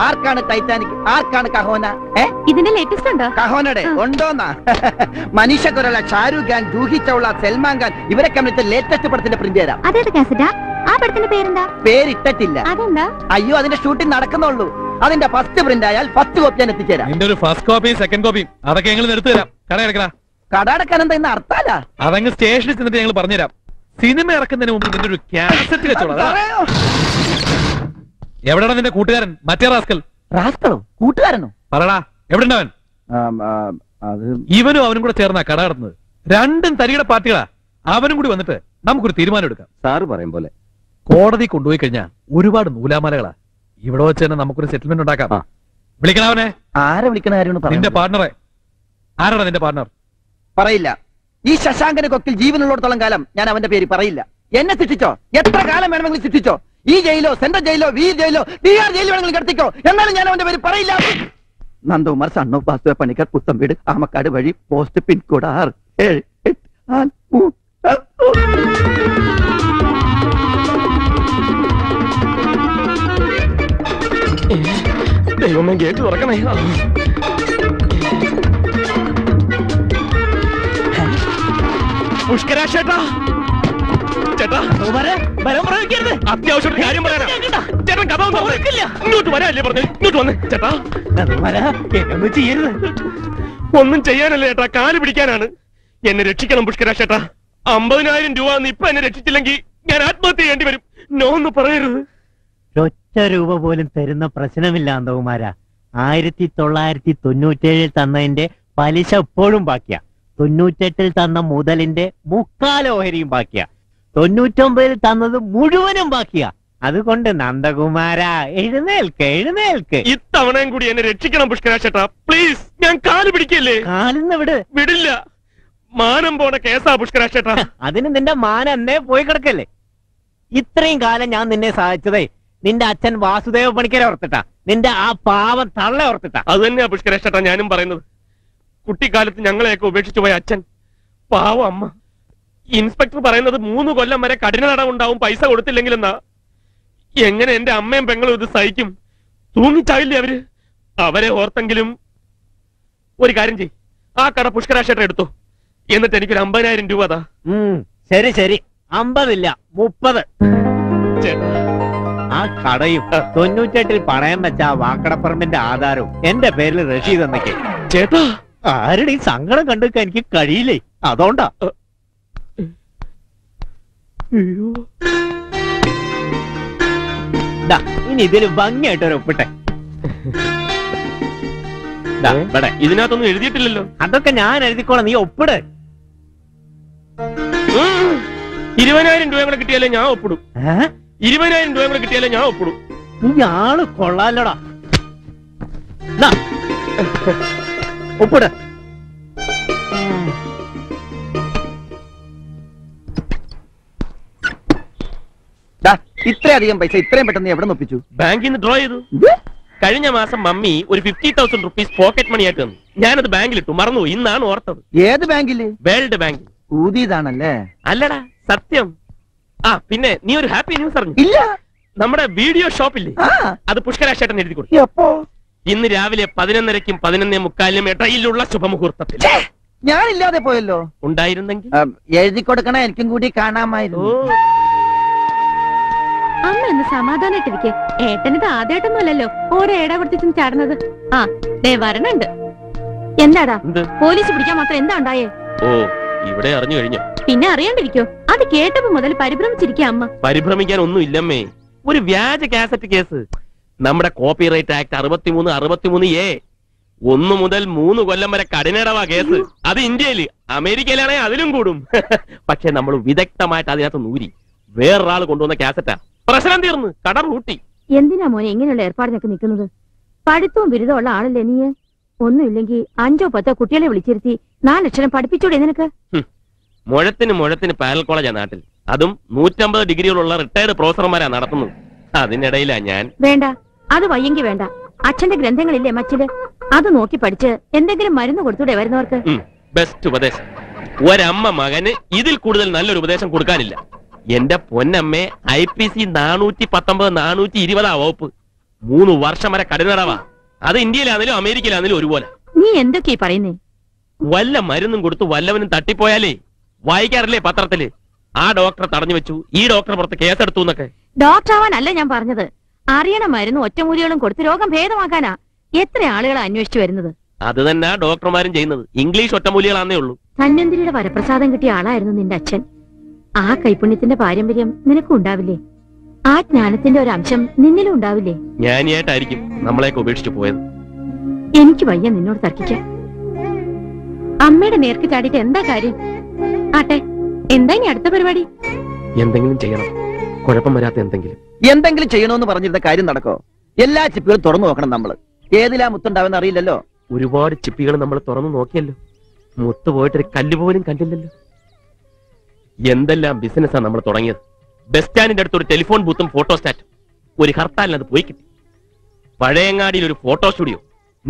ആർക്കാണ് ടൈറ്റാനിക്, ആർക്കാണ് കഹോന? ഇതിന്റെ ലേറ്റസ്റ്റ് ഉണ്ടോ? കഹോനയുടെ ഉണ്ടോന്നാ? മനീഷ കൊയ്റാല, ഷാരൂഖ് ഖാൻ, ജൂഹി ചൗള, സൽമാൻ ഖാൻ ഇവരൊക്കെ അഭിനയിച്ച ലേറ്റസ്റ്റ് പടത്തിന്റെ പ്രിന്റ് തരാം. അതേത് കാസറ്റാ? ആ പടത്തിന്റെ പേരെന്താ? പേരിട്ടിട്ടില്ല. അതെന്താ? അയ്യോ, അതിന്റെ ഷൂട്ടിംഗ് നടക്കുന്നുള്ളൂ. അതിന്റെ ഫസ്റ്റ് പ്രിന്റ് ആയാൽ 10 കോപ്പി ഞാൻ എത്തിച്ചേരാം. ഫസ്റ്റ് കോപ്പി സെക്കൻഡ് കോപ്പി അതൊക്കെ ഞങ്ങൾ എടുത്തു തരാം. കട അടക്കാൻ എന്താ ഇന്ന് അർത്ഥല്ല? അതങ്ങ് സ്റ്റേഷനിൽ ചെന്നിട്ട് ഞങ്ങൾ പറഞ്ഞുതരാം. സിനിമ ഇറക്കുന്നതിന് മുമ്പ് ഇതിന്റെ ഒരു കാസറ്റ് കച്ചവടം. എവിടെയാണ് നിന്റെ കൂട്ടുകാരൻ മറ്റേ റാസ്കൽ? റാസ്കളോ? കൂട്ടുകാരനോ? പറടാ, എവിടെണ്ടവൻ? ഇവനും അവനും കൂടെ ചേർന്നാ കട നടത്തുന്നത്. രണ്ടും തരികിട പാർട്ടികളാ. അവനും കൂടി വന്നിട്ട് നമുക്കൊരു തീരുമാനം എടുക്കാം. സാറ് പറയും പോലെ കോടതി കൊണ്ടുപോയി കഴിഞ്ഞാൽ ഒരുപാട് നൂലാമാലകളാ. ഇവിടെ വെച്ച് തന്നെ നമുക്കൊരു സെറ്റിൽമെന്റ് ഉണ്ടാക്കാം. വിളിക്കണവനെ. ആരെ വിളിക്കണ കാര്യമാണ്? നിന്റെ പാർട്ണറെ. ആരാടാ നിന്റെ പാർട്ണർ? പറയില്ല. ഈ ശശാങ്കന് കൊക്കിൽ ജീവനുള്ളിടത്തോളം കാലം ഞാൻ അവന്റെ പേര് പറയില്ല. എന്നെ ശിക്ഷിച്ചോ, എത്ര കാലം വേണമെങ്കിലും ശിക്ഷിച്ചോ. ഈ ജയിലോ, സെൻട്രൽ ജയിലോ, വീർ ജയിലോ, DR ജയിലോ വേണമെങ്കിലും കിടത്തിക്കോ. എന്നാലും ഞാൻ അവന്റെ പേര് പറയില്ല. നന്ദകുമാർ, സണ്ണോ വാസുദേവ പണിക്കർ, പുത്തംവീട്, ആമക്കാട് വഴി, പോസ്റ്റ് പിൻകോഡ് 678. ദൈവമേ, ഗേറ്റ് തുറക്കണേ. പുഷ്കരാ ചേട്ടാ, ചേട്ടാ അത്യാവശ്യം കാര്യം പറയാനാ. ചേട്ടൻ കഥ ഇങ്ങോട്ട് വരാല്ലേ പറഞ്ഞു. ഇങ്ങോട്ട് വന്ന് ചേട്ടാ. ചെയ്യരുത്. ഒന്നും ചെയ്യാനല്ലേ ചേട്ടാ, കാല് പിടിക്കാനാണ്. എന്നെ രക്ഷിക്കണം പുഷ്കരാ ചേട്ടാ. 50,000 രൂപ ഇപ്പൊ എന്നെ രക്ഷിച്ചില്ലെങ്കിൽ ഞാൻ ആത്മഹത്യ ചെയ്യേണ്ടി വരും. നോ എന്ന് പറയരുത്. ഒറ്റ രൂപ പോലും തരുന്ന പ്രശ്നമില്ല അന്തകുമാര. 1997 തന്നതിന്റെ പലിശ ഇപ്പോഴും ബാക്കിയാ. 98 തന്ന മുതലിന്റെ 3/4 ഓഹരിയും ബാക്കിയാ. 99 തന്നത് മുഴുവനും ബാക്കിയാ. അതുകൊണ്ട് നന്ദകുമാര, എഴുന്നേൽക്ക്, എഴുന്നേൽക്ക്. ഇത്തവണയും കൂടി എന്നെ രക്ഷിക്കണം പുഷ്കരാ ചേട്ടാ, പ്ലീസ്. ഞാൻ കാല് പിടിക്കല്ലേ. കാലിന്ന് വിട്. വിടില്ല. മാനം പോണ കേസാ പുഷ്കരാ ചേട്ടാ. അതിന് നിന്റെ മാനം എന്നേ പോയി കിടക്കല്ലേ. ഇത്രയും കാലം ഞാൻ നിന്നെ സഹായിച്ചതേ നിന്റെ അച്ഛൻ വാസുദേവ പണിക്കരെ ഓർത്തിട്ടാ, നിന്റെ ആ പാവം തള്ള ഓർത്തിട്ടാ. അത് തന്നെയാ പുഷ്കരാ ചേട്ടാ ഞാനും പറയുന്നത്. കുട്ടിക്കാലത്ത് ഞങ്ങളെയൊക്കെ ഉപേക്ഷിച്ചു പോയ അച്ഛൻ, പാവം അമ്മ. ഇൻസ്പെക്ടർ പറയുന്നത് 3 കൊല്ലം വരെ കഠിന തടവുണ്ടാവും പൈസ കൊടുത്തില്ലെങ്കിലെന്നാ. എങ്ങനെ എന്റെ അമ്മയും പെങ്ങളും ഇത് സഹിക്കും? തൂങ്ങിച്ചാവില്ലേ അവര്? അവരെ ഓർത്തെങ്കിലും ഒരു കാര്യം ചെയ്, ആ കട പുഷ്കരാ ചേട്ടൻ എടുത്തു. എന്നിട്ട് എനിക്കൊരു 50,000 രൂപ അതാ. ശരി ശരി, 50 ഇല്ല 30. ചേട്ടാ ആ കടയും 98 പണയം വെച്ച ആ വാക്കടപ്പറമ്പിന്റെ ആധാരവും എന്റെ പേരിൽ റഷീദ് എന്നൊക്കെ. ചേട്ടാ ആരുടെ ഈ സങ്കടം കണ്ടെടുക്കാൻ എനിക്ക് കഴിയില്ലേ, അതോണ്ടാ. ഇനി ഇതില് ഭംഗിയായിട്ടൊരു ഒപ്പിട്ടെ. ഇതിനകത്തൊന്നും എഴുതിയിട്ടില്ലല്ലോ. അതൊക്കെ ഞാൻ എഴുതിക്കോളാം, നീ ഒപ്പിട്. 20,000 രൂപ കൂടെ കിട്ടിയാലേ ഞാൻ ഒപ്പിടും. 20,000 രൂപ കൂടെ കിട്ടിയാലേ ഞാൻ ഒപ്പിടും. നീ ആള് കൊള്ളാലോടാ. ഒപ്പിട്. ഇത്രയധികം പൈസ ഇത്രയും പെട്ടെന്ന് എവിടെ നിന്ന് ഒപ്പിച്ചു? ബാങ്കിൽ നിന്ന് ഡ്രോ ചെയ്തു. കഴിഞ്ഞ മാസം മമ്മി ഒരു 50,000 റുപ്പീസ് പോക്കറ്റ് മണി ആയിട്ട് തന്നു. ഞാനത് ബാങ്കിലിട്ടു, മറന്നുപോയി. ഇന്നാണ് ഓർത്തത്. ഏത് ബാങ്കില്? വേൾഡ് ബാങ്കിൽ. ഊതിയതാണല്ലേ? അല്ലടാ, സത്യം. ആ പിന്നെ നീ ഒരു ഹാപ്പി ന്യൂസ് അറിഞ്ഞു? ഇല്ല. നമ്മുടെ വീഡിയോ ഷോപ്പില്ലേ, അത് പുഷ്കരാശേട്ടൻ എഴുതി കൊടുത്തു. എപ്പോ? ഇന്ന് രാവിലെ 11:30ക്കും 11:45 ഇടയിലുള്ള ശുഭമുഹൂർത്തത്തിൽ. ഞാനില്ലാതെ പോയല്ലോ. ഉണ്ടായിരുന്നെങ്കിൽ എഴുതി കൊടുക്കണ എനിക്കും കൂടി കാണാമായിരുന്നു. അമ്മ എന്ന് സമാധാനായിട്ടിരിക്കെ. ഏട്ടനിത് ആദ്യമായിട്ടൊന്നുമല്ലല്ലോ ഓരോ ഏടാ കൊടുത്തിട്ട് ചാടുന്നത്. ആ ദേ വരണുണ്ട്. എന്താടാ പോലീസ് പിടിക്കാൻ മാത്രം എന്താ ഉണ്ടായേ? ഓ, ഇവിടെ അറിഞ്ഞു കഴിഞ്ഞു. പിന്നെ അറിയാണ്ടിരിക്കോ? അത് കേട്ടപ്പോ മുതൽ പരിഭ്രമിച്ചിരിക്കുക അമ്മ. പരിഭ്രമിക്കാൻ ഒന്നും ഇല്ലമ്മേ. ഒരു വ്യാജ കാസറ്റ് കേസ്. നമ്മുടെ കോപ്പിറൈറ്റ് ആക്ട് 63(63)A 1 മുതൽ 3 കൊല്ലം വരെ കഠിനടവാ കേസ്. അത് ഇന്ത്യയില്, അമേരിക്കയിലാണെങ്കിൽ അതിലും കൂടും. പക്ഷെ നമ്മൾ വിദഗ്ധമായിട്ട് അതിനകത്ത് നൂരി വേറൊരാൾ കൊണ്ടുവന്ന കാസറ്റാ. പ്രശ്നം തീർന്ന്, കട റൂട്ടി. എന്തിനാ മോനെ ഇങ്ങനെയുള്ള ഏർപ്പാടിനൊക്കെ നിൽക്കുന്നത്? പഠിത്തവും ബിരുദവും ഉള്ള ആളല്ലേ നീ? ഒന്നുമില്ലെങ്കിൽ 5ഓ 10ഓ കുട്ടികളെ വിളിച്ചിരുത്തി 4 അക്ഷരം പഠിപ്പിച്ചൂടെ നിനക്ക്? മുഴത്തിന് പാരൽ കോളേജാ നാട്ടിൽ. അതും 150 ഡിഗ്രികളുള്ള റിട്ടയർഡ് പ്രൊഫസർമാരാ നടത്തുന്നത്. അതിനിടയിലാ ഞാൻ. വേണ്ട, അത് വയ്യെങ്കി വേണ്ട. അച്ഛന്റെ ഗ്രന്ഥങ്ങളില്ലേ മച്ചില്, അത് നോക്കി പഠിച്ച് എന്തെങ്കിലും മരുന്ന് കൊടുത്തൂടെ വരുന്നവർക്ക്? ബെസ്റ്റ് ഉപദേശം. ഒരമ്മ മകന് ഇതിൽ കൂടുതൽ നല്ലൊരു ഉപദേശം കൊടുക്കാനില്ല. എന്റെ പൊന്നമ്മേ, IPC 419 420 വകുപ്പ് 3 വർഷം വരെ കഠിനടവാ. അത് ഇന്ത്യയിലാണെങ്കിലും അമേരിക്കയിലാണെങ്കിലും ഒരുപോലെ. നീ എന്തൊക്കെയാ പറയുന്നേ? വല്ല മരുന്നും കൊടുത്തു വല്ലവനും തട്ടിപ്പോയാലേ വായിക്കാറില്ലേ പത്രത്തില്, ആ ഡോക്ടറെ തടഞ്ഞു വെച്ചു, ഈ ഡോക്ടറെ പുറത്ത് കേസെടുത്തു എന്നൊക്കെ. ഡോക്ടർ ആവാനല്ല ഞാൻ പറഞ്ഞത്. അറിയണ മരുന്ന് ഒറ്റമൂലികളും കൊടുത്ത് രോഗം ഭേദമാക്കാനാ എത്ര ആളുകളെ അന്വേഷിച്ചു വരുന്നത്. അത് തന്നെ ഡോക്ടർമാരും ചെയ്യുന്നത്. ഇംഗ്ലീഷ് ഒറ്റമൂലികളാന്നേ ഉള്ളൂ. ധന്വന്തിരിയുടെ വരപ്രസാദം കിട്ടിയ ആളായിരുന്നു നിന്റെ അച്ഛൻ. ആ കൈപുണ്യത്തിന്റെ പാരമ്പര്യം നിനക്കും ഉണ്ടാവില്ലേ? ആ ജ്ഞാനത്തിന്റെ ഒരു അംശം നിന്നിലും ഉണ്ടാവില്ലേ? ജ്ഞാനിയായിട്ടായിരിക്കും നമ്മളെയൊക്കെ ഉപേക്ഷിച്ചു പോയത്. എനിക്ക് വയ്യ നിന്നോട് തർക്കിക്കാൻ. അമ്മയുടെ നേർക്ക് ചാടിയിട്ട് എന്താ കാര്യം? ആട്ടെ, എന്താ ഇനി അടുത്ത പരിപാടി? എന്തെങ്കിലും ചെയ്യണം, കുഴപ്പം വരാത്ത എന്തെങ്കിലും ചെയ്യണമെന്ന് പറഞ്ഞിരുന്ന കാര്യം നടക്കോ? എല്ലാ ചിപ്പുകളും തുറന്നു നോക്കണം നമ്മള്. ഏതിലാ മുത്തുണ്ടാവെന്ന് അറിയില്ലല്ലോ. ഒരുപാട് ചിപ്പികൾ നമ്മൾ തുറന്നു നോക്കിയല്ലോ, മുത്ത് പോയിട്ടൊരു കല്ല് പോലും കണ്ടില്ലല്ലോ. എന്തെല്ലാം ബിസിനസ്സാ നമ്മൾ തുടങ്ങിയത്. ബസ് സ്റ്റാൻഡിന്റെ അടുത്ത് ഒരു ടെലിഫോൺ ബൂത്തും ഫോട്ടോസ്റ്റാറ്റും. ഒരു ഹർത്താലിന് അത് പോയി കിട്ടി. പഴയങ്ങാടിയിൽ ഒരു ഫോട്ടോ സ്റ്റുഡിയോ.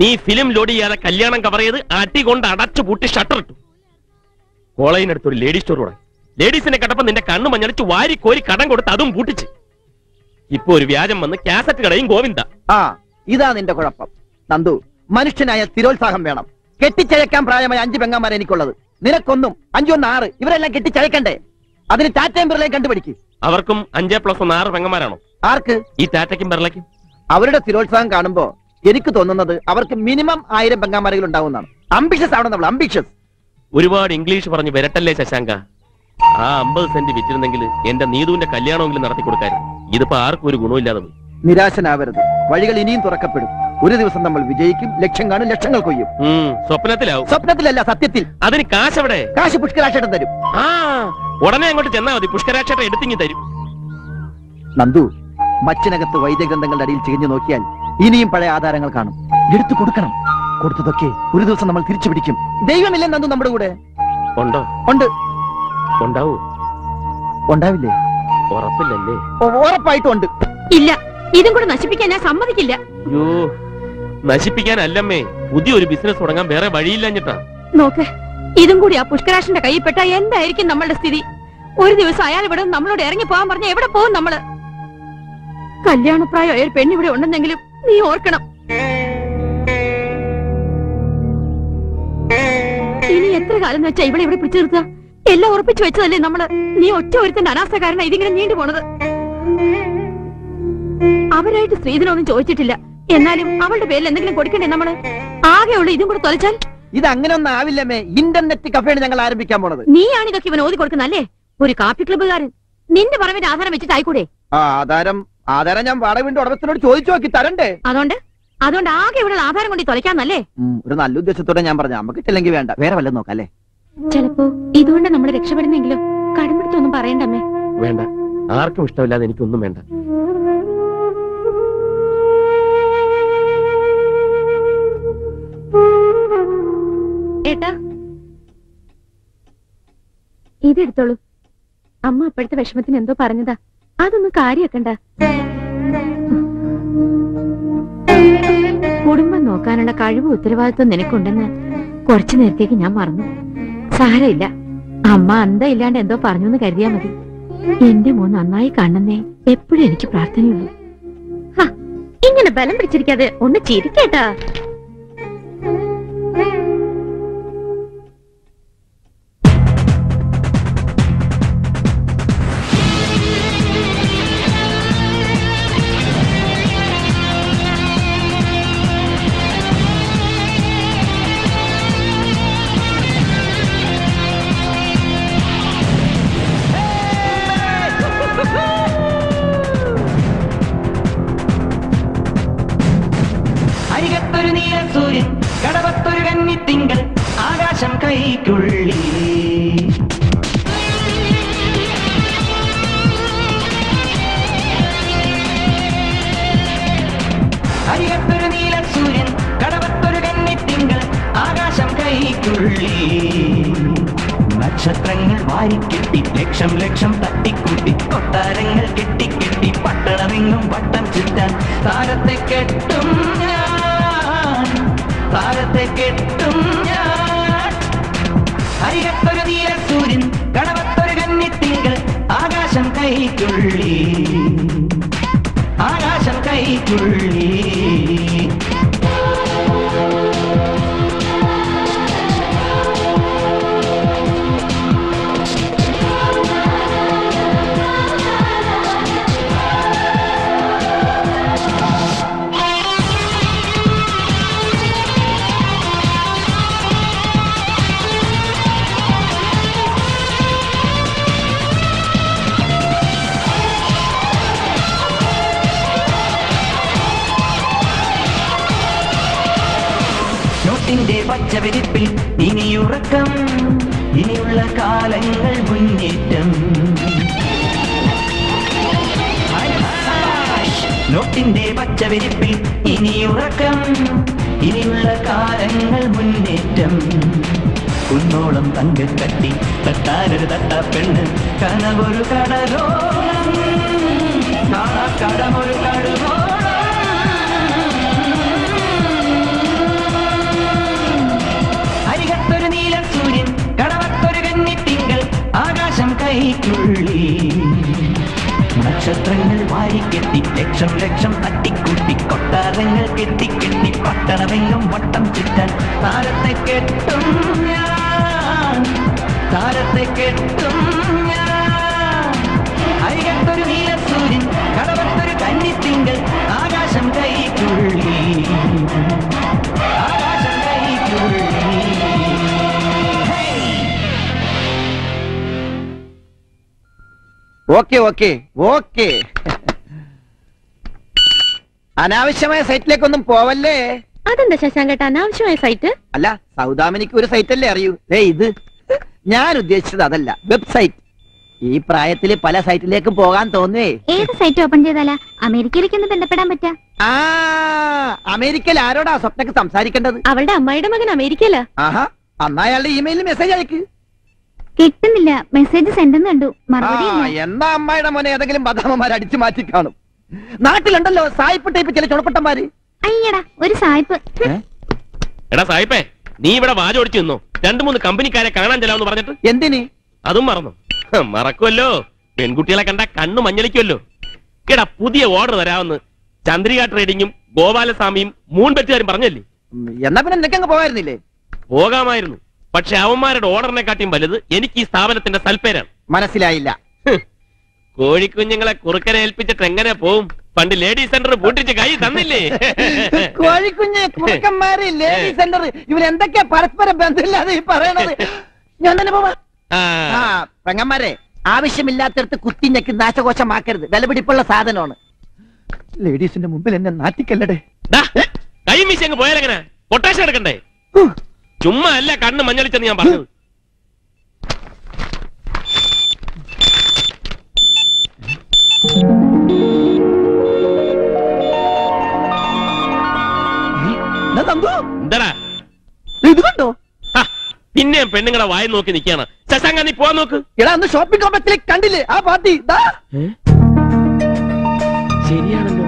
നീ ഫിലിം ലോഡ് ചെയ്യാതെ കല്യാണം കവർ ചെയ്ത് അടി കൊണ്ട് അടച്ചു പൂട്ടി ഷട്ടർ ഇട്ടു. കോളേജിനടുത്ത് ഒരു ലേഡീസ് സ്റ്റോർ തുടങ്ങി. ലേഡീസിനെ കണ്ടപ്പോ നിന്റെ കണ്ണു മഞ്ഞളിച്ച് വാരി കോരി കടം കൊടുത്ത് അതും പൂട്ടിച്ച്. ഇപ്പൊ ഒരു വ്യാജം വന്ന് കാസറ്റ് കടയും ഗോവിന്ദ. ആ, ഇതാ നിന്റെ കുഴപ്പം നന്ദു. മനുഷ്യനായ സ്ഥിരോത്സാഹം വേണം. കെട്ടിച്ചയക്കാൻ പ്രായമായ 5 പെങ്ങന്മാരെ എനിക്കുള്ളത്. നിനക്കൊന്നും 5 1 6. ഇവരെല്ലാം കെട്ടിച്ചയക്കണ്ടേ? അതിന് ടാറ്റയും ബിർളയും കണ്ടുപിടിക്കും. അവർക്കും 5+1 6 പെങ്ങന്മാരാണോ? ആർക്ക്? ഈ ടാറ്റയ്ക്കും ബിർളയ്ക്കും. അവരുടെ സ്ഥിരോത്സാഹം കാണുമ്പോ എനിക്ക് തോന്നുന്നത് അവർക്ക് മിനിമം 1000 പെങ്ങന്മാരെങ്കിലും ഉണ്ടാവുന്നതാണ്. അംബിഷ്യസ് ആവണം നമ്മൾ, അംബിഷ്യസ്. ഒരുപാട് ഇംഗ്ലീഷ് പറഞ്ഞ് വരട്ടല്ലേ ശശാങ്ക. ആ 50 സെന്റ് വിറ്റിരുന്നെങ്കിൽ എന്റെ നീതുവിന്റെ കല്യാണമെങ്കിലും നടത്തി കൊടുക്കായിരുന്നു. ഇതിപ്പോ ആർക്കും ഒരു ഗുണമില്ലാതെ പോയി. നിരാശനാവരുത്, വഴികൾ ഇനിയും തുറക്കപ്പെടും. ഒരു ദിവസം നമ്മൾ വിജയിക്കും, ലക്ഷ്യം കാണും, ലക്ഷങ്ങൾ കൊയ്യും. സ്വപ്നത്തിലാവും. സ്വപ്നത്തിലല്ല, സത്യത്തിൽ. അതിന് കാശ് എവിടെ? കാശ് പുഷ്കരാക്ഷേട്ടൻ തരും. ആ, ഉടനെ അങ്ങോട്ട് ചെന്നാ മതി, പുഷ്കരാക്ഷേട്ടൻ എടുത്തിങ്ങി തരും. നന്ദു, മച്ചിനകത്ത് വൈദ്യഗ്രന്ഥങ്ങളുടെ അടിയിൽ ചികഞ്ഞു നോക്കിയാൽ ഇനിയും പഴയ ആധാരങ്ങൾ കാണും. എടുത്തു കൊടുക്കണം. കൊടുത്തതൊക്കെ ഒരു ദിവസം നമ്മൾ തിരിച്ചു പിടിക്കും. ദൈവമില്ലേ നന്ദു നമ്മുടെ കൂടെ? ഉണ്ടോ? ഉണ്ട്. ഉണ്ടാവൂ? ഉണ്ടാവില്ലേ? ഉറപ്പില്ലല്ലേ? ഉറപ്പായിട്ടും ഉണ്ട്. ഇല്ല, ഇതും കൂടെ നശിപ്പിക്കാൻ ഞാൻ സമ്മതിക്കില്ല. അയ്യോ, നശിപ്പിക്കാനല്ലമ്മേ, പുതിയൊരു ബിസിനസ് തുടങ്ങാൻ വേറെ വഴിയില്ലഞ്ഞിട്ടാ. നോക്ക്, ഇതും കൂടി ആ പുഷ്കരാക്ഷന്റെ കയ്യിൽപ്പെട്ട എന്തായിരിക്കും നമ്മളുടെ സ്ഥിതി? ഒരു ദിവസം അയാൾ ഇവിടെ നമ്മളോട് ഇറങ്ങി പോകാൻ പറഞ്ഞ എവിടെ പോകും നമ്മള്? കല്യാണപ്രായമായ ഒരു പെണ്ണിവിടെ ഉണ്ടെന്നെങ്കിലും നീ ഓർക്കണം. ഇനി എത്ര കാലം വെച്ചാ ഇവിടെ ഇവിടെ പിടിച്ചു നിർത്തുക? എല്ലാം ഉറപ്പിച്ചു വെച്ചതല്ലേ നമ്മള്? നീ ഒറ്റ ഒരുത്തന്റെ അനാസ്ഥ കാരണം ഇതിങ്ങനെ നീണ്ടു പോണത്. അവരായിട്ട് ശ്രീധനൊന്നും ചോദിച്ചിട്ടില്ല. എന്നാലും അവളുടെ പേരിൽ എന്തെങ്കിലും കൊടുക്കണ്ടേ നമ്മള്? ആകെയുള്ള ഇതും കൂടെ തൊലച്ചാൽ ഇത് അങ്ങനെ ഒന്നും ആവില്ലമ്മേ. ഇന്റർനെറ്റ് കഫേണ് ഞങ്ങൾ ആരംഭിക്കാൻ പോണത്. നീയാണ് ഇതൊക്കെ ഇവൻ ഓതി കൊടുക്കുന്നല്ലേ? ഒരു കാപ്പി ക്ലബ്ബുകാരൻ. നിന്റെ പറമ്പിന്റെ ആധാരം വെച്ചിട്ടായിക്കൂടെ? ആധാരം ഞാൻ വാടക ഉടമസ്ഥനോട് ചോദിച്ചു നോക്കി തരണ്ടേ. അതുകൊണ്ട് ആകെ ഇവിടെ ആധാരം കൊണ്ട് തൊലയ്ക്കാന്നല്ലേ? ഒരു നല്ല ഉദ്ദേശത്തോടെ ഞാൻ പറഞ്ഞു. നമുക്ക് കിട്ടില്ലെങ്കിൽ വേണ്ട, വേറെ വല്ലതും നോക്കല്ലേ. ചിലപ്പോ ഇതുകൊണ്ട് നമ്മൾ രക്ഷപ്പെടുന്നെങ്കിലും കടമെടുത്തൊന്നും പറയണ്ടമ്മേ. വേണ്ട, ആർക്കും ഇഷ്ടമില്ലാതെ എനിക്കൊന്നും വേണ്ട. ഏട്ടാ, ഇതെടുത്തോളൂ. അമ്മ അപ്പോഴത്തെ വിഷമത്തിന് എന്തോ പറഞ്ഞതാ, അതൊന്നും കാര്യാക്കണ്ട. കുടുംബം നോക്കാനുള്ള കഴിവ് ഉത്തരവാദിത്വം നിനക്കുണ്ടെന്ന് കുറച്ചു നേരത്തേക്ക് ഞാൻ മറന്നു. സാരമില്ല, അമ്മ അന്തയില്ലാണ്ട് എന്തോ പറഞ്ഞു എന്ന് കരുതിയാ മതി. എന്റെ മോൻ നന്നായി കാണുന്നേ എപ്പോഴും എനിക്ക് പ്രാർത്ഥനയുള്ളൂ. ഇങ്ങനെ ബലം പിടിച്ചിരിക്കാതെ ഒന്ന് ചിരിക്കേട്ടാ. അരികത്തൊരു നീലസൂര്യൻ, കടവത്തൊരു കന്നിത്തിങ്കൾ, ആകാശം കൈക്കുള്ളി. അരികത്തൊരു നീലസൂര്യൻ, കടവത്തൊരു കന്നിത്തിങ്കൾ, ആകാശം കൈക്കുള്ളി. നക്ഷത്രങ്ങൾ വാരിക്കെട്ടി ലക്ഷം ലക്ഷം തട്ടിക്കൂട്ടി, കൊട്ടാരങ്ങൾ കെട്ടിക്കെട്ടി പട്ടണമെങ്ങും വട്ടം ചുറ്റാൻ താരത്തെ കെട്ടും ഞാൻ, താരത്തെ കെട്ടും ഞാൻ. അരികത്തൊരു നീലസൂര്യൻ, കടവത്തൊരു കന്നിത്തിങ്കൾ, ആകാശം കൈക്കുള്ളി, ആകാശം കൈക്കുള്ളി. നോട്ടിന്റെ പച്ചവിരിപ്പിൽ ഇനിയുറക്കം, ഇനിയുള്ള കാലങ്ങൾ മുന്നേറ്റം. നോട്ടിന്റെ പച്ചവിരിപ്പിൽ ഇനിയുറക്കം, ഇനിയുള്ള കാലങ്ങൾ മുന്നേറ്റം. കുന്നോളം തങ്കക്കട്ടി തട്ടാരൊരു തട്ട പെണ്ണ്, കനവൊരു കടലോളം, കടമൊരു കടലോളം. അരികത്തൊരു നീലസൂര്യൻ, കടവത്തൊരു കന്നിത്തിങ്കൾ, ആകാശം കൈക്കുള്ളി. നക്ഷത്രങ്ങൾ വാരിക്കെട്ടി ലക്ഷം ലക്ഷം തട്ടിക്കൂട്ടി, കൊട്ടാരങ്ങൾ കെട്ടിക്കെട്ടി പട്ടണമെങ്ങും വട്ടം ചുറ്റാൻ താരത്തെ കെട്ടും ഞാൻ, താരത്തെ കെട്ടും ഞാൻ. അരികത്തൊരു നീലസൂര്യൻ, കടവത്തൊരു കന്നിത്തിങ്കൾ, ആകാശം കൈക്കുള്ളി, ആകാശം കൈക്കുള്ളി. Okay okay okay. അനാവശ്യമായ സൈറ്റിലേക്കൊന്നും പോവല്ലേ. അതെന്താ ശശാങ്കേട്ട അനാവശ്യമായ സൈറ്റ്? അല്ല, സൗദാമിനിക്ക് ഒരു സൈറ്റ് അല്ലേ അറിയൂ. ഇത് ഞാൻ ഉദ്ദേശിച്ചത് അതല്ല, വെബ്സൈറ്റ്. ഈ പ്രായത്തില് പല സൈറ്റിലേക്കും പോകാൻ തോന്നുവേ. ഏത് സൈറ്റ് ഓപ്പൺ ചെയ്താലാ അമേരിക്കയിലേക്ക് ഒന്ന് ബന്ധപ്പെടാൻ പറ്റാ? അമേരിക്കയിൽ ആരോടാ സ്വപ്നക്ക് സംസാരിക്കേണ്ടത്? അവളുടെ അമ്മായിയുടെ മകൻ അമേരിക്കയിലാ. ആഹാ, അന്നാ അയാളുടെ ഇമെയിലിൽ മെസ്സേജ് അയക്ക്. കിട്ടുന്നില്ല, മെസ്സേജ് സെൻഡ് കണ്ടു, മറുപടി എന്നാ അമ്മായിയുടെ മോനെ ഏതെങ്കിലും ബദാമന്മാർ അടിച്ചു മാറ്റി കാണും. നാട്ടിലുണ്ടല്ലോ സായിപ്പ് ടൈപ്പ് ചില ചുണപ്പട്ടന്മാര്. അയ്യടാ ഒരു സായിപ്പ്. എടാ സായിപ്പേ, നീ ഇവിടെ വാചോടിച്ചു നിന്നോ? 2-3 കമ്പനിക്കാരെ കാണാൻ ചെല്ലാമെന്ന് പറഞ്ഞിട്ട് എന്തിന്? അതും മറന്നു. മറക്കുമല്ലോ, പെൺകുട്ടികളെ കണ്ട കണ്ണു മഞ്ഞളിക്കുമല്ലോ. എടാ പുതിയ ഓർഡർ തരാമെന്ന് ചന്ദ്രിക ട്രേഡിങ്ങും ഗോപാലസ്വാമിയും മൂൺബെറ്റുകാരും പറഞ്ഞല്ലേ? എന്നാ പിന്നെ നിനക്കങ്ങ് പോകായിരുന്നില്ലേ? പോകാമായിരുന്നു, പക്ഷെ അവന്മാരുടെ ഓർഡറിനെ കാട്ടിയും വലുത് എനിക്ക് ഈ സ്ഥാപനത്തിന്റെ സൽപ്പേരാണ്. മനസ്സിലായില്ല. കോഴിക്കുഞ്ഞുങ്ങളെ കുറുക്കനെ ഏൽപ്പിച്ചിട്ട് എങ്ങനെ പോവും? പണ്ട് ലേഡീസ് സെന്റർ പൂട്ടിച്ച് കൈ തന്നില്ലേ? കോഴിക്കുഞ്ഞ് കുറുക്കന്മാര് ലേഡി സെന്റർ ഇവരെന്തൊക്കെയാ പരസ്പര ബന്ധമില്ലാതെ ഈ പറയണത്. ഞാൻ തന്നെ പോവാ. പെങ്ങന്മാരെ, ആവശ്യമില്ലാത്തടത്ത് കുത്തിഞ്ഞക്ക് നാശകോശമാക്കരുത്. വിലപിടിപ്പുള്ള സാധനമാണ്. ലേഡീസിന്റെ മുമ്പിൽ എന്നെ നാറ്റിക്കല്ലടേ. കൈ വീശി അങ്ങ് പോയാലെങ്ങനെ? പൊട്ടാഷൻ എടുക്കണ്ടേ? ചുമ്മാ അല്ല കണ്ണ് മഞ്ഞളിച്ചെന്ന് ഞാൻ പറഞ്ഞത്. എന്താടാ ഇത് കണ്ടോ? പിന്നെയും പെണ്ണുങ്ങളെ വായി നോക്കി നിക്കാണ്. ശശാങ്ക നീ പോവാൻ നോക്ക്. എടാ അന്ന് ഷോപ്പിംഗ് കോംപ്ലക്സിലേക്ക് കണ്ടില്ലേ ആ പാർട്ടി? ശരിയാണല്ലോ.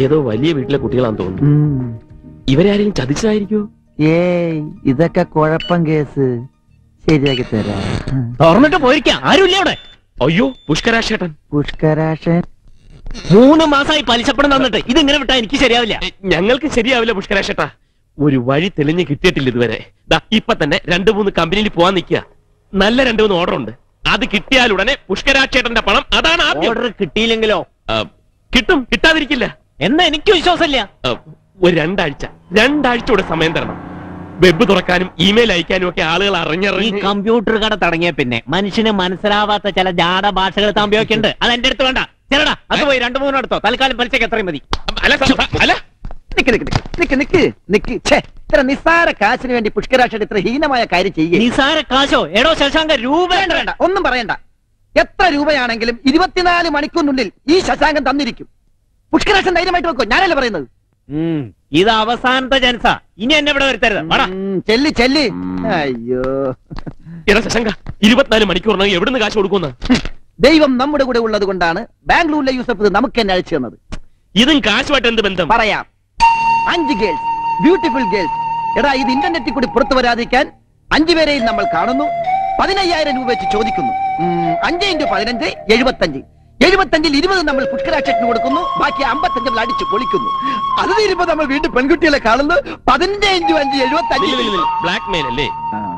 ഏതോ വലിയ വീട്ടിലെ കുട്ടികളാന്ന് തോന്നുന്നു. ഇവരാരെയും ചതിച്ചതായിരിക്കോ? ഏയ്, ഇതൊക്കെ കുഴപ്പം കേസ്. ശരിയാക്കി തരാം. തുറന്നിട്ട് പോയിരിക്കാം. ആരുമില്ല അവിടെ. അയ്യോ, പുഷ്കരാശേട്ടൻ. പുഷ്കരാശൻ 3 മാസമായി പലിശപ്പണം തന്നിട്ട് ഇതിങ്ങനെ വിട്ടാ എനിക്ക് ശരിയാവില്ല. ഞങ്ങൾക്ക് ശരിയാവില്ല പുഷ്കരാശേട്ടാ. ഒരു വഴി തെളിഞ്ഞ് കിട്ടിയിട്ടില്ല ഇതുവരെ. ഇപ്പൊ തന്നെ 2-3 കമ്പനിയിൽ പോവാൻ നിൽക്കുക. നല്ല 2-3 ഓർഡർ ഉണ്ട്. അത് കിട്ടിയാലുടനെ പുഷ്കരാശേട്ടന്റെ പണം. അതാണ് ഓർഡർ കിട്ടിയില്ലെങ്കിലോ? കിട്ടും, കിട്ടാതിരിക്കില്ല. എന്നാ എനിക്ക് വിശ്വാസമില്ല. ഒരു 2 ആഴ്ച കൂടെ സമയം തരണം. വെബ് തുറക്കാനും ഇമെയിൽ അയക്കാനും ഒക്കെ ആളുകൾ ഈ കമ്പ്യൂട്ടർ കട തുടങ്ങിയ പിന്നെ മനുഷ്യന് മനസ്സിലാവാത്ത ചില ജാട ഭാഷകൾ താൻ ഉപയോഗിക്കുന്നുണ്ട്. അത് എന്റെ അടുത്ത് വേണ്ട. ചെല്ലടാ, അത് പോയി 2-3 എടുത്തോ. തൽക്കാലം പലിശക്ക് എത്രയും മതി. അല്ല, ഇത്ര നിസ്സാര കാശിന് വേണ്ടി പുഷ്കരാശൻ ഇത്ര ഹീനമായ കാര്യം ചെയ്യുക. നിസാര കാശോ? എടോ ശശാങ്ക, രൂപ വേണ്ട, ഒന്നും പറയണ്ട. എത്ര രൂപയാണെങ്കിലും 24 മണിക്കൂറിനുള്ളിൽ ഈ ശശാങ്കൻ തന്നിരിക്കും. പുഷ്കരാശൻ ധൈര്യമായിട്ട് വെക്കോ, ഞാനല്ലേ പറയുന്നത്. ഇത് അവസാനത്തെ ചാൻസാ. ഇനി എന്നെ ഇവിടെ വരുത്തരുത്. ചെല്ലി ചെല്ലി. അയ്യോ എടാ ശശാങ്ക, 24 മണിക്കൂറിനകം എവിടുന്ന് കാശ് കൊടുക്കുന്ന? ദൈവം നമ്മുടെ കൂടെ ഉള്ളത് കൊണ്ടാണ് ബാംഗ്ലൂരിലെ യൂസഫ് ഇത് നമുക്ക് തന്നെ അയച്ചു തന്നത്. ഇതും കാശുമായിട്ട് എന്ത് ബന്ധം? പറയാം. 5 ഗേൾസ്, ബ്യൂട്ടിഫുൾ ഗേൾസ്. എടാ, ഇത് ഇന്റർനെറ്റിൽ കൂടി പുറത്തു വരാതിരിക്കാൻ 5 പേരെയും നമ്മൾ കാണുന്നു. 15,000 രൂപ വെച്ച് ചോദിക്കുന്നു. 5 × 15 75. 75-ൽ 20 നമ്മൾ പുഷ്കരാക്ഷന് കൊടുക്കുന്നു. ബാക്കി 55 നമ്മൾ അടിച്ചു പൊളിക്കുന്നു. അത് തീരുമ്പോ നമ്മൾ വീണ്ടും പെൺകുട്ടികളെ കാണുന്നു. 15 × 5 75. ബ്ലാക്ക് മെയിൽ അല്ലേ?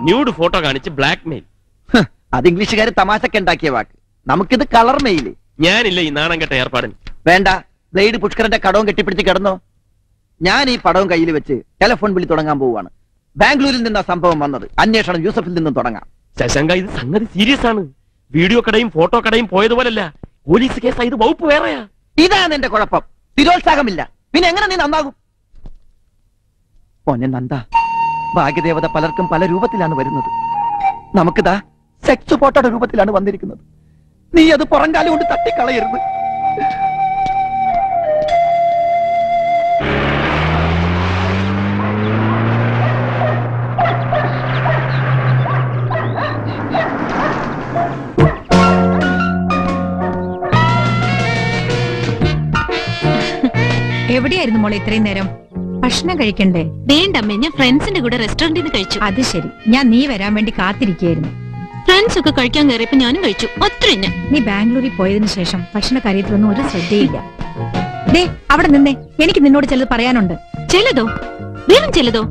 ന്യൂഡ് ഫോട്ടോ കാണിച്ച് ബ്ലാക്ക് മെയിൽ. അത് ഇംഗ്ലീഷുകാര് തമാശക്ക് ഉണ്ടാക്കിയ വാക്ക്. നമുക്കിത് കളർ മെയില്. ഞാനില്ല ഈ നാണം കെട്ട ഏർപ്പാടിന്. വേണ്ട, ബ്ലേഡ് പുഷ്കരന്റെ കടവും കെട്ടിപ്പിടിച്ച് കിടന്നോ. ഞാൻ ഈ പടവും കയ്യിൽ വെച്ച് ടെലിഫോൺ വിളി തുടങ്ങാൻ പോവുകയാണ്. ബാംഗ്ലൂരിൽ നിന്നാ സംഭവം വന്നത്. അന്വേഷണം യൂസഫിൽ നിന്നും തുടങ്ങാം. ശശാങ്ക, ഇത് സംഗതി സീരിയസ് ആണ്. വീഡിയോ കടയും ഫോട്ടോ കടയും പോയതുപോലല്ല. പോലീസ് കേസാ. ഇത് വകുപ്പ് വേറെയാ. ഇതാണ് എന്റെ കുഴപ്പം. സ്ഥിരോത്സാഹമില്ല. പിന്നെ എങ്ങനെ നീ നന്നാകും? പൊന്നെ നന്ദ, ഭാഗ്യദേവത പലർക്കും പല രൂപത്തിലാണ് വരുന്നത്. നമുക്കിതാ സെക്സ് ഫോട്ടോയുടെ രൂപത്തിലാണ് വന്നിരിക്കുന്നത്. നീ അത് പുറംകാലം കൊണ്ട് തട്ടിക്കളയരുത്. എവിടെയായിരുന്നു മോളെ ഇത്രയും നേരം? ഭക്ഷണം കഴിക്കണ്ടേ? വേണ്ടമ്മേ, ഞാൻ ഫ്രണ്ട്സിന്റെ കൂടെ റെസ്റ്റോറന്റിൽ നിന്ന് കഴിച്ചു. അത് ശരി. ഞാൻ നീ വരാൻ വേണ്ടി കാത്തിരിക്കുകയായിരുന്നു. ഫ്രണ്ട്സ് ഒക്കെ കഴിക്കാൻ കയറിയപ്പോ ഞാനും കഴിച്ചു. ഒത്തിരി. നീ ബാംഗ്ലൂരിൽ പോയതിനു ശേഷം ഭക്ഷണ കാര്യത്തിലൊന്നും ഒരു ശ്രദ്ധയില്ല. ദേ, അവിടെ നിന്നേ, എനിക്ക് നിന്നോട് ചിലത് പറയാനുണ്ട്. ചിലതോ? വെറും ചിലതോ?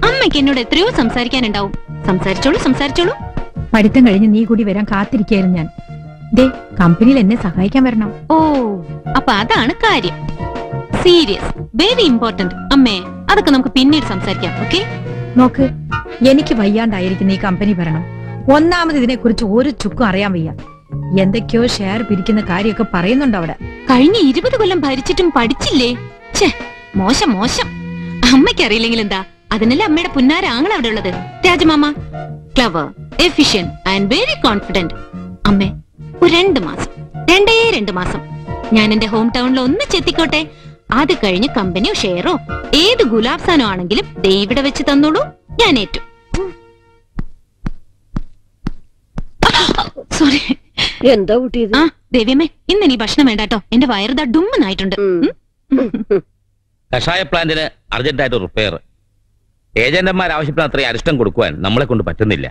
അമ്മയ്ക്ക് എന്നോട് എത്രയോ സംസാരിക്കാനുണ്ടാവും. സംസാരിച്ചോളൂ. പഠിത്തം കഴിഞ്ഞ് നീ കൂടി വരാൻ കാത്തിരിക്കുകയായിരുന്നു ഞാൻ. ദേ, കമ്പനിയിൽ എന്നെ സഹായിക്കാൻ വരണം. ഓ, അപ്പൊ അതാണ് കാര്യം. Serious, very important. അമ്മേ, അതൊക്കെ നമുക്ക് പിന്നീട് സംസാരിക്കാം. ഓക്കെ? നോക്ക്, എനിക്ക് വയ്യാണ്ടായിരിക്കുന്ന ഈ കമ്പനി ഭരണം. ഒന്നാമത് ഇതിനെ കുറിച്ച് ഒരു ചുക്കും അറിയാൻ വയ്യ. എന്തൊക്കെയോ ഷെയർ പിരിക്കുന്ന കാര്യമൊക്കെ പറയുന്നുണ്ട് അവിടെ. കഴിഞ്ഞ 20 കൊല്ലം ഭരിച്ചിട്ടും പഠിച്ചില്ലേ? മോശം. അമ്മയ്ക്ക് അറിയില്ലെങ്കിൽ എന്താ? അതിനല്ലേ അമ്മയുടെ പുന്നാര ആങ്ങൾ അവിടെ ഉള്ളത്. രാജമാമ clever, efficient and very confident. അമ്മേ, ഒരു 2 മാസം ഞാൻ എന്റെ ഹോം ടൗണിൽ ഒന്ന് ചെത്തിക്കോട്ടെ. അത് കഴിഞ്ഞ് കമ്പനിയോ ഷെയറോ ഏത് ഗുലാബ്സാനോ ആണെങ്കിലും ഇവിടെ വെച്ച് തന്നോളൂ, ഞാൻ ഏറ്റു. സോറി. എന്താ കൂട്ടിയത്? ആ ദേവിയമ്മേ, ഇന്ന് ഇനി ഭക്ഷണം വേണ്ട കേട്ടോ. എന്റെ വയറുതാ ഡുമ്മെന്നായിട്ടുണ്ട്. കഷായ പ്ലാന്റിന് അർജന്റായിട്ട് റിപ്പയർ. ഏജന്റന്മാർ ആവശ്യപ്പെടുന്ന അത്രയും അരിഷ്ടം കൊടുക്കുവാൻ നമ്മളെ കൊണ്ട് പറ്റുന്നില്ല.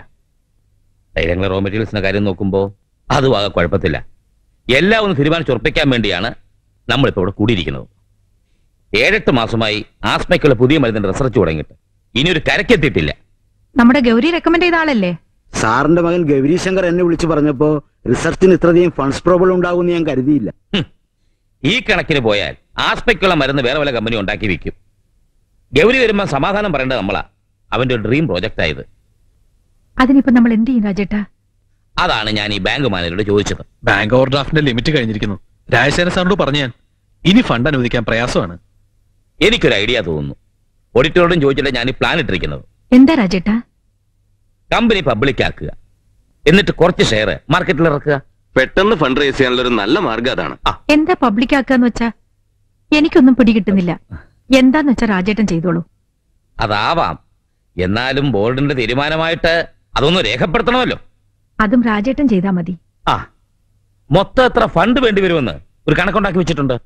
തൈലങ്ങളെ റോ മെറ്റീരിയൽസിന്റെ കാര്യം നോക്കുമ്പോൾ അതും ആകെ കുഴപ്പത്തില്ല. എല്ലാം ഒന്ന് തീരുമാനിച്ചുറപ്പിക്കാൻ വേണ്ടിയാണ് നമ്മളിപ്പോ ഇവിടെ കൂടിയിരിക്കുന്നത്. 7-8 മാസമായി ആസ്മയ്ക്കുള്ള പുതിയ മരുന്നിന്റെ റിസർച്ച് തുടങ്ങിയിട്ട് ഇനിയൊരു കരക്കെത്തിയിട്ടില്ല. നമ്മുടെ ഗൗരി റെക്കമെൻഡ് ചെയ്ത ആളല്ലേ? സാറിന്റെ മകൻ ഗൗരി ശങ്കർ എന്നെ വിളിച്ചു പറഞ്ഞപ്പോ റിസർച്ചിന് ഇത്രയധികം ഫണ്ട്സ് പ്രോബ്ലം ഉണ്ടാകുമെന്ന് ഞാൻ കരുതിയില്ല. ഈ കണക്കിന് പോയാൽ ആസ്മയ്ക്കുള്ള മരുന്ന് വേറെ വല്ല കമ്പനി ഉണ്ടാക്കി വെക്കും. ഗൗരി വരുമ്പോ സമാധാനം പറയേണ്ടത് നമ്മളാ. അവന്റെ ഒരു ഡ്രീം പ്രോജക്റ്റ് ആയത്. അതിനിപ്പോ നമ്മൾ എന്ത് ചെയ്യും രാജേട്ടാ? അതാണ് ഞാൻ ഈ ബാങ്ക് മാനേജരോട് ചോദിച്ചത്. ബാങ്ക് ഓവർ ഡ്രാഫ്റ്റിന്റെ ലിമിറ്റ് കഴിഞ്ഞിരിക്കുന്നു. രാജശേഖര സാറിനോട് പറഞ്ഞു ഞാൻ. ഇനി ഫണ്ട് അനുവദിക്കാൻ പ്രയാസമാണ്. എനിക്കൊരു ഐഡിയ തോന്നുന്നു. ഓഡിറ്ററോടും ചോദിച്ചിട്ട് ഞാൻ ഈ പ്ലാൻ ഇട്ടിരിക്കുന്നത്. എന്താ രാജേട്ടാ? കമ്പനി പബ്ലിക് ആക്കുക, എന്നിട്ട് കുറച്ച് ഷെയർ മാർക്കറ്റിൽ ഇറക്കുക. പെട്ടെന്ന് ഫണ്ട് റേസ് ചെയ്യാനുള്ള ഒരു നല്ല മാർഗം അതാണ്. എന്താ പബ്ലിക് ആക്കാന്ന് വെച്ചാ? എനിക്കൊന്നും പിടികിട്ടുന്നില്ല. എന്താന്ന് വെച്ചാ രാജേട്ടൻ ചെയ്തോളൂ. അതാവാം, എന്നാലും ബോർഡിന്റെ തീരുമാനമായിട്ട് അതൊന്ന് രേഖപ്പെടുത്തണമല്ലോ. അതും രാജേട്ടൻ ചെയ്താ മതി. മൊത്തം എത്ര ഫണ്ട് വേണ്ടി വരുമെന്ന് ഒരു കണക്കുണ്ടാക്കി വെച്ചിട്ടുണ്ട്.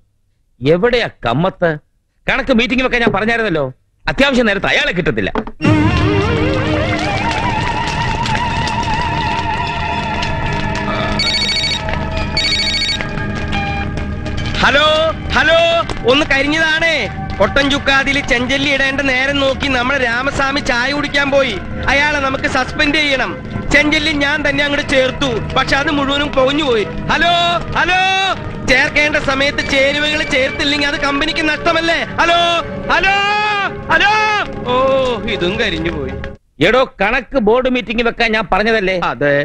എവിടെയാ കമ്മത്ത്? കണക്ക് മീറ്റിംഗിലൊക്കെ ഞാൻ പറഞ്ഞായിരുന്നല്ലോ. അത്യാവശ്യം നേരത്തെ അയാളെ കിട്ടത്തില്ല. ഹലോ ഹലോ, ഒന്ന് കരിഞ്ഞതാണേ. കൊട്ടൻ ചുക്കാതിൽ ചെഞ്ചല്ലി ഇടേണ്ട നേരം നോക്കി നമ്മുടെ രാമസ്വാമി ചായ കുടിക്കാൻ പോയി. അയാളെ നമുക്ക് സസ്പെൻഡ് ചെയ്യണം. ചെഞ്ചല്ലി ഞാൻ തന്നെ അങ്ങോട്ട് ചേർത്തു, പക്ഷെ അത് മുഴുവനും പൊഞ്ഞുപോയി. ഹലോ ഹലോ, ചേർക്കേണ്ട സമയത്ത് ചേരുവകൾ ചേർത്തില്ലെങ്കിൽ അത് കമ്പനിക്ക് നഷ്ടമല്ലേ? Hello hello hello. ഓ, ഇതും കരിഞ്ഞു പോയി. എടോ, കണക്ക് ബോർഡ് മീറ്റിംഗ് വെക്കാൻ ഞാൻ പറഞ്ഞതല്ലേ? അതെ.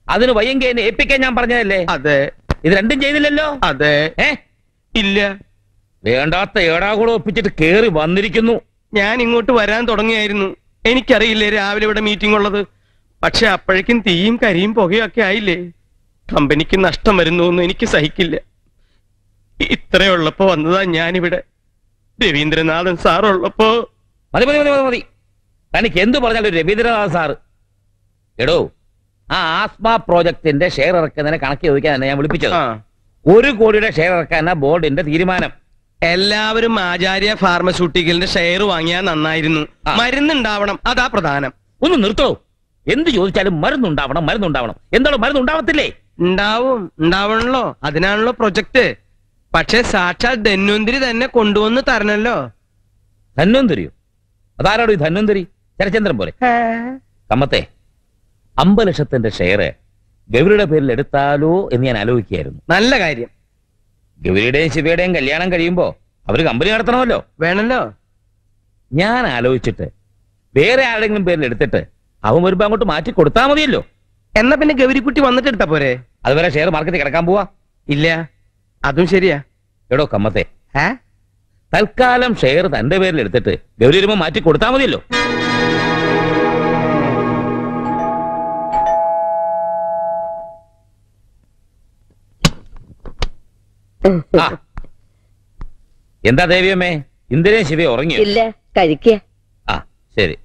അതിന് വയ്യെങ്കിൽ എന്നെ ഏൽപ്പിക്കാൻ ഞാൻ പറഞ്ഞതല്ലേ? അതെ. ഇത് രണ്ടും ചെയ്തില്ലല്ലോ? അതെ. ഇല്ല. വേണ്ടാത്ത ഏടാകൂടെ ഒപ്പിച്ചിട്ട് കേറി വന്നിരിക്കുന്നു. ഞാൻ ഇങ്ങോട്ട് വരാൻ തുടങ്ങിയായിരുന്നു. എനിക്കറിയില്ലേ രാവിലെ ഇവിടെ മീറ്റിംഗ് ഉള്ളത്. പക്ഷെ അപ്പോഴേക്കും തീയും കരിയും പുകയൊക്കെ ആയില്ലേ. കമ്പനിക്ക് നഷ്ടം വരുന്നു എനിക്ക് സഹിക്കില്ല. ഇത്രയുള്ളപ്പോ വന്നതാ ഞാനിവിടെ. രവീന്ദ്രനാഥൻ സാറുള്ളപ്പോ. മതി മതി മതി മതി. തനിക്ക് എന്തു പറഞ്ഞാലും രവീന്ദ്രനാഥ് സാറ്. എടോ, ആ ആസ്മ പ്രോജക്ടിന്റെ ഷെയർ ഇറക്കുന്നതിനെ കണക്ക് ചോദിക്കാൻ തന്നെ ഞാൻ വിളിപ്പിച്ചത്. 1 കോടിയുടെ ഷെയർ ഇറക്കാനാ ബോർഡിന്റെ തീരുമാനം. എല്ലാവരും ആചാര്യ ഫാർമസ്യൂട്ടിക്കലിന്റെ ഷെയർ വാങ്ങിയാൽ നന്നായിരുന്നു. മരുന്നുണ്ടാവണം, അതാ പ്രധാനം. ഒന്ന് നിർത്തോ. എന്ത് ചോദിച്ചാലും മരുന്നുണ്ടാവണം മരുന്നുണ്ടാവണം. എന്താണോ മരുന്നുണ്ടാവത്തില്ലേ? ഉണ്ടാവണല്ലോ, അതിനാണല്ലോ പ്രൊജക്ട്. പക്ഷെ സാക്ഷാൽ ധന്വന്തിരി തന്നെ കൊണ്ടുവന്ന് തരണല്ലോ. ധന്വന്തിരിയോ? അതാരാടോ ഈ ധന്വന്തിരി? ശരചന്ദ്രൻ പോലെ. കമ്മത്തെ, 50 ലക്ഷത്തിന്റെ ഷെയർ ഗൗരിയുടെ പേരിൽ എടുത്താലോ എന്ന് ഞാൻ ആലോചിക്കുകയായിരുന്നു. നല്ല കാര്യം. ഗൗരിയുടെയും ശിവയുടെയും കല്യാണം കഴിയുമ്പോ അവര് കമ്പനി നടത്തണമല്ലോ. വേണല്ലോ. ഞാൻ ആലോചിച്ചിട്ട് വേറെ ആരുടെങ്കിലും പേരിൽ എടുത്തിട്ട് അവൻ വരുമ്പോ അങ്ങോട്ട് മാറ്റി കൊടുത്താൽ മതിയല്ലോ. എന്നാ പിന്നെ ഗൗരിക്കുട്ടി വന്നിട്ട് എടുത്താ പോരെ? അതുവരെ ഷെയർ മാർക്കറ്റിൽ കിടക്കാൻ പോവാ? ഇല്ല, അതും ശരിയാ. എടോ കമ്മത്തെ, തൽക്കാലം ഷെയർ തന്റെ പേരിൽ എടുത്തിട്ട് ഗൗരി വരുമ്പോ മാറ്റി കൊടുത്താൽ മതിയല്ലോ. എന്താ ദേവിയമ്മേ, ഇന്ദിരയും ശിവയും ഉറങ്ങിയോ? ഇല്ല, കഴിക്കുക. ആ ശരി.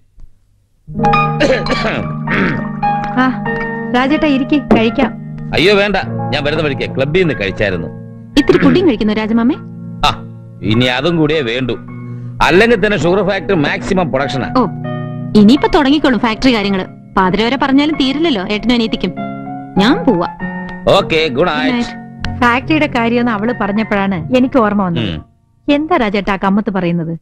രാജേട്ടാ ഇരിക്കി, കഴിക്കാം. അയ്യോ വേണ്ട, ഞാൻ വരുന്ന വഴിക്ക് ക്ലബിൽ നിന്ന് കഴിച്ചായിരുന്നു. ഇത്തിരി പുഡിംഗ് കഴിക്കുന്നു രാജമാമേ? ആ, ഇനി അതും കൂടിയേ വേണ്ടു. അല്ലെങ്കിൽ തന്നെ ഷുഗർ ഫാക്ടറി മാക്സിമം പ്രൊഡക്ഷനാ. ഓ, ഇനിയിപ്പോ തുടങ്ങിക്കോളും ഫാക്ടറി കാര്യങ്ങള്. പാതിര വരെ പറഞ്ഞാലും തീരില്ലല്ലോ ഏട്ടനും അനിയത്തിക്കും. ഞാൻ പോവാ. Okay, good night. ഫാക്ടറിയുടെ കാര്യമെന്ന് അവള് പറഞ്ഞപ്പോഴാണ് എനിക്ക് ഓർമ്മ വന്നത്. എന്താ രാജേട്ടാ കമ്മത്ത് പറയുന്നത്?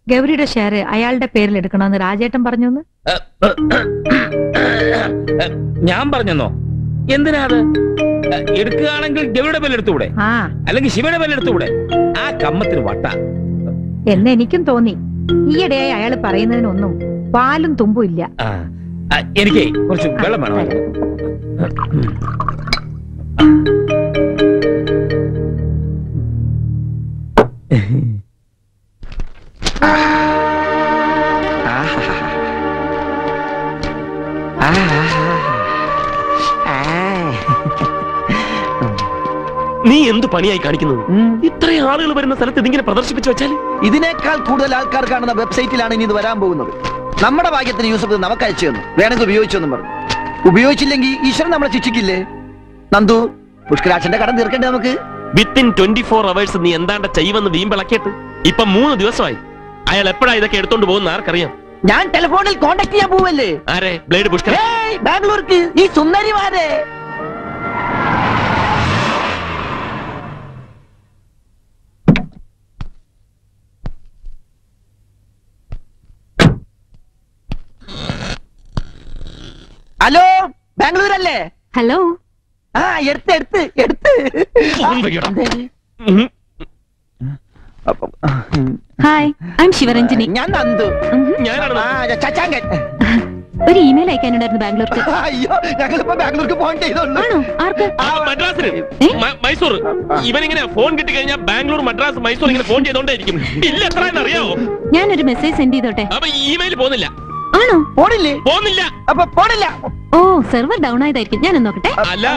ഗൗരിയുടെ ഷെയർ അയാളുടെ പേരിൽ എടുക്കണമെന്ന് രാജേട്ടൻ പറഞ്ഞു. ഞാൻ പറഞ്ഞെന്നോ? എന്തിനാ അത്? എടുക്കുകയാണെങ്കിൽ ഗൗരിയുടെ പേരിൽ എടുത്തുകൂടെ? അല്ലെങ്കിൽ ശിവയുടെ പേരിൽ എടുത്തുകൂടെ? ആ കമ്മത്തിന് വട്ട എന്ന് എനിക്കും തോന്നി. ഈയിടെയായി അയാൾ പറയുന്നതിനൊന്നും പാലും തുമ്പും ഇല്ല. എനിക്ക് കുറച്ച് വെള്ളം വേണമായിരുന്നു. നീ എന്ത് പണിയായി കാണിക്കുന്നത്? ഇത്രയും ആളുകൾ വരുന്ന സ്ഥലത്ത് ഇതിങ്ങനെ പ്രദർശിപ്പിച്ചു വെച്ചാൽ ഇതിനേക്കാൾ കൂടുതൽ ആൾക്കാർ കാണുന്ന വെബ്സൈറ്റിലാണ് ഇനി ഇത് വരാൻ പോകുന്നത്. നമ്മുടെ ഭാഗ്യത്തിന് യൂസഫ് നമുക്ക് അയച്ചു തന്നു, വേണമെങ്കിൽ ഉപയോഗിച്ചൊന്നും പറഞ്ഞു. ഉപയോഗിച്ചില്ലെങ്കിൽ ഈശ്വരൻ നമ്മളെ ശിക്ഷിക്കില്ലേ? നന്ദു, പുഷ്കരാക്ഷന്റെ കടം തീർക്കണ്ടേ നമുക്ക്? വിത്തിൻ 24 hours നീ എന്താണ്ട് ചെയ്യുമെന്ന് വീമ്പിളക്കിയിട്ട് ഇപ്പൊ 3 ദിവസമായി. അയാൾ എപ്പോഴാ ഇതൊക്കെ എടുത്തോണ്ട് പോകുന്ന ആർക്കറിയാം? ഞാൻ ടെലിഫോണിൽ കോണ്ടാക്ട് ചെയ്യാൻ പോവല്ലേ. ആരെ? ബ്ലേഡ് പുഷ്കർ? ബാംഗ്ലൂർക്ക് ഈ സുന്ദരിമാരെ. ഹലോ, ബാംഗ്ലൂരല്ലേ? ഹലോ. ആ, എടുത്ത് ഹായ്, ഐ എം ശിവരഞ്ജിനി. ഞാൻ നന്ദു. ചച്ചാങ്കൻ. ഒരു ഇമെയിൽ അയക്കാനുണ്ടായിരുന്നു ബാംഗ്ലൂർക്ക്. അയ്യോ, ഞങ്ങളിപ്പോ ബാംഗ്ലൂർക്ക് ഫോൺ ചെയ്തോളൂ. ആർക്ക്? മദ്രാസിന്, മൈസൂർ. ഇവനിങ്ങനെ ഫോൺ കിട്ടി കഴിഞ്ഞാൽ ബാംഗ്ലൂർ, മദ്രാസ്, മൈസൂർ ഇങ്ങനെ ഫോൺ ചെയ്തോണ്ടേയിരിക്കും. ഇല്ല, എത്രയെന്ന് അറിയാവോ? ഞാനൊരു മെസ്സേജ് സെൻഡ് ചെയ്തോട്ടെ? അപ്പൊ ഇമെയിൽ പോകുന്നില്ല. ആണോ? പോകുന്നില്ല. അപ്പൊ പോണില്ല. ഓ, സെർവർ ഡൗൺ ആയതായിരിക്കും. ഞാൻ നോക്കട്ടെ. അല്ല,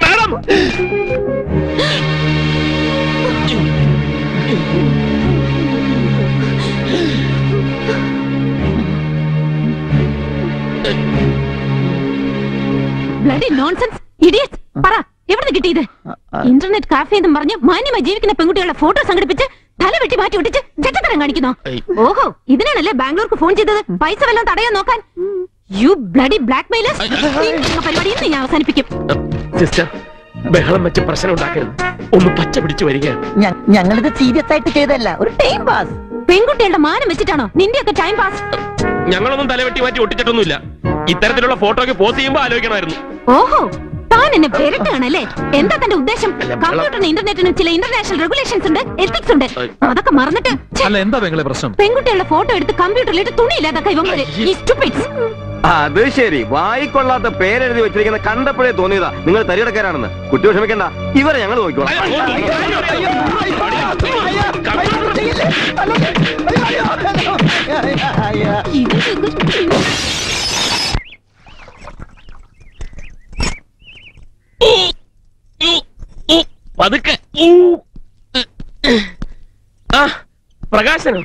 മാഡം. Bloody nonsense idiots. പറ, എവിടെ കിട്ടിയത്? ഇന്റർനെറ്റ് കാഫേ എന്നും പറഞ്ഞ് മാന്യമായി ജീവിക്കുന്ന പെൺകുട്ടികളുടെ ഫോട്ടോ സംഘടിപ്പിച്ച് തല വെട്ടി മാറ്റി ഒട്ടിച്ച് ചെറ്റത്തരം കാണിക്കുന്നോ? ഓഹോ, ഇതിനാണല്ലേ ബാംഗ്ലൂർക്ക് ഫോൺ ചെയ്തത്? പൈസ വല്ലതും തടയാൻ നോക്കാൻ? You bloody blackmailers. പരിപാടി ഇന്ന് ഞാൻ അവസാനിപ്പിക്കും. സിസ്റ്റർ, ബഹളം വെച്ച് പ്രശ്നം ഉണ്ടാക്കരുത്. ഒന്ന് പച്ച പിടിച്ചു വരികയാണ്. ഞങ്ങളിത് സീരിയസ് ആയിട്ട് ചെയ്തല്ല, ഒരു ടൈം പാസ്. പെൺകുട്ടികളുടെ മാനം വെച്ചിട്ടാണോ നിന്റെയൊക്കെ ടൈം പാസ്? ഞങ്ങളൊന്നും തലവെട്ടി മാറ്റി ഒട്ടിച്ചിട്ടൊന്നുമില്ല. ഇത്തരത്തിലുള്ള ഫോട്ടോക്ക് പോസ്റ്റ് ചെയ്യുമ്പോ ആലോചിക്കണമായിരുന്നു. ഓഹോ, താൻ എന്നെ പെരട്ടാണല്ലേ? എന്താ തന്റെ ഉദ്ദേശം? കമ്പ്യൂട്ടറിനും ഇന്റർനെറ്റിനും ചില ഇന്റർനാഷണൽ റെഗുലേഷൻസ് ഉണ്ട്, എത്തിക്സ് ഉണ്ട്. അതൊക്കെ മറന്നിട്ട് അല്ല, എന്താ പെങ്ങളെ പ്രശ്നം? പെൺകുട്ടികളുടെ ഫോട്ടോ എടുത്ത് കമ്പ്യൂട്ടറിലിട്ട് തുണിയില്ലാതൊക്കെ ഇവന്മാര്. ഈ സ്റ്റുപ്പിഡ്സ്. അത് ശരി, വായിക്കൊള്ളാത്ത പേരെഴുതി വെച്ചിരിക്കുന്ന കണ്ടപ്പോഴേ തോന്നിയതാ നിങ്ങൾ തരികിടക്കാരാണെന്ന്. കുട്ടി വിഷമിക്കണ്ട, ഇവരെ ഞങ്ങൾ നോക്കിക്കോളാം. പതുക്കെ. ആ, പ്രകാശനോ?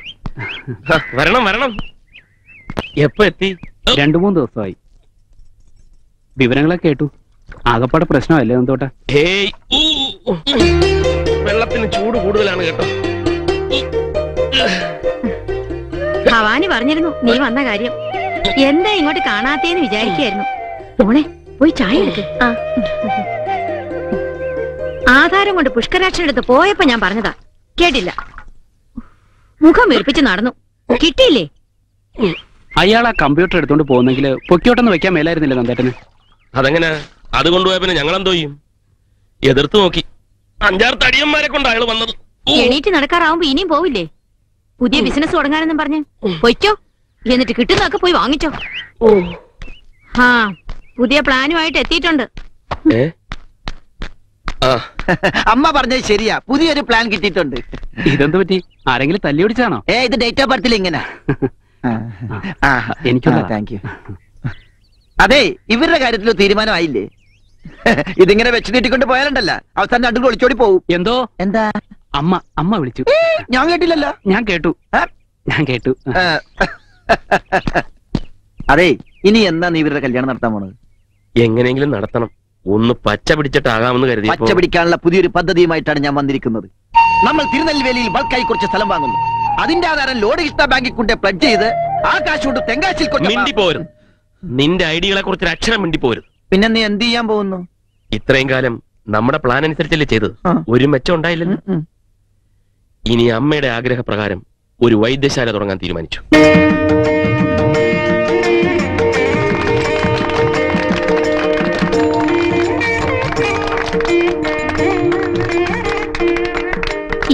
വരണം വരണം. എപ്പോ എത്തി? 2-3 ദിവസമായി. വിവരങ്ങളൊക്കെ കേട്ടു. ആകപ്പാടെ പ്രശ്നമല്ലേ എന്തോട്ടെ? ഏയ്, വെള്ളത്തിന് ചൂട് കൂടുതലാണ് കേട്ടോ. ഭവാനി പറഞ്ഞിരുന്നു നീ വന്ന കാര്യം. എന്താ ഇങ്ങോട്ട് കാണാത്തേന്ന് വിചാരിക്കായിരുന്നു. മോളെ, പോയി ചായ എടുക്ക്. ആധാരം കൊണ്ട് പുഷ്കരാക്ഷനടുത്ത് പോയപ്പോ ഞാൻ പറഞ്ഞതാ, കേട്ടില്ല. മുഖം വീർപ്പിച്ച് നടന്നു. കിട്ടിയില്ലേ? അയാൾ ആ കമ്പ്യൂട്ടർ എടുത്തോണ്ട് പോകുന്നെങ്കിൽ പൊക്കിയോട്ടൊന്ന് വെക്കാൻ മേലായിരുന്നില്ല നന്ദേട്ടന്? അതെങ്ങനെ? അത് കൊണ്ടുപോയ പിന്നെ ഞങ്ങളെന്തോ ചെയ്യും? എതിർത്ത് നോക്കി. 5-6 തടിയന്മാരെ കൊണ്ട് അയാൾ വന്നത്. എണീറ്റ് നടക്കാറാവുമ്പോ ഇനിയും പോവില്ലേ? പുതിയ ബിസിനസ് തുടങ്ങാനെന്നും പറഞ്ഞ് പൊയ്ക്കോ. എന്നിട്ട് കിട്ടുന്നതൊക്കെ പോയി വാങ്ങിച്ചോ. ആ, പുതിയ പ്ലാനുമായിട്ട് എത്തിയിട്ടുണ്ട്. അമ്മ പറഞ്ഞത് ശരിയാ, പുതിയൊരു പ്ലാൻ കിട്ടിയിട്ടുണ്ട്. ഇതെന്ത് പറ്റി? ആരെങ്കിലും തല്ലി ഓടിച്ചാണോ? ഇത് ഡേറ്റ് ഓഫ് ബർത്തിൽ ഇങ്ങനെ. എനിക്ക് താങ്ക് യു. അതെ, ഇവരുടെ കാര്യത്തിൽ തീരുമാനമായില്ലേ? ഇതിങ്ങനെ വെച്ച് നീട്ടിക്കൊണ്ട് പോയാലുണ്ടല്ല, അവസാനം രണ്ടും ഒളിച്ചോടി പോവും. എന്തോ? എന്താ? അമ്മ വിളിച്ചു. ഞാൻ കേട്ടില്ലല്ലോ. ഞാൻ കേട്ടു. അതെ, ഇനി എന്നാ നീ ഇവരുടെ കല്യാണം നടത്താൻ പോണത്? എങ്ങനെയെങ്കിലും നടത്തണം. ഒന്ന് പച്ച പിടിച്ചിട്ടാകാമെന്ന് കരുതി. പച്ച പിടിക്കാനുള്ള പുതിയൊരു പദ്ധതിയുമായിട്ടാണ് ഞാൻ വന്നിരിക്കുന്നത്. നമ്മൾ തിരുനെൽവേലിയിൽ ബൾക്കായി കുറച്ച് സ്ഥലം വാങ്ങുന്നു. അതിന്റെ ആധാരം ലോഡ് ഇഷ്ട ബാങ്കിൽ കൊണ്ട് പ്ലഡ് ചെയ്ത് ആ കാശ് കൊണ്ട് തെങ്കാശിൽ മിണ്ടിപ്പോരും. നിന്റെ ഐഡിയകളെ കുറിച്ച് ഒരു അക്ഷരം മിണ്ടിപ്പോരും. പിന്നെ നീ എന്ത് ചെയ്യാൻ പോകുന്നു? ഇത്രയും കാലം നമ്മുടെ പ്ലാൻ അനുസരിച്ചല്ലേ ചെയ്തത്. ഒരു മെച്ചം ഉണ്ടായില്ലല്ലോ. ഇനി അമ്മയുടെ ആഗ്രഹപ്രകാരം ഒരു വൈദ്യശാല തുടങ്ങാൻ തീരുമാനിച്ചു.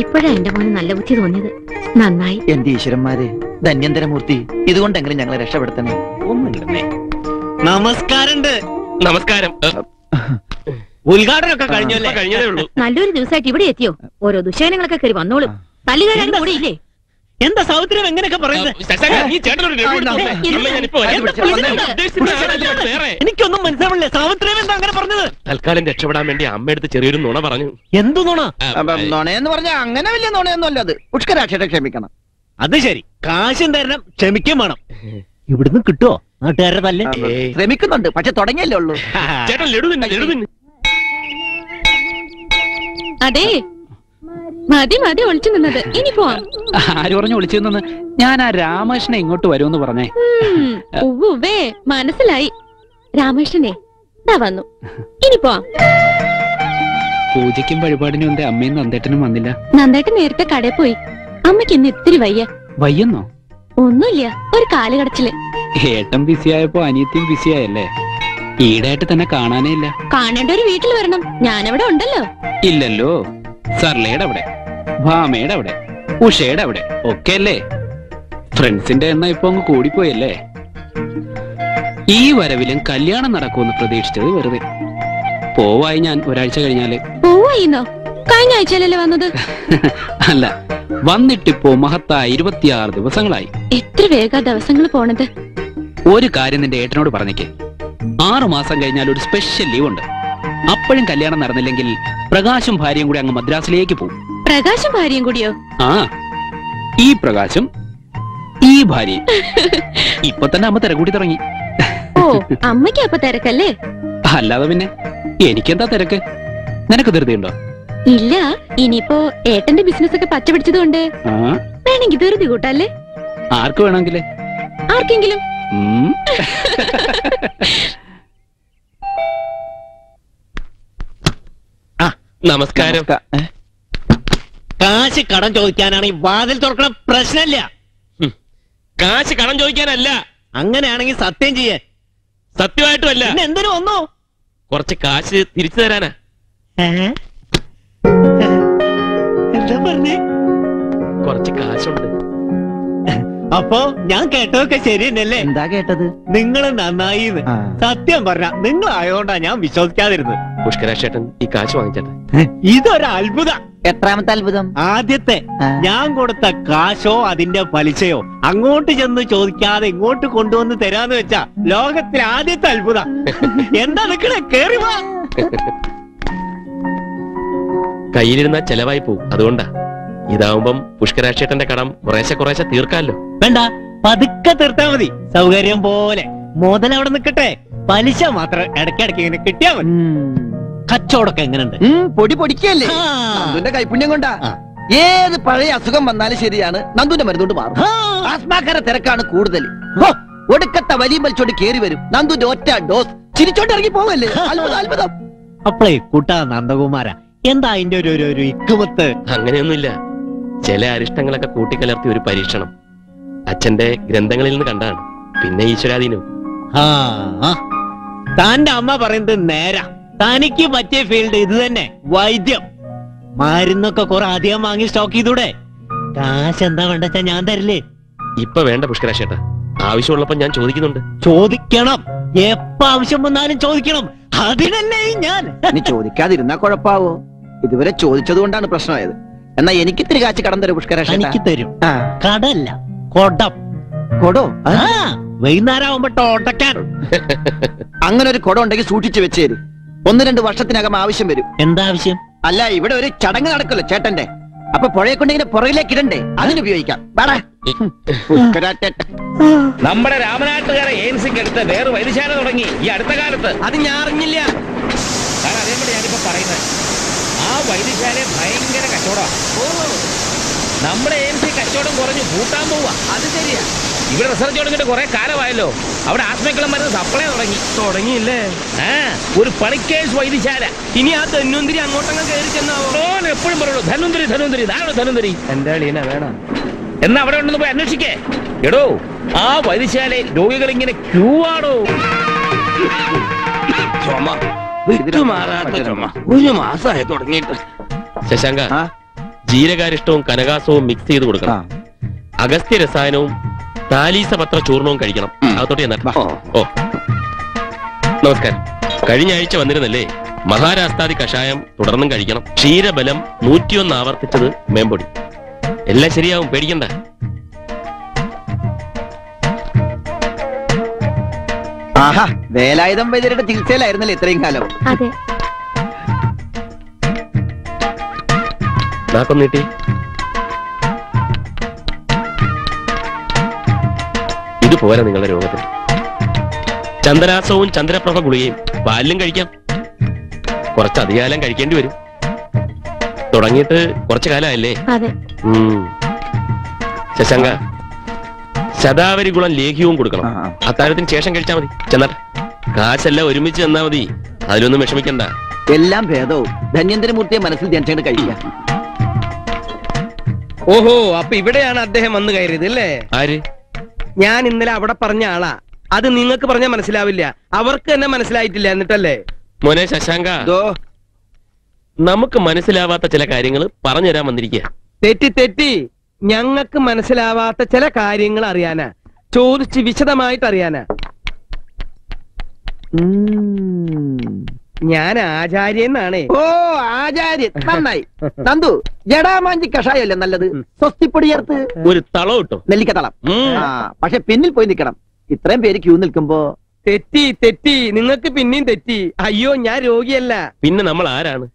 ഇപ്പോഴാ എന്റെ മോന് നല്ല ബുദ്ധി തോന്നിയത്. നന്നായി. എന്റെ ഈശ്വരന്മാരെ, ധന്യന്തരമൂർത്തി, ഇതുകൊണ്ടെങ്കിലും ഞങ്ങളെ രക്ഷപ്പെടുത്തണേ. നമസ്കാരമുണ്ട്. നമസ്കാരം. ഉദ്ഘാടനമൊക്കെ കഴിഞ്ഞതേ ഉള്ളൂ. നല്ലൊരു ദിവസമായിട്ട് ഇവിടെ എത്തിയോ? ഓരോ ദുശകനങ്ങളൊക്കെ കയറി വന്നോളും. തല്ലുകാരും കൂടെ ഇല്ലേ? എന്താ സൗന്ദര്യം എങ്ങനെയൊക്കെ പറയുന്നത്? എനിക്കൊന്നും മനസ്സിലാവില്ല. സാവിത്രിയും എന്താ അങ്ങനെ പറഞ്ഞത്? തൽക്കാലം രക്ഷപ്പെടാൻ വേണ്ടി അമ്മയെടുത്ത് ചെറിയൊരു നുണ പറഞ്ഞു. എന്തു നുണ? നുണയെന്ന് പറഞ്ഞാൽ അങ്ങനെ വലിയ നുണയൊന്നും അല്ല. അത് പുഷ്കരാക്ഷേട്ടെ ക്ഷമിക്കണം. അത് ശരി, കാശും തരണം, ക്ഷമിക്കും വേണം. ഇവിടുന്ന് കിട്ടുവോ നാട്ടുകാരെ തല്ലേ? ശ്രമിക്കുന്നുണ്ട്, പക്ഷെ തുടങ്ങിയല്ലേ ഉള്ളൂ. ചേട്ടൻ ലഡു തിന്നെ, ലഡു തിന്നെ. അതെ മതി മതി ഒളിച്ചു നിന്നത്, ഇനി പോവാം. ആര് പറഞ്ഞു ഒളിച്ചു നിന്ന്? ഞാൻ ആ രാമകൃഷ്ണൻ ഇങ്ങോട്ട് വരുമെന്ന് പറഞ്ഞേ. ഉവ്വേ മനസ്സിലായി. രാമകൃഷ്ണനെ ദാ വന്നു, ഇനി പോവാം. പൂജയ്ക്കും വഴിപാടിനും എന്റെ അമ്മയും നന്ദേട്ടനും വന്നില്ല. നന്നായിട്ട് നേരത്തെ കടയിൽ പോയി. അമ്മയ്ക്ക് ഇന്ന് ഇത്തിരി വയ്യ. വയ്യെന്നോ? ഒന്നുമില്ല, ഒരു കാല് കടച്ചില്. ഏട്ടൻ ബിസിയായപ്പോ അനിയത്തിയും ബിസിയായല്ലേ? ഈടായിട്ട് തന്നെ കാണാനേ ഇല്ല. കാണേണ്ട ഒരു വീട്ടിൽ വരണം, ഞാനവിടെ ഉണ്ടല്ലോ. ഇല്ലല്ലോ. സർലയുടെ അവിടെ, ഭാമയുടെ അവിടെ, ഉഷയുടെ അവിടെ ഒക്കെ അല്ലേ? ഫ്രണ്ട്സിന്റെ എണ്ണം ഇപ്പൊ അങ്ങ് കൂടിപ്പോയല്ലേ? ഈ വരവിലും കല്യാണം നടക്കുമെന്ന് പ്രതീക്ഷിച്ചത് വെറുതെ. പോവായി ഞാൻ ഒരാഴ്ച കഴിഞ്ഞാല്. പോവായിന്നോ? കഴിഞ്ഞ ആഴ്ചയിലല്ലേ വന്നത്? അല്ല, വന്നിട്ടിപ്പോ മഹത്തായ 26 ദിവസങ്ങളായി. എത്ര വേഗ ദിവസങ്ങൾ പോണത്. ഒരു കാര്യം നിന്റെ ഏട്ടനോട് പറഞ്ഞേക്ക്. 6 മാസം കഴിഞ്ഞാൽ ഒരു സ്പെഷ്യൽ ലീവ് ഉണ്ട്. അപ്പോഴും കല്യാണം നടന്നില്ലെങ്കിൽ പ്രകാശും ഭാര്യയും കൂടി അങ്ങ് മദ്രാസിലേക്ക് പോകും. പ്രകാശും ഭാര്യയും കൂടിയോ? ആ, ഈ പ്രകാശും ഈ ഭാര്യയും. ഇപ്പൊ തന്നെ അമ്മ തിരക്കൂടി തുടങ്ങി. ഓ, അമ്മയ്ക്ക് അപ്പൊ തിരക്കല്ലേ? അല്ലാതെ പിന്നെ എനിക്കെന്താ തിരക്ക്? നിനക്ക് ധൃതിയുണ്ടോ? ഇല്ല, ഇനിയിപ്പോ ഏട്ടന്റെ ബിസിനസ് ഒക്കെ പച്ച പിടിച്ചതുകൊണ്ട് വേണമെങ്കിൽ ധൃതി കൂട്ടല്ലേ? ആർക്ക് വേണമെങ്കിലേ? ആർക്കെങ്കിലും. നമസ്കാരം. കാശ് കടം ചോദിക്കാനാണെങ്കിൽ വാതിൽ തുറക്കണം, പ്രശ്നമില്ല. കാശ് കടം ചോദിക്കാനല്ല. അങ്ങനെയാണെങ്കിൽ സത്യം ചെയ്യേ. സത്യമായിട്ടും അല്ല. എന്തിനു വന്നു? കുറച്ച് കാശ് തിരിച്ചു തരാനാ. എന്താ പറഞ്ഞേ? കുറച്ച് കാശുണ്ട്. അപ്പൊ ഞാൻ കേട്ടതൊക്കെ ശരി തന്നെയല്ലേ? എന്താ കേട്ടത്? നിങ്ങള് നന്നായി. സത്യം പറഞ്ഞ നിങ്ങളായോണ്ടാ ഞാൻ വിശ്വസിക്കാതിരുന്നത്. പുഷ്കരാശേട്ടൻ ഈ കാശ് വാങ്ങിച്ചേട്ടെ. ഇതൊരു അത്ഭുതം. എത്രാമത്തെ അത്ഭുതം? ആദ്യത്തെ. ഞാൻ കൊടുത്ത കാശോ അതിന്റെ പലിശയോ അങ്ങോട്ട് ചെന്ന് ചോദിക്കാതെ ഇങ്ങോട്ട് കൊണ്ടുവന്ന് തരാന്ന് വെച്ചാ ലോകത്തിലെ ആദ്യത്തെ അത്ഭുതം. എന്താ നിക്കണേ? കേറി വാ. കയ്യിലിരുന്ന ചെലവായി പോവും, അതുകൊണ്ടാ. ഇതാവുമ്പം പുഷ്കരാശേട്ടന്റെ കടം കുറേശ്ശെ തീർക്കാമല്ലോ. വേണ്ട, പതുക്കെ തീർത്താ മതി, സൗകര്യം പോലെ. മുതൽ അവിടെ നിൽക്കട്ടെ, പലിശ മാത്രം ഇടയ്ക്കിടയ്ക്ക് ഇങ്ങനെ കിട്ടിയാ മതി. കച്ചവടമൊക്കെ എങ്ങനെയുണ്ട്? പൊടി പൊടിക്കല്ലേ? നന്ദുന്റെ കൈപുണ്യം കൊണ്ടാ. ഏത് പഴയ അസുഖം വന്നാലും ശരിയാണ്, നന്ദുന്റെ മരുന്നുകൊണ്ട് മാറും. ആസ്മാക്കാരെ തിരക്കാണ് കൂടുതൽ. ഒടുക്കത്തെ വലിയ വലിച്ചോണ്ട് കേറി വരും. നന്ദുന്റെ ഒറ്റ ഡോസ് ചിരിച്ചോണ്ട് ഇറങ്ങി പോവല്ലേ. അത്ഭുതം. അപ്പളേ കൂട്ടാ നന്ദകുമാര, എന്താ അതിന്റെ ഒരു ഇക്കുമത്ത്? അങ്ങനെയൊന്നുമില്ല. ചില അരിഷ്ടങ്ങളൊക്കെ കൂട്ടിക്കലർത്തി ഒരു പരീക്ഷണം അച്ഛന്റെ ഗ്രന്ഥങ്ങളിൽ നിന്ന് കണ്ടാണ്. പിന്നെ ഈശ്വരാധീനം. താന്റെ അമ്മ പറയുന്നത് നേരാ. തനിക്ക് പറ്റിയ ഫീൽഡ് ഇത് തന്നെ, വൈദ്യം. മരുന്നൊക്കെ കുറെ അധികം വാങ്ങി സ്റ്റോക്ക് ചെയ്തൂടെ? കാശ് എന്താ വേണ്ടച്ചാ ഞാൻ തരില്ലേ? ഇപ്പൊ വേണ്ട പുഷ്കരാശേട്ടാ, ആവശ്യമുള്ളപ്പോ ഞാൻ ചോദിക്കുന്നുണ്ട്. ചോദിക്കണം, എപ്പ ആവശ്യം വന്നാലും ചോദിക്കണം. അതിനല്ലേ ഞാൻ. നീ ചോദിക്കാതിരുന്നാ കുഴപ്പാവോ? ഇതുവരെ ചോദിച്ചത് കൊണ്ടാണ് പ്രശ്നമായത്. എന്നാ എനിക്ക് ഇത്തിരി കാശ് കടം തരും പുഷ്കരാശേട്ടാ. എനിക്ക് തരും. കടല്ല, കൊടം. കൊടോ? വൈകുന്നേരം ആവുമ്പോ ടോട്ടക്കാൻ. അങ്ങനെ ഒരു കുടം ഉണ്ടെങ്കിൽ സൂക്ഷിച്ചു വെച്ചേര്. 1-2 വർഷത്തിനകം ആവശ്യം വരും. എന്താ ആവശ്യം? അല്ല, ഇവിടെ ഒരു ചടങ്ങ് നടക്കല്ലോ ചേട്ടന്റെ. അപ്പൊ പുഴയെ കൊണ്ടിങ്ങനെ പുറകിലേക്ക് ഇടണ്ടേ, അതിനുപയോഗിക്കാം. നമ്മുടെ രാമനാട്ടുകാരെ ഏൻസിക്ക് അടുത്ത് വേറെ വൈദ്യശാല തുടങ്ങി ഈ അടുത്ത കാലത്ത്. അത് ഞാൻ അറിഞ്ഞില്ല. അതേപോലെ ഞാനിപ്പോ പറയുന്നത്, ആ വൈദ്യശാല ഭയങ്കര കച്ചവടം. നമ്മുടെ ഏൻസി കച്ചവടം കുറഞ്ഞു കൂട്ടാൻ പോവാ. അത് ശരിയാ. ഇവിടെ റിസർച്ച് തുടങ്ങിയിട്ട് കുറെ കാലമായല്ലോ. അവിടെ ആസ്മക്കുള്ള മരുന്ന് സപ്ലൈ തുടങ്ങിയില്ലേ? ഒരു പണിക്കേഴ്സ് വൈദ്യശാല. ഇനി ആ ധന്വന്തിരി അങ്ങോട്ടങ്ങ് കയറി ചെന്നാവോ? എപ്പോഴും പറയുള്ളൂ ധന്വന്തിരി. ഇതാണോ ധന്വന്തിരി? എന്റെ അളിയന വേണം. എന്നാ അവിടെ ഉണ്ടെന്ന് പോയി അന്വേഷിക്കേ. എടോ, ആ വൈദ്യശാലയിൽ രോഗികൾ ഇങ്ങനെ ക്യൂ ആണോ? ചുമ വിട്ടുമാറാത്ത ചുമ 1 മാസമായി തുടങ്ങിയിട്ട്. ശശാങ്ക, ജീരകാരിഷ്ടവും കനകാസവും മിക്സ് ചെയ്ത് കൊടുക്കണം. അഗസ്ത്യ രസായനവും താലീസപത്ര ചൂർണവും കഴിക്കണം. അകത്തോട്ട് ചെന്നാ. ഓ, നമസ്കാരം. കഴിഞ്ഞ ആഴ്ച വന്നിരുന്നല്ലേ? മഹാരാഷ്ട്രാദി കഷായം തുടർന്നും കഴിക്കണം. ക്ഷീരബലം 101 ആവർത്തിച്ചത് മേമ്പൊടി. എല്ലാം ശരിയാവും, പേടിക്കണ്ട. ആഹാ, വേലായുധം വൈദ്യരുടെ ചികിത്സയിലായിരുന്നല്ലേ ഇത്രയും കാലം? അതെ. നാക്കം നീട്ടി. ഇത് പോരാ നിങ്ങളുടെ രോഗത്തിന്. ചന്ദ്രാസവും ചന്ദ്രപ്രഭ ഗുളികയും പാലിലും കഴിക്കാം. കുറച്ചധികാലം കഴിക്കേണ്ടി വരും. തുടങ്ങിയിട്ട് കുറച്ചു കാലമല്ലേ? അതെ. ശശാങ്ക, ശതാവരി ഗുണം ലേഖ്യവും കൊടുക്കണം. അത്താഴത്തിന് ശേഷം കഴിച്ചാൽ മതി. ചെന്നാട്ടെ, കാശെല്ലാം ഒരുമിച്ച് തന്നാ മതി. അതിലൊന്നും വിഷമിക്കണ്ട. എല്ലാം ഭേദവും ധന്യന്തരമൂർത്തിയെ മനസ്സിൽ ധ്യാനിച്ചു കഴിക്കുക. ഓഹോ, അപ്പൊ ഇവിടെയാണ് അദ്ദേഹം വന്നു കയറിയത് അല്ലേ? ആര്? ഞാൻ ഇന്നലെ അവിടെ പറഞ്ഞ ആളാ. അത് നിങ്ങൾക്ക് പറഞ്ഞാൽ മനസ്സിലാവില്ല, അവർക്ക് തന്നെ മനസ്സിലായിട്ടില്ല. എന്നിട്ടല്ലേ മോനെ ശശാങ്ക, നമുക്ക് മനസ്സിലാവാത്ത ചില കാര്യങ്ങൾ പറഞ്ഞു തരാൻ വന്നിരിക്കുക. തെറ്റി ഞങ്ങൾക്ക് മനസ്സിലാവാത്ത ചില കാര്യങ്ങൾ അറിയാനാ, ചോദിച്ച് വിശദമായിട്ട് അറിയാനാ. ഞാൻ ആചാര്യന്നാണേ. ഓ, ആചാര്യൻ നന്നായി. നന്ദു, ജടാമാഞ്ചി കഷായല്ലേ നല്ലത്? സ്വസ്തിപ്പൊടി ചേർത്ത് ഒരു തളം ഇട്ടോ, നെല്ലിക്കത്തളം. പക്ഷെ പിന്നിൽ പോയി നിൽക്കണം. ഇത്രയും പേര് ക്യൂ നിൽക്കുമ്പോ. തെറ്റി നിങ്ങൾക്ക് പിന്നെയും തെറ്റി. അയ്യോ, ഞാൻ രോഗിയല്ല. പിന്നെ നമ്മൾ ആരാണ്?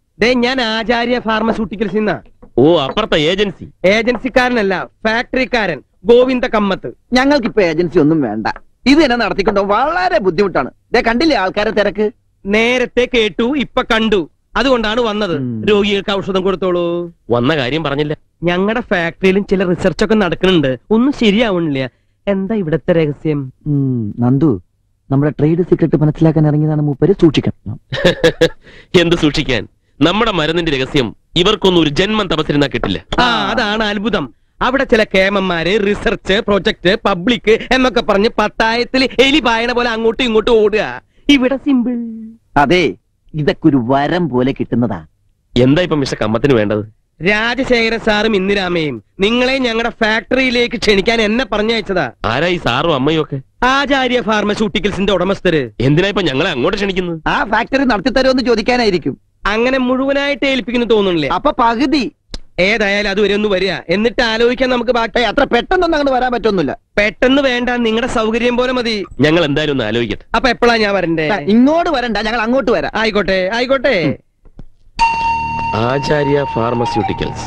ഞാൻ ആചാര്യ ഫാർമസ്യൂട്ടിക്കൽസ് നിന്നാ. ഓ, അപ്പുറത്തെ ഏജൻസി. ഏജൻസിക്കാരനല്ല, ഫാക്ടറിക്കാരൻ ഗോവിന്ദ കമ്മത്ത്. ഞങ്ങൾക്കിപ്പോ ഏജൻസി ഒന്നും വേണ്ട. ഇത് തന്നെ നടത്തിക്കൊണ്ടോ വളരെ ബുദ്ധിമുട്ടാണ്. കണ്ടില്ലേ ആൾക്കാരെ തിരക്ക്? നേരത്തെ കേട്ടു, ഇപ്പൊ കണ്ടു. അതുകൊണ്ടാണ് വന്നത്. രോഗികൾക്ക് ഔഷധം കൊടുത്തോളൂ. വന്ന കാര്യം പറഞ്ഞില്ല. ഞങ്ങളുടെ ഫാക്ടറിയിലും ചില റിസർച്ച് ഒക്കെ നടക്കുന്നുണ്ട്. ഒന്നും ശരിയാവണില്ല. എന്താ ഇവിടത്തെ രഹസ്യം? നന്ദു, നമ്മുടെ ട്രേഡ് സീക്രട്ട് മനസ്സിലാക്കാൻ ഇറങ്ങിയതാണ് മൂപ്പര്. സൂക്ഷിക്കണം. എന്ത് സൂക്ഷിക്കാൻ? നമ്മുടെ മരുന്നിന്റെ രഹസ്യം ഇവർക്കൊന്നും ഒരു ജന്മം തപസ്സിരുന്നാ കിട്ടില്ല. അതാണ് അത്ഭുതം. അവിടെ ചില കേമന്മാര് റിസർച്ച്, പ്രൊജക്ട്, പബ്ലിക് എന്നൊക്കെ പറഞ്ഞ് പത്തായത്തിൽ എലി പായണ പോലെ അങ്ങോട്ടും ഇങ്ങോട്ടും ഓടുക. ഇവിടെ സിമ്പിൾ. അതെ, ഇതൊക്കെ ഒരു വരം പോലെ കിട്ടുന്നതാ. എന്താ ഇപ്പൊ മിസ്റ്റർ കമ്മത്തിന് വേണ്ടത്? രാജശേഖരൻ സാറും ഇന്ദിരാമയും നിങ്ങളെ ഞങ്ങളുടെ ഫാക്ടറിയിലേക്ക് ക്ഷണിക്കാൻ എന്നെ പറഞ്ഞയച്ചതാ. ആരാ ഈ സാറും അമ്മയും ഒക്കെ? ആചാര്യ ഫാർമസ്യൂട്ടിക്കൽസിന്റെ ഉടമസ്ഥര്. എന്തിനാ ഇപ്പൊ ഞങ്ങളെ അങ്ങോട്ട് ക്ഷണിക്കുന്നത്? ആ ഫാക്ടറി നടത്തിത്തരുമെന്ന് ചോദിക്കാനായിരിക്കും. അങ്ങനെ മുഴുവനായിട്ട് ഏൽപ്പിക്കുന്നു തോന്നുന്നില്ലേ? അപ്പൊ പകുതി. ഏതായാലും അതുവരെ ഒന്ന് വരിക, എന്നിട്ട് ആലോചിക്കാൻ നമുക്ക് ബാക്കി. അത്ര പെട്ടെന്നൊന്നും അങ്ങോട്ട് വരാൻ പറ്റൊന്നുമില്ല. പെട്ടെന്ന് വേണ്ട, നിങ്ങളുടെ സൗകര്യം പോലെ മതി. ഞങ്ങൾ എന്തായാലും ഒന്ന് ആലോചിക്കട്ടെ. അപ്പൊ എപ്പോഴാ ഞാൻ വരണ്ടേ? ഇങ്ങോട്ട് വരണ്ട, ഞങ്ങൾ അങ്ങോട്ട് വരാം. ആയിക്കോട്ടെ. ആചാര്യ ഫാർമസ്യൂട്ടിക്കൽസ്.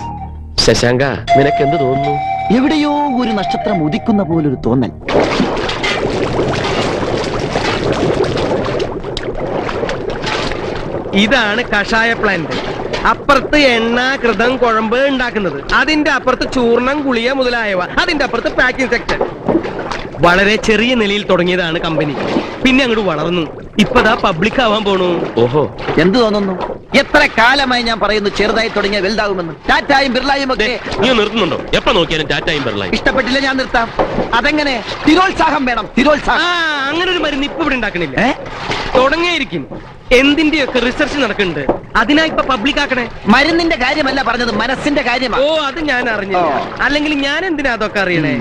ശശാങ്ക, നിനക്ക് എന്ത് തോന്നുന്നു? എവിടെയോ ഒരു നക്ഷത്രം ഉദിക്കുന്ന പോലൊരു തോന്നൽ. ഇതാണ് കഷായ പ്ലാന്റ്. അപ്പുറത്ത് എണ്ണ, കൃതം, കുഴമ്പ് ഉണ്ടാക്കുന്നത്. അതിന്റെ അപ്പുറത്ത് ചൂർണം, ഗുളിക മുതലായവ. അതിന്റെ അപ്പുറത്ത് പാക്കിംഗ് സെക്ടർ. വളരെ ചെറിയ നിലയിൽ തുടങ്ങിയതാണ് കമ്പനി. പിന്നെ അങ്ങോട്ട് വളർന്നു. ഇപ്പതാ പബ്ലിക് ആവാൻ പോണു. ഓഹോ, എന്ത് തോന്നുന്നു? എത്ര കാലമായി ഞാൻ പറയുന്നു ചെറുതായി തുടങ്ങിയ വലുതാകുമെന്ന്. ടാറ്റായും ബിർളയും ഒക്കെ. നീ നിർത്തുന്നുണ്ടോ? എപ്പോ നോക്കിയാലും ടാറ്റായും ബിർളയും. ഇഷ്ടപ്പെട്ടില്ല, ഞാൻ നിർത്താം. അതെങ്ങനെ? തിരോത്സാഹം വേണം, തിരോത്സാഹം. അങ്ങനെ ഒരു മരുന്ന് ഇപ്പൊ ഇവിടെ ഉണ്ടാക്കണില്ല. തുടങ്ങിയിരിക്കും. എന്തിന്റെയൊക്കെ റിസർച്ച് നടക്കുന്നുണ്ട്. അതിനാ ഇപ്പൊ പബ്ലിക് ആക്കണേ. മരുന്നിന്റെ കാര്യമല്ല പറഞ്ഞത്, മനസ്സിന്റെ കാര്യമാണ്. ഓ, അത് ഞാൻ അറിഞ്ഞില്ല. അല്ലെങ്കിൽ ഞാൻ എന്തിനാ അതൊക്കെ അറിയണേ?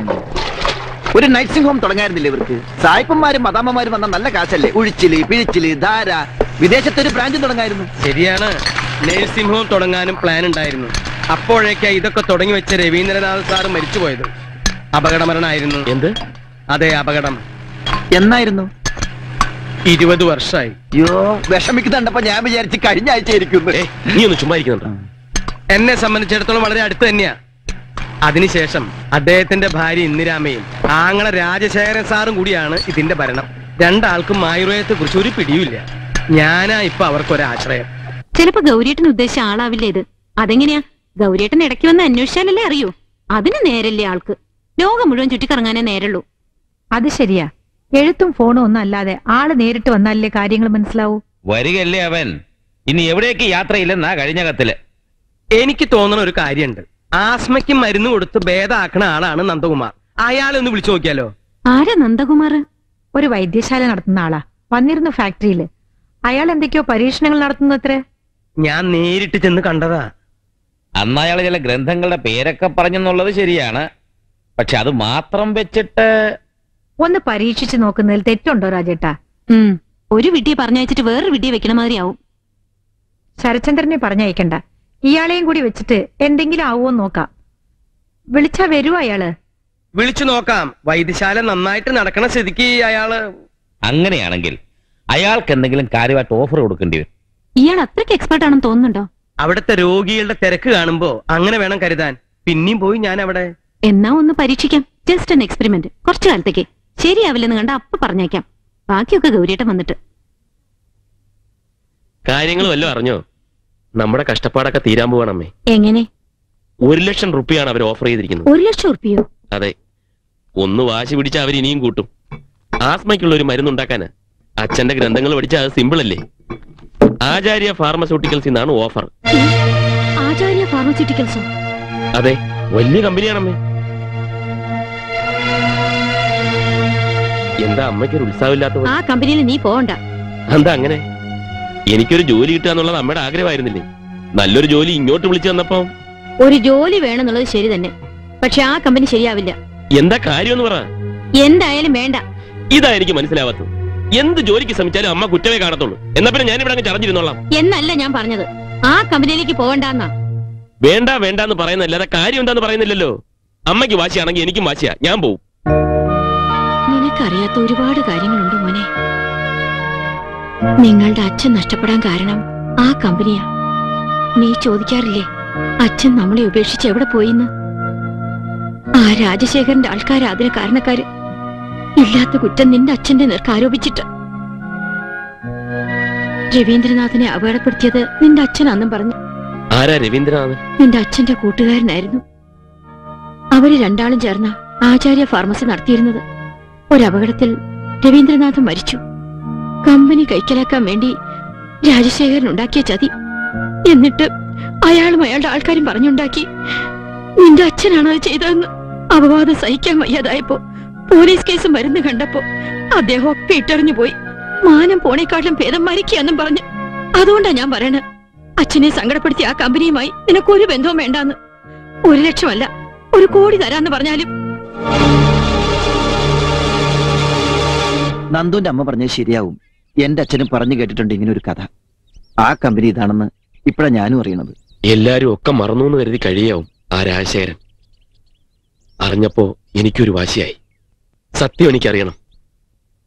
ഒരു നഴ്സിംഗ് ഹോം തുടങ്ങായിരുന്നില്ല ഇവർക്ക്? സായിപ്പന്മാരും മദാമ്മമാരും വന്ന നല്ല കാശല്ലേ? ഉഴിച്ചില്, പിഴിച്ചില്, ധാര. വിദേശത്തൊരു ബ്രാഞ്ചും തുടങ്ങായിരുന്നു. ശരിയാണ്, നഴ്സിംഗ് ഹോം തുടങ്ങാനും പ്ലാൻ ഉണ്ടായിരുന്നു. അപ്പോഴേക്കാ ഇതൊക്കെ തുടങ്ങി വെച്ച രവീന്ദ്രനാഥ് സാറ് മരിച്ചുപോയത്. അപകടമരണമായിരുന്നു. എന്ത്? അതെ, അപകടം. എന്നായിരുന്നു? 20 വർഷമായി. അയ്യോ, വിഷമിക്കുന്നുണ്ടപ്പോ ഞാൻ വിചാരിച്ച് കഴിഞ്ഞ ആഴ്ച ഇരിക്കുന്നു. നീ ഒന്ന് ചുമ്മാ ഇരിക്കുന്നുണ്ടോ? എന്നെ സംബന്ധിച്ചിടത്തോളം വളരെ അടുത്ത് തന്നെയാ. അതിനുശേഷം അദ്ദേഹത്തിന്റെ ഭാര്യ ഇന്ദിരാമയും ആങ്ങളെ രാജശേഖരൻ സാറും കൂടിയാണ് ഇതിന്റെ ഭരണം. രണ്ടാൾക്കും ആയുർവേദത്തെ കുറിച്ച് ഒരു പിടിയുമില്ല. ഞാനാ ഇപ്പൊ അവർക്കൊരാശ്രയം. ചിലപ്പോ ഗൗരിയേട്ടൻ ഉദ്ദേശിച്ച ആളാവില്ല ഇത്. അതെങ്ങനെയാ? ഗൗരിയേട്ടൻ ഇടയ്ക്ക് വന്ന് അന്വേഷിച്ചാലല്ലേ അറിയൂ. അതിന് നേരല്ലേ ആൾക്ക്? ലോകം മുഴുവൻ ചുറ്റിക്കറങ്ങാനേ നേരുള്ളൂ. അത് ശരിയാ. എഴുത്തും ഫോണും ഒന്നും അല്ലാതെ ആള് നേരിട്ട് വന്നാലല്ലേ കാര്യങ്ങൾ മനസ്സിലാവൂ. വരികയല്ലേ അവൻ. ഇനി എവിടേക്ക് യാത്രയില്ലെന്നാ കഴിഞ്ഞ കത്തില്. എനിക്ക് തോന്നുന്ന ഒരു കാര്യമുണ്ട്. ആസ്മയ്ക്ക് മരുന്ന് കൊടുത്ത് ഭേദാക്കണ ആളാണ് നന്ദകുമാർ. അയാളെ ഒന്ന് വിളിച്ചു നോക്കിയാലോ? ആരാ നന്ദകുമാർ? ഒരു വൈദ്യശാല നടത്തുന്ന ആളാ. വന്നിരുന്നു ഫാക്ടറിയില്. അയാൾ എന്തൊക്കെയോ പരീക്ഷണങ്ങൾ നടത്തുന്നത്രേ. ഞാൻ നേരിട്ട് ചെന്ന് കണ്ടതാ. അന്ന് അയാൾ ചില ഗ്രന്ഥങ്ങളുടെ പേരൊക്കെ പറഞ്ഞെന്നുള്ളത് ശരിയാണ്. പക്ഷെ അത് മാത്രം വെച്ചിട്ട് ഒന്ന് പരീക്ഷിച്ചു നോക്കുന്നതിൽ തെറ്റുണ്ടോ രാജേട്ടാ? ഒരു വിഡ്ഢിയെ പറഞ്ഞയച്ചിട്ട് വേറൊരു വിഡ്ഢിയെ വെക്കണ മാതിരിയാവും. ശരചന്ദ്രനെ പറഞ്ഞയക്കണ്ട. ഇയാളെയും കൂടി വെച്ചിട്ട് എന്തെങ്കിലും ആവുമോന്ന് നോക്കാം. വിളിച്ചാ വരുവോ അയാള്? വിളിച്ചു നോക്കാം. വൈദ്യശാല നന്നായിട്ട് നടക്കണ സ്ഥിതിക്ക് അയാള്. അങ്ങനെയാണെങ്കിൽ അയാൾക്ക് എന്തെങ്കിലും കാര്യമായിട്ട് ഓഫർ കൊടുക്കേണ്ടി വരും. ഇയാൾ അത്രയ്ക്ക് എക്സ്പെർട്ട് ആണെന്ന് തോന്നുന്നുണ്ടോ? അവിടുത്തെ രോഗികളുടെ തിരക്ക് കാണുമ്പോ അങ്ങനെ വേണം കരുതാൻ. പിന്നെയും പോയി ഞാൻ അവിടെ. എന്നാ ഒന്ന് പരീക്ഷിക്കാം. Just N experiment. കുറച്ചു കാലത്തേക്ക്. ശരിയാവില്ലെന്ന് കണ്ട അപ്പ പറഞ്ഞേക്കാം. ബാക്കിയൊക്കെ ഗൗരിയേട്ടൻ വന്നിട്ട്. കാര്യങ്ങൾ വല്ലതും അറിഞ്ഞോ? നമ്മുടെ കഷ്ടപ്പാടൊക്കെ തീരാൻ പോവാണമ്മേ. എങ്ങനെ? 1,00,000 റുപ്യാണ് അവർ ഓഫർ ചെയ്തിരിക്കുന്നത്. 1,00,000 റുപ്യോ? അതെ. ഒന്ന് വാശി പിടിച്ച അവർ ഇനിയും കൂട്ടും. ആസ്മയ്ക്കുള്ള ഒരു മരുന്നുണ്ടാക്കാന് അച്ഛന്റെ ഗ്രന്ഥങ്ങൾ പഠിച്ച അത് സിമ്പിൾ അല്ലേ? ആചാര്യ ഫാർമസ്യൂട്ടിക്കൽസ് എന്നാണ് ഓഫർ. ആചാര്യ ഫാർമസ്യൂട്ടിക്കൽസോ? അതെ, വലിയ കമ്പനിയാണമ്മേ. എന്താ അമ്മയ്ക്കൊരു ഉത്സാഹമില്ലാത്ത? ആ കമ്പനിയിൽ നീ പോവണ്ട. എന്താ അങ്ങനെ? എനിക്കൊരു ജോലി കിട്ടുക എന്നുള്ളത് അമ്മയുടെ ആഗ്രഹമായിരുന്നില്ലേ? നല്ലൊരു ജോലി ഇങ്ങോട്ട് വിളിച്ചു തന്നപ്പോ. ഒരു ജോലി വേണമെന്നുള്ളത് ശരി തന്നെ, പക്ഷെ ആ കമ്പനി ശരിയാവില്ല. എന്താ കാര്യം പറ. എന്തായാലും വേണ്ട. ഇതാ എനിക്ക് മനസ്സിലാവാത്തത്. എന്ത് ജോലിക്ക് ശ്രമിച്ചാലും അമ്മ കുറ്റമേ കാണത്തുള്ളൂ. എന്നാ പിന്നെ ഞാൻ ഇവിടെ അങ്ങ് ചടഞ്ഞിരുന്നോളാം. എന്നല്ല ഞാൻ പറഞ്ഞത്, ആ കമ്പനിയിലേക്ക് പോകണ്ടെന്നാ. വേണ്ട വേണ്ടെന്ന് പറയുന്നല്ലാതെ കാര്യം എന്താന്ന് പറയുന്നില്ലല്ലോ. അമ്മയ്ക്ക് വാശിയാണെങ്കിൽ എനിക്കും വാശിയാ, ഞാൻ പോവും. നിനക്കറിയാത്ത ഒരുപാട് കാര്യങ്ങളുണ്ട് മോനെ. നിങ്ങളുടെ അച്ഛൻ നഷ്ടപ്പെടാൻ കാരണം ആ കമ്പനിയാ. നീ ചോദിക്കാറില്ലേ അച്ഛൻ നമ്മളെ ഉപേക്ഷിച്ച് എവിടെ പോയിന്ന്? ആ രാജശേഖരന്റെ ആൾക്കാരാ അതിന് കാരണക്കാര്. ഇല്ലാത്ത കുറ്റം നിന്റെ അച്ഛന്റെ നേർക്ക് ആരോപിച്ചിട്ട്. രവീന്ദ്രനാഥിനെ അപകടപ്പെടുത്തിയത് നിന്റെ അച്ഛനാന്നും പറഞ്ഞു. ആരാ രവീന്ദ്രനാഥ്? നിന്റെ അച്ഛന്റെ കൂട്ടുകാരനായിരുന്നു. അവര് രണ്ടാളും ചേർന്ന ആചാര്യ ഫാർമസി നടത്തിയിരുന്നത്. ഒരപകടത്തിൽ രവീന്ദ്രനാഥ് മരിച്ചു. കമ്പനി കൈക്കലാക്കാൻ വേണ്ടി രാജശേഖരൻ ഉണ്ടാക്കിയ ചതി. എന്നിട്ട് അയാളും അയാളുടെ ആൾക്കാരും പറഞ്ഞുണ്ടാക്കി നിന്റെ അച്ഛനാണ് അത് ചെയ്തതെന്ന്. അപവാദം സഹിക്കാൻ വയ്യാതായപ്പോ പോലീസ് കേസ് മരുന്ന് കണ്ടപ്പോ അദ്ദേഹം ഒക്കെ ഇട്ടെറിഞ്ഞു പോയി. മാനം പോണേക്കാട്ടിലും ഭേദം മരിക്കുകയെന്നും പറഞ്ഞു. അതുകൊണ്ടാ ഞാൻ പറയണ, അച്ഛനെ സങ്കടപ്പെടുത്തി ആ കമ്പനിയുമായി നിനക്കൊരു ബന്ധവും വേണ്ടാന്ന്. 1,00,000 അല്ല, 1 കോടി തരാന്ന് പറഞ്ഞാലും. നന്ദുന്റെ അമ്മ പറഞ്ഞത് ശരിയാവും. എന്റെ അച്ഛനും പറഞ്ഞു കേട്ടിട്ടുണ്ട് ഇങ്ങനെ ഒരു കഥ. ആ കമ്പനി ഇതാണെന്ന് ഇപ്പഴാ ഞാനും അറിയണത്. എല്ലാരും ഒക്കെ മറന്നു എന്ന് കരുതി കഴിയാവും ആ രാജശേഖരൻ. അറിഞ്ഞപ്പോ എനിക്കൊരു വാശിയായി. സത്യം എനിക്കറിയണം.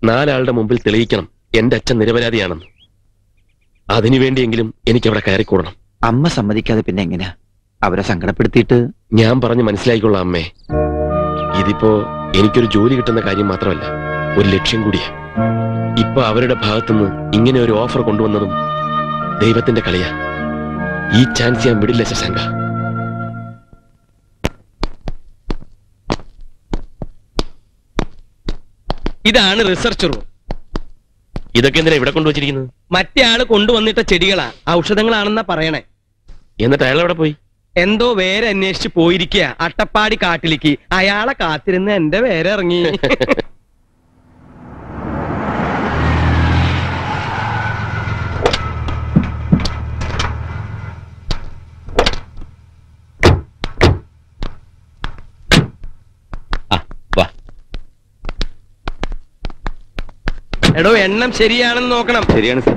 4 ആളുടെ മുമ്പിൽ തെളിയിക്കണം എന്റെ അച്ഛൻ നിരപരാധിയാണെന്ന്. അതിനുവേണ്ടിയെങ്കിലും എനിക്കവിടെ കയറിക്കൂടണം. അമ്മ സമ്മതിക്കാതെ പിന്നെ എങ്ങനെയാ? അവരെ സങ്കടപ്പെടുത്തിയിട്ട് ഞാൻ പറഞ്ഞു മനസ്സിലായിക്കൊള്ളാം അമ്മേ. ഇതിപ്പോ എനിക്കൊരു ജോലി കിട്ടുന്ന കാര്യം മാത്രമല്ല, ഒരു ലക്ഷ്യം കൂടിയാ. ഇപ്പൊ അവരുടെ ഭാഗത്തുനിന്ന് ഇങ്ങനെ ഒരു ഓഫർ കൊണ്ടുവന്നതും ദൈവത്തിന്റെ കളിയാ. ഈ ചാൻസ് ഞാൻ വിടില്ല ശശാങ്ക. ഇതാണ് റിസർച്ച് റൂം. ഇതൊക്കെ എന്തിനാ ഇവിടെ കൊണ്ടുവച്ചിരിക്കുന്നത്? മറ്റേ ആള് കൊണ്ടുവന്നിട്ട ചെടികളാ, ഔഷധങ്ങളാണെന്നാ പറയണേ. എന്നിട്ട് അയാൾ എവിടെ പോയി? എന്തോ വേറെ അന്വേഷിച്ച് പോയിരിക്കുക അട്ടപ്പാടി കാട്ടിലേക്ക്. അയാളെ കാത്തിരുന്ന് എന്റെ വേറെ ഇറങ്ങി. എടോ, എണ്ണം ശരിയാണെന്ന് നോക്കണം. ശരിയാണ് സാർ.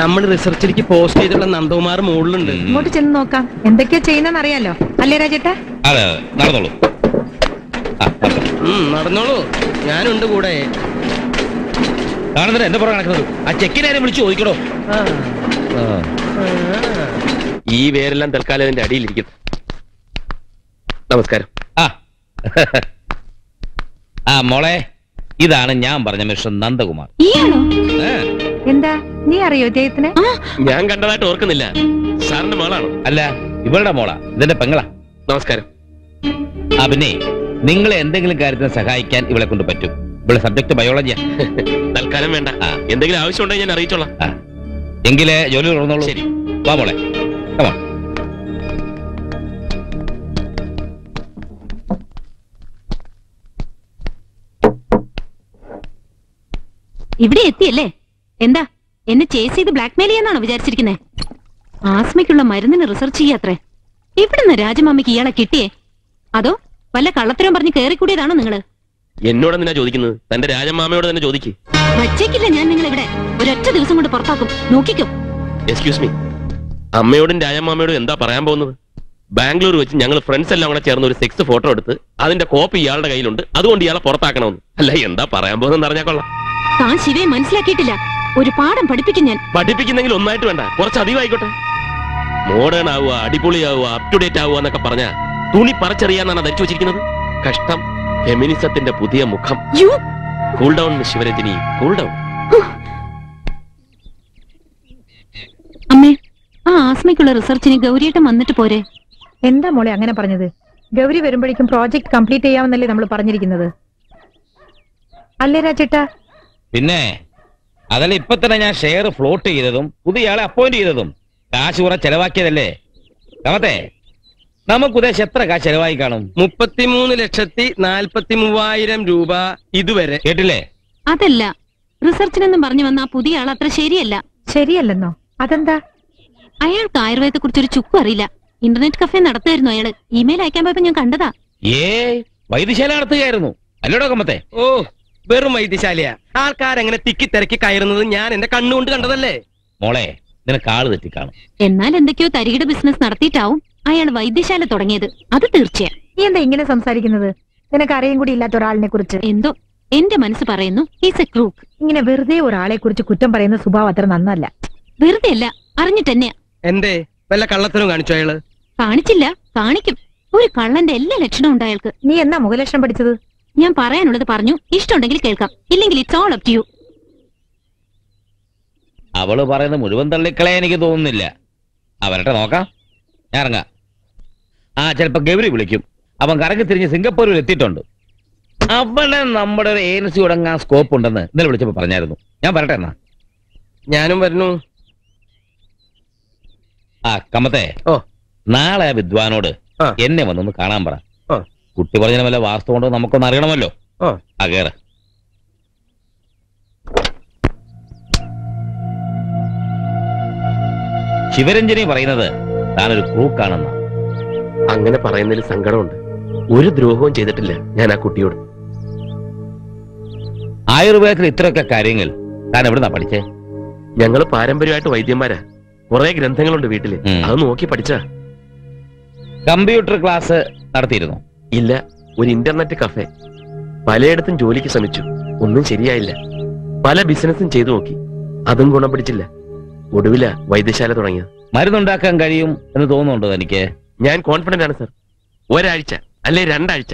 നമ്മൾ റിസർച്ചിലേക്ക് പോസ്റ്റ് ചെയ്തുള്ള നന്ദകുമാർ മുകളിലുണ്ട്. ഇങ്ങോട്ട് ചെന്ന് നോക്കാം എന്തൊക്കെയാ ചെയ്യുന്നതെന്ന് അറിയാലോ അല്ലേ രാജേട്ടാ? അതെ നടന്നോളൂ. നടന്നോളൂ, ഞാനുണ്ട് കൂടെ. കാണുന്നില്ല എന്റെ പുറകെ നടക്കുന്നത്. ആ ചെക്കിനാരും വിളിച്ചു ചോദിക്കണോ? ഈ വേരെല്ലാം തൽക്കാലം അതിന്റെ അടിയിലിരിക്കുന്നു. നമസ്കാരം. ആ മോളെ, ഇതാണ് ഞാൻ പറഞ്ഞ മിസ്റ്റർ നന്ദകുമാർ. എന്താ നീ അറിയോ ഇദ്ദേഹത്തിന്? ഞാൻ കണ്ടതായിട്ട് ഓർക്കുന്നില്ല. സാറിന്റെ മോളാണോ? അല്ല, ഇവളുടെ മോളാ, ഇതിന്റെ പെങ്ങളാ. നമസ്കാരം. ആ പിന്നെ നിങ്ങളെ എന്തെങ്കിലും കാര്യത്തിന് സഹായിക്കാൻ ഇവളെ കൊണ്ട് പറ്റും. ഇവളെ സബ്ജക്ട് ബയോളജിയാ. തൽക്കാലം വേണ്ട, എന്തെങ്കിലും ആവശ്യമുണ്ടെങ്കിൽ ഞാൻ അറിയിച്ചോളാം. എങ്കിലേ ജോലി തുറന്നോളൂ. ശരി, വാ മോളെ. കമാ. ഇവിടെ എത്തിയല്ലേ? എന്താ എന്നെ ചേസ് ചെയ്ത് ബ്ലാക്ക്മെയിൽ ചെയ്യാന്നാണോ വിചാരിച്ചിരിക്കുന്നേ? ആസ്മയ്ക്കുള്ള മരുന്നിന് റിസർച്ച് ചെയ്യാത്രേ. ഇവിടുന്ന് രാജമാമയ്ക്ക് ഇയാളെ കിട്ടിയേ? അതോ വല്ല കള്ളത്തരം പറഞ്ഞ് കയറിക്കൂടിയതാണോ നിങ്ങള്? എന്നോടെന്തിനാ ചോദിക്കുന്നത്? തന്റെ രാജമാമയോട് തന്നെ ചോദിക്ക്. വച്ചേക്കില്ല ഞാൻ നിങ്ങൾ ഇവിടെ. ഒരൊറ്റ ദിവസം കൊണ്ട് പുറത്താക്കും, നോക്കിക്കോ. എക്സ്ക്യൂസ് മീ, അമ്മയോടും രാജമാമയോടും എന്താ പറയാൻ പോകുന്നത്? ബാംഗ്ലൂർ വെച്ച് ഞങ്ങൾ ഫ്രണ്ട്സ് എല്ലാം കൂടെ ചേർന്ന് ഒരു സെക്സ് ഫോട്ടോ എടുത്ത് അതിന്റെ കോപ്പി ഇയാളുടെ കയ്യിലുണ്ട്, അതുകൊണ്ട് ഇയാളെ പുറത്താക്കണമെന്ന്. അല്ല, എന്താ പറയാൻ പോകുന്നതെന്ന് അറിഞ്ഞാൽ കൊള്ളാം. താൻ ശിവയെ മനസ്സിലാക്കിയിട്ടില്ല. ഒരു പാഠം പഠിപ്പിക്കും ഞാൻ. പഠിപ്പിക്കുന്നെങ്കിൽ ഒന്നായിട്ട് വേണ്ട, കുറച്ച് അധികം ആയിക്കോട്ടെ. മോഡേൺ ആവുക, അടിപൊളിയാവുക, അപ് ടു ഡേറ്റ് ആവുക എന്നൊക്കെ പറഞ്ഞ തുണി പറിച്ചെറിയാന്നാണ് ധരിച്ചു വെച്ചിരിക്കുന്നത്. കഷ്ടം. ഫെമിനിസത്തിന്റെ പുതിയ മുഖം. Cool down miss Sivaranjini, cool down. അമ്മേ, ആ ആസ്മയ്ക്കുള്ള റിസർച്ചിന് ഗൗരിയേട്ടൻ വന്നിട്ട് പോരെ? എന്താ മോളെ അങ്ങനെ പറഞ്ഞത്? ഗൗരി വരുമ്പോഴേക്കും പ്രോജക്ട് കംപ്ലീറ്റ് ചെയ്യാമെന്നല്ലേ നമ്മൾ പറഞ്ഞിരിക്കുന്നത്? അല്ലേ രാജേട്ടാ? പിന്നെ അതല്ല ഇപ്പൊ തന്നെ ഞാൻ ഷെയർ ഫ്ലോട്ട് ചെയ്തതും പുതിയ ആളെ അപ്പോയിന്റ് ചെയ്തതും കാശ് കുറെ ചെലവാക്കിയതല്ലേ? കമത്തെ, നമുക്ക് ഉദ്ദേശം എത്ര കാശ് ചെലവായി കാണും? 33,43,000 രൂപ ഇതുവരെ. കേട്ടില്ലേ? അതല്ല, റിസർച്ചിനെന്നും പറഞ്ഞു വന്ന ആ പുതിയ ആൾ അത്ര ശരിയല്ല. ശരിയല്ലെന്നോ? അതെന്താ? അയാൾക്ക് ആയുർവേദത്തെ കുറിച്ചൊരു ചുക്കും അറിയില്ല. ഇന്റർനെറ്റ് കഫേ നടത്തുമായിരുന്നു അയാള്. ഇമെയിൽ അയക്കാൻ പോയപ്പോ ഞാൻ കണ്ടതാ. വൈദ്യശാല നടത്തുകയായിരുന്നു അല്ലോടോ കമ്മത്തെ? ഓ, വെറും വൈദ്യശാലയാ. ആൾക്കാരെങ്ങനെ തിക്കി തിരക്കി കയറുന്നത് ഞാൻ എന്റെ കണ്ണുകൊണ്ട് കണ്ടതല്ലേ. മോളെ, നിനക്ക് ആള് തെറ്റിക്കാണും. എന്നാൽ എന്തൊക്കെയോ തരികിട ബിസിനസ് നടത്തിയിട്ടാവും അയാൾ വൈദ്യശാല തുടങ്ങിയത്. അത് തീർച്ചയായും. നീ എന്താ ഇങ്ങനെ സംസാരിക്കുന്നത്? നിനക്ക് അറിയും കൂടി ഇല്ലാത്ത ഒരാളിനെ കുറിച്ച്. എന്തോ എന്റെ മനസ്സ് പറയുന്നു ഈസ് എ ക്രൂക്ക്. ഇങ്ങനെ വെറുതെ ഒരാളെ കുറിച്ച് കുറ്റം പറയുന്ന സ്വഭാവം അത്ര നന്നല്ല. വെറുതെ അല്ല, അറിഞ്ഞിട്ടെന്നെയാ. എന്തേ, വല്ല കള്ളത്തിനും കാണിച്ചോ അയാള്? കാണിച്ചില്ല, കാണിക്കും. ഒരു കള്ളന്റെ എല്ലാ ലക്ഷണവും ഉണ്ട് അയാൾക്ക്. നീ എന്നാ മുഖലക്ഷണം പഠിച്ചത്? ഞാൻ പറയാനുള്ളത് പറഞ്ഞു. ഇഷ്ടമുണ്ടെങ്കിൽ കേൾക്കാം, ഇല്ലെങ്കിൽ it's all up to you. അവള് പറയുന്നത് മുഴുവൻ തള്ളിക്കളയാൻ എനിക്ക് തോന്നുന്നില്ല. അവരട്ടെ നോക്കാം, ഞാൻ ഇറങ്ങാം. ചിലപ്പോ ഗൗരി വിളിക്കും. അവൻ കറങ്ങി തിരിഞ്ഞ് സിംഗപ്പൂരിൽ എത്തിയിട്ടുണ്ട്. അവിടെ നമ്മുടെ ഒരു ഏജൻസി തുടങ്ങാൻ സ്കോപ്പ് ഉണ്ടെന്ന് ഇന്നലെ വിളിച്ചപ്പോ പറഞ്ഞായിരുന്നു. ഞാൻ വരട്ടെ എന്നാ. ഞാനും വരുന്നു. കമ്മത്തെ, നാളെ ആ വിദ്വാനോട് എന്നെ വന്നൊന്ന് കാണാൻ പറ. കുട്ടി പറഞ്ഞ വല്ല വാസ്തു കൊണ്ടോ നമുക്കൊന്ന് അറിയണമല്ലോ. കേറ്. ശിവരഞ്ജനി പറയുന്നത് താനൊരു ക്രൂക്കാണെന്ന. അങ്ങനെ പറയുന്നതിൽ സങ്കടമുണ്ട്. ഒരു ദ്രോഹവും ചെയ്തിട്ടില്ല ഞാൻ ആ കുട്ടിയോട്. ആയുർവേദത്തിൽ ഇത്രയൊക്കെ കാര്യങ്ങൾ താൻ എവിടുന്നാ പഠിച്ചേ? ഞങ്ങള് പാരമ്പര്യമായിട്ട് വൈദ്യന്മാരാ. കുറെ ഗ്രന്ഥങ്ങളുണ്ട് വീട്ടില്, അത് നോക്കി പഠിച്ച. കമ്പ്യൂട്ടർ ക്ലാസ് നടത്തിയിരുന്നു? ഇല്ല, ഒരു ഇന്റർനെറ്റ് കഫേ. പലയിടത്തും ജോലിക്ക് ശ്രമിച്ചു, ഒന്നും ശരിയായില്ല. പല ബിസിനസ്സും ചെയ്തു നോക്കി, അതും ഗുണം പിടിച്ചില്ല. ഒടുവില വൈദ്യശാല തുടങ്ങിയത്. മരുന്നുണ്ടാക്കാൻ കഴിയും എന്ന് തോന്നുന്നുണ്ടോ എനിക്ക്? ഞാൻ കോൺഫിഡന്റ് ആണ് സർ. ഒരാഴ്ച അല്ലെ 2 ആഴ്ച